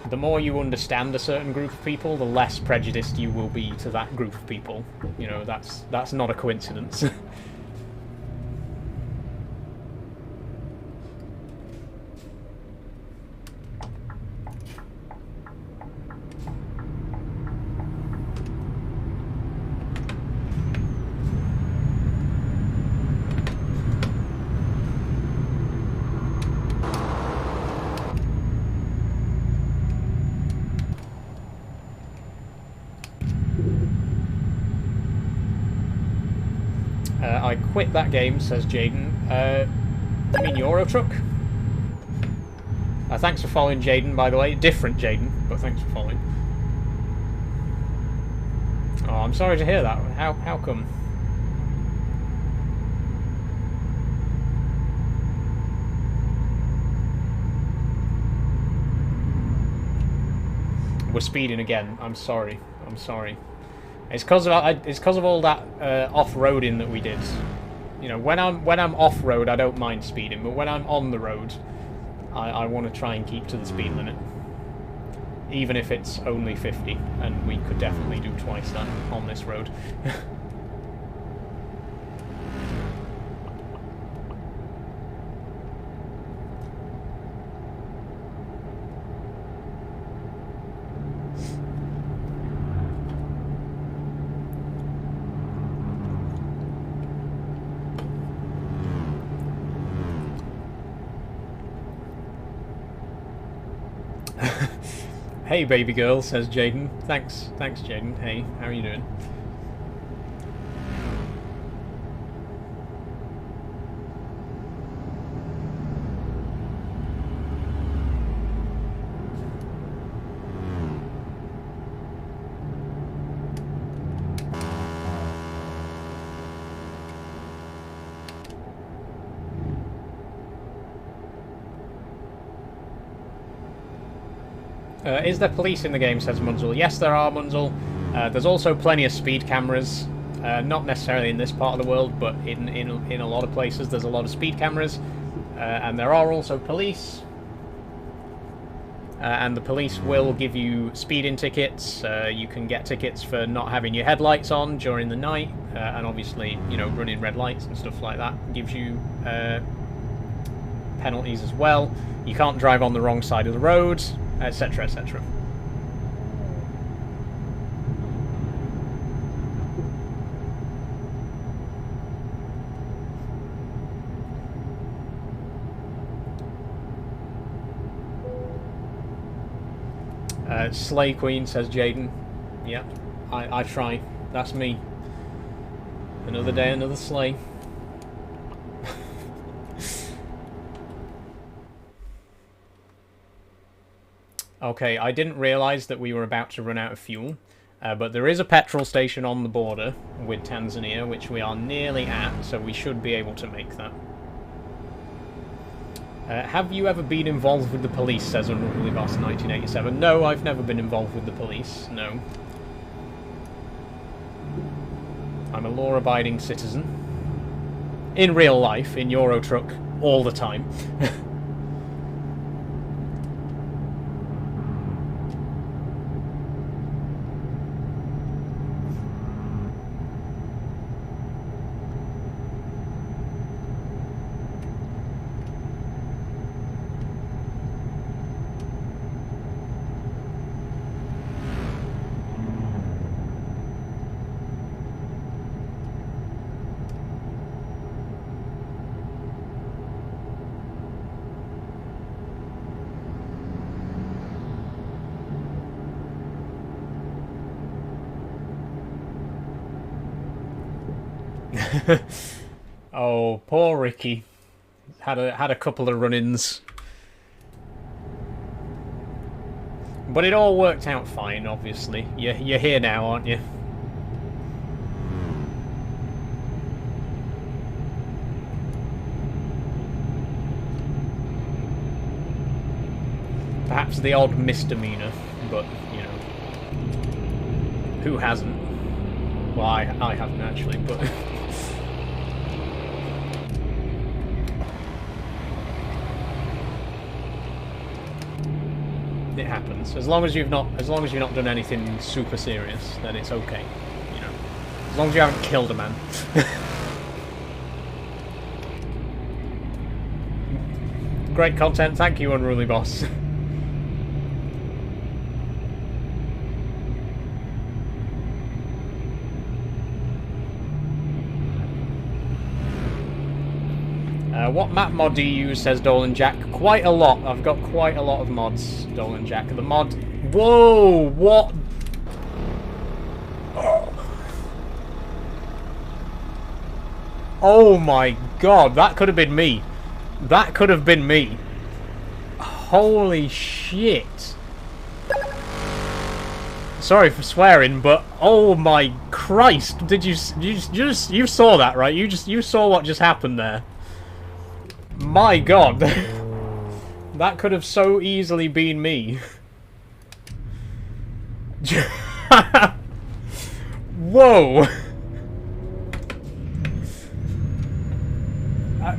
A: The more you understand a certain group of people, the less prejudiced you will be to that group of people. You know, that's not a coincidence. I quit that game, says Jaden. You mean Euro Truck? Thanks for following, Jaden, by the way. Different Jaden, but thanks for following. Oh, I'm sorry to hear that. How come? We're speeding again. I'm sorry. I'm sorry. It's because of all that off-roading that we did. You know, when I'm off-road, I don't mind speeding, but when I'm on the road, I want to try and keep to the speed limit, even if it's only 50, and we could definitely do twice that on this road. Hey, baby girl, says Jaden. Thanks, Jaden. Hey, how are you doing? Is there police in the game, says Munzel. Yes, there are, Munzel. There's also plenty of speed cameras. Not necessarily in this part of the world, but in a lot of places there's a lot of speed cameras. And there are also police. And the police will give you speeding tickets. You can get tickets for not having your headlights on during the night. And obviously, you know, running red lights and stuff like that gives you penalties as well. You can't drive on the wrong side of the road, etc., etc. Slay Queen, says Jaden. Yep, I try. That's me. Another day, another slay. Okay, I didn't realise that we were about to run out of fuel, but there is a petrol station on the border with Tanzania, which we are nearly at, so we should be able to make that. Have you ever been involved with the police, says Unruly Boss 1987. No, I've never been involved with the police, no. I'm a law-abiding citizen. In real life, in Euro Truck, all the time. Oh, poor Ricky. Had a couple of run-ins. But it all worked out fine, obviously. You're here now, aren't you? Perhaps the odd misdemeanor, but, you know. Who hasn't? Well, I haven't actually, but... It happens. As long as you've not done anything super serious, then it's okay. You know, as long as you haven't killed a man. Great content, thank you, Unruly Boss. What map mod do you use, says Dolan Jack? Quite a lot. I've got quite a lot of mods, Dolan Jack. The mod... Whoa! What? Oh my god, that could have been me. That could have been me. Holy shit. Sorry for swearing, but oh my Christ. Did you saw that, right? You saw what just happened there. My god. That could have so easily been me. Whoa.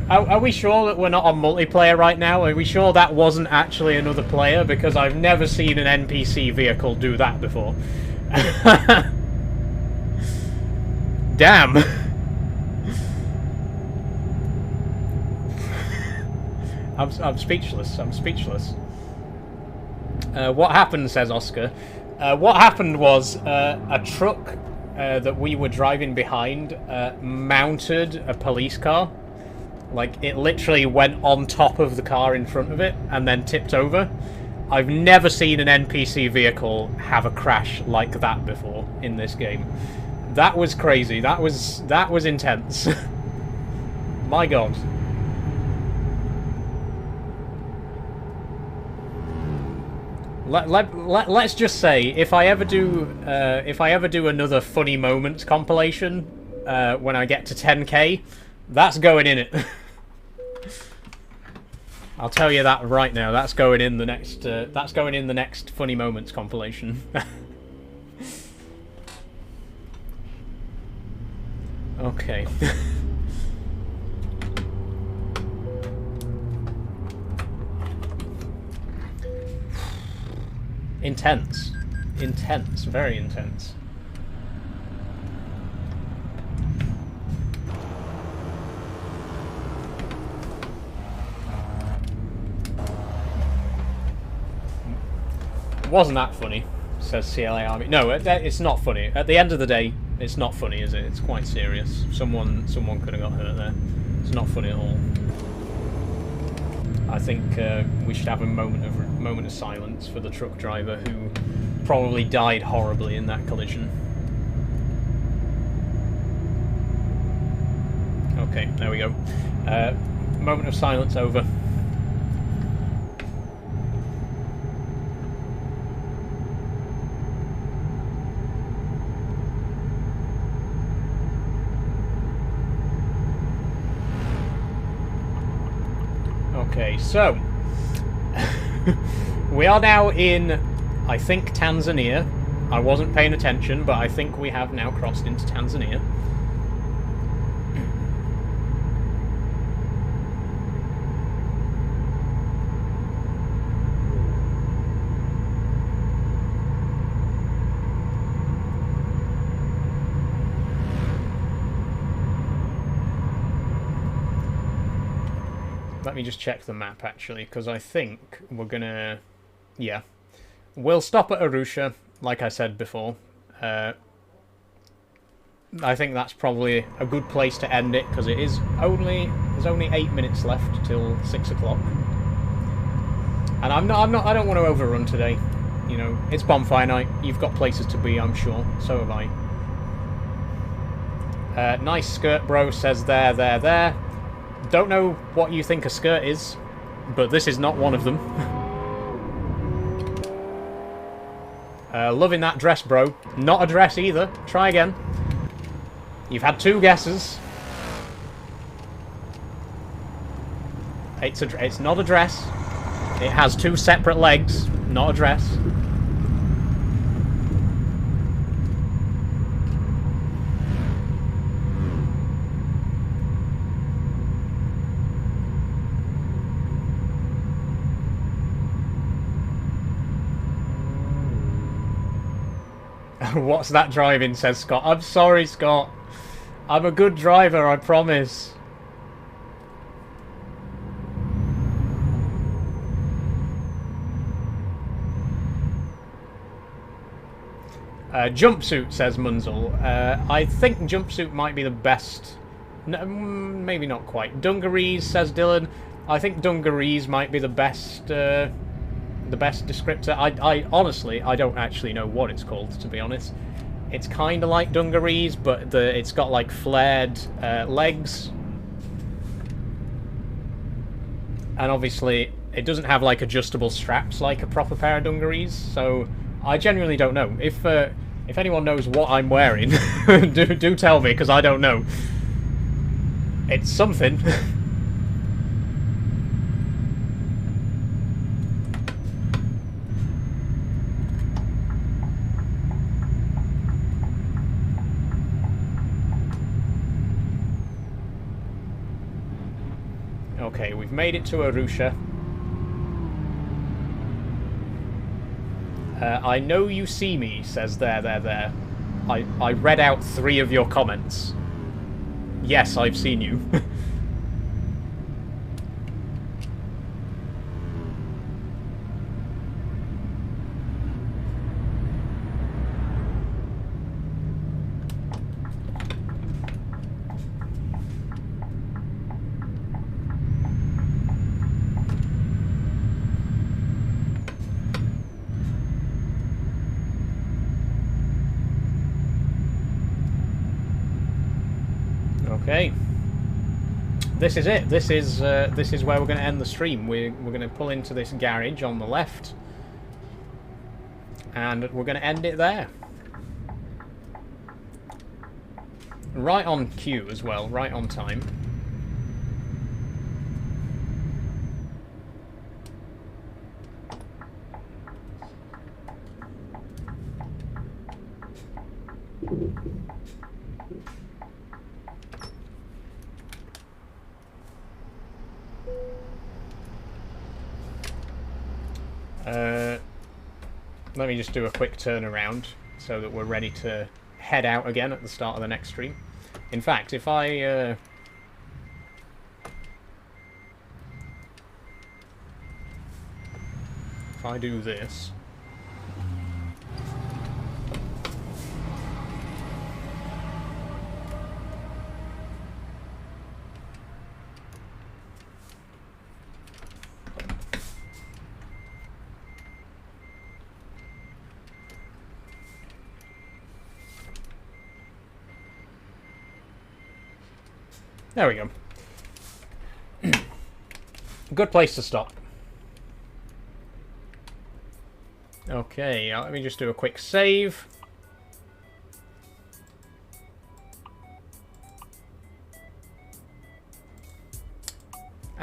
A: Are we sure that we're not on multiplayer right now? Are we sure that wasn't actually another player? Because I've never seen an NPC vehicle do that before. Damn. I'm speechless. I'm speechless. What happened, says Oscar. What happened was a truck that we were driving behind mounted a police car. Like, it literally went on top of the car in front of it and then tipped over. I've never seen an NPC vehicle have a crash like that before in this game. That was crazy. That was intense. My god. Let's just say, if I ever do another funny moments compilation when I get to 10k, that's going in it. I'll tell you that right now. That's going in the next. That's going in the next funny moments compilation. Okay. Intense. Intense. Very intense. Wasn't that funny, says CLA Army. No, it's not funny. At the end of the day, it's not funny, is it? It's quite serious. Someone could have got hurt there. It's not funny at all. I think we should have a moment of silence for the truck driver who probably died horribly in that collision. Okay, there we go. Moment of silence over. Okay, so we are now in, I think, Tanzania. I wasn't paying attention, but I think we have now crossed into Tanzania. Let me just check the map, actually, because I think we're gonna... Yeah. We'll stop at Arusha, like I said before. I think that's probably a good place to end it, because there's only 8 minutes left till 6 o'clock. And I don't want to overrun today. You know, it's bonfire night. You've got places to be, I'm sure. So have I. Nice skirt, bro, says there. Don't know what you think a skirt is, but this is not one of them. Loving that dress, bro. Not a dress either. Try again. You've had 2 guesses. It's not a dress. It has 2 separate legs. Not a dress. What's that driving, says Scott. I'm sorry, Scott. I'm a good driver, I promise. Jumpsuit, says Munzel. I think jumpsuit might be the best. No, maybe not quite. Dungarees, says Dylan. I think dungarees might be the best descriptor. I honestly, I don't actually know what it's called, to be honest. It's kind of like dungarees, but it's got like flared legs. And obviously, it doesn't have like adjustable straps like a proper pair of dungarees, so I genuinely don't know. If anyone knows what I'm wearing, do tell me, because I don't know. It's something. Okay, we've made it to Arusha. I know you see me, says there. I read out 3 of your comments. Yes, I've seen you. Okay, this is it. This is where we're going to end the stream. We're going to pull into this garage on the left, and we're going to end it there. Right on cue as well, right on time. Let me just do a quick turnaround so that we're ready to head out again at the start of the next stream. In fact, if I do this... There we go. Good place to stop. Okay, let me just do a quick save.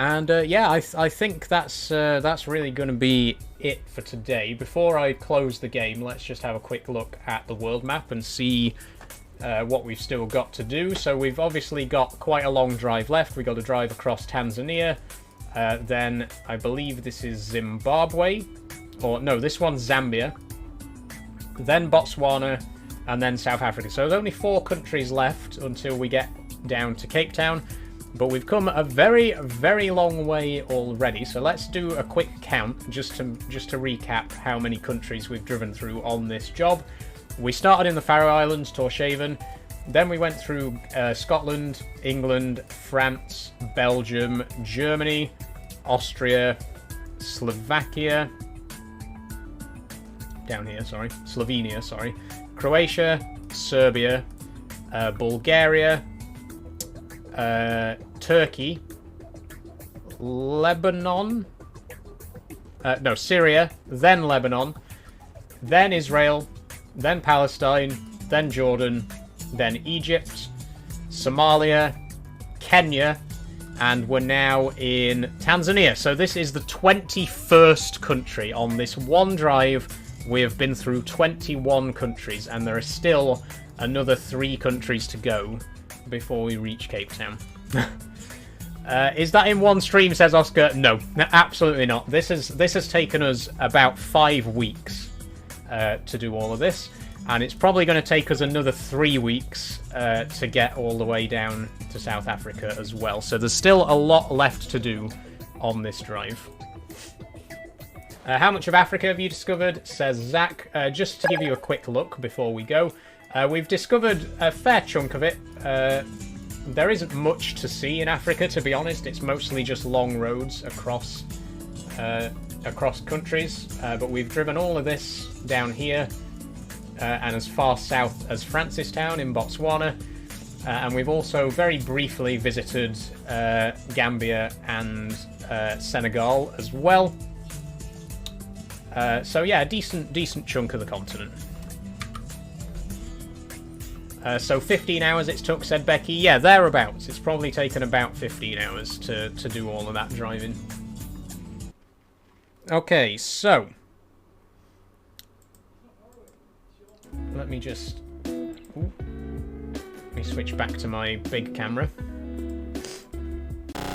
A: And yeah, I think that's really going to be it for today. Before I close the game, let's just have a quick look at the world map and see what we've still got to do. So we've obviously got quite a long drive left. We've got to drive across Tanzania. Then I believe this is Zimbabwe. Or no, this one's Zambia. Then Botswana. And then South Africa. So there's only 4 countries left until we get down to Cape Town. But we've come a very, very long way already. So let's do a quick count just to recap how many countries we've driven through on this job. We started in the Faroe Islands, Tórshavn. Then we went through Scotland, England, France, Belgium, Germany, Austria, Slovakia. Down here, sorry. Slovenia, sorry. Croatia, Serbia, Bulgaria, Turkey, Lebanon, no, Syria, then Lebanon, then Israel, then Palestine, then Jordan, then Egypt, Somalia, Kenya, and we're now in Tanzania. So this is the 21st country. On this one drive, we have been through 21 countries, and there are still another 3 countries to go before we reach Cape Town. Is that in one stream, says Oscar? No, absolutely not. This has taken us about 5 weeks to do all of this, and it's probably going to take us another 3 weeks to get all the way down to South Africa as well. So there's still a lot left to do on this drive. How much of Africa have you discovered, says Zach. Just to give you a quick look before we go. We've discovered a fair chunk of it. There isn't much to see in Africa, to be honest. It's mostly just long roads across countries. But we've driven all of this down here and as far south as Francistown in Botswana. And we've also very briefly visited Gambia and Senegal as well. So yeah, a decent chunk of the continent. So 15 hours it took, said Becky. Yeah, thereabouts. It's probably taken about 15 hours to do all of that driving. Okay, so let me just let me switch back to my big camera.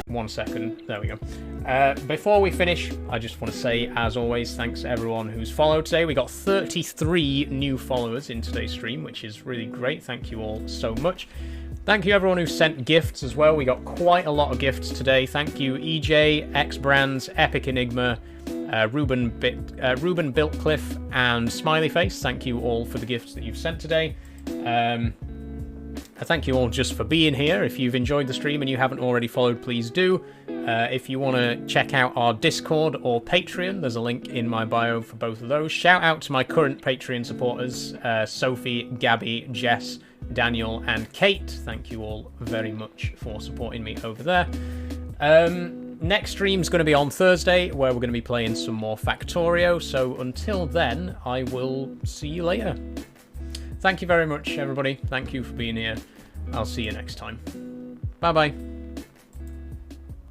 A: 1 second. There we go. Before we finish, I just want to say, as always, thanks to everyone who's followed today. We got 33 new followers in today's stream, which is really great. Thank you all so much. Thank you everyone who sent gifts as well. We got quite a lot of gifts today. Thank you EJ, X Brands, Epic Enigma, Ruben Biltcliffe, and Smiley Face. Thank you all for the gifts that you've sent today. I thank you all just for being here. If you've enjoyed the stream and you haven't already followed, please do. If you want to check out our Discord or Patreon, there's a link in my bio for both of those. Shout out to my current Patreon supporters, Sophie, Gabby, Jess, Daniel, and Kate. Thank you all very much for supporting me over there. Next stream's going to be on Thursday, where we're going to be playing some more Factorio. So until then, I will see you later. Thank you very much, everybody. Thank you for being here. I'll see you next time. Bye-bye.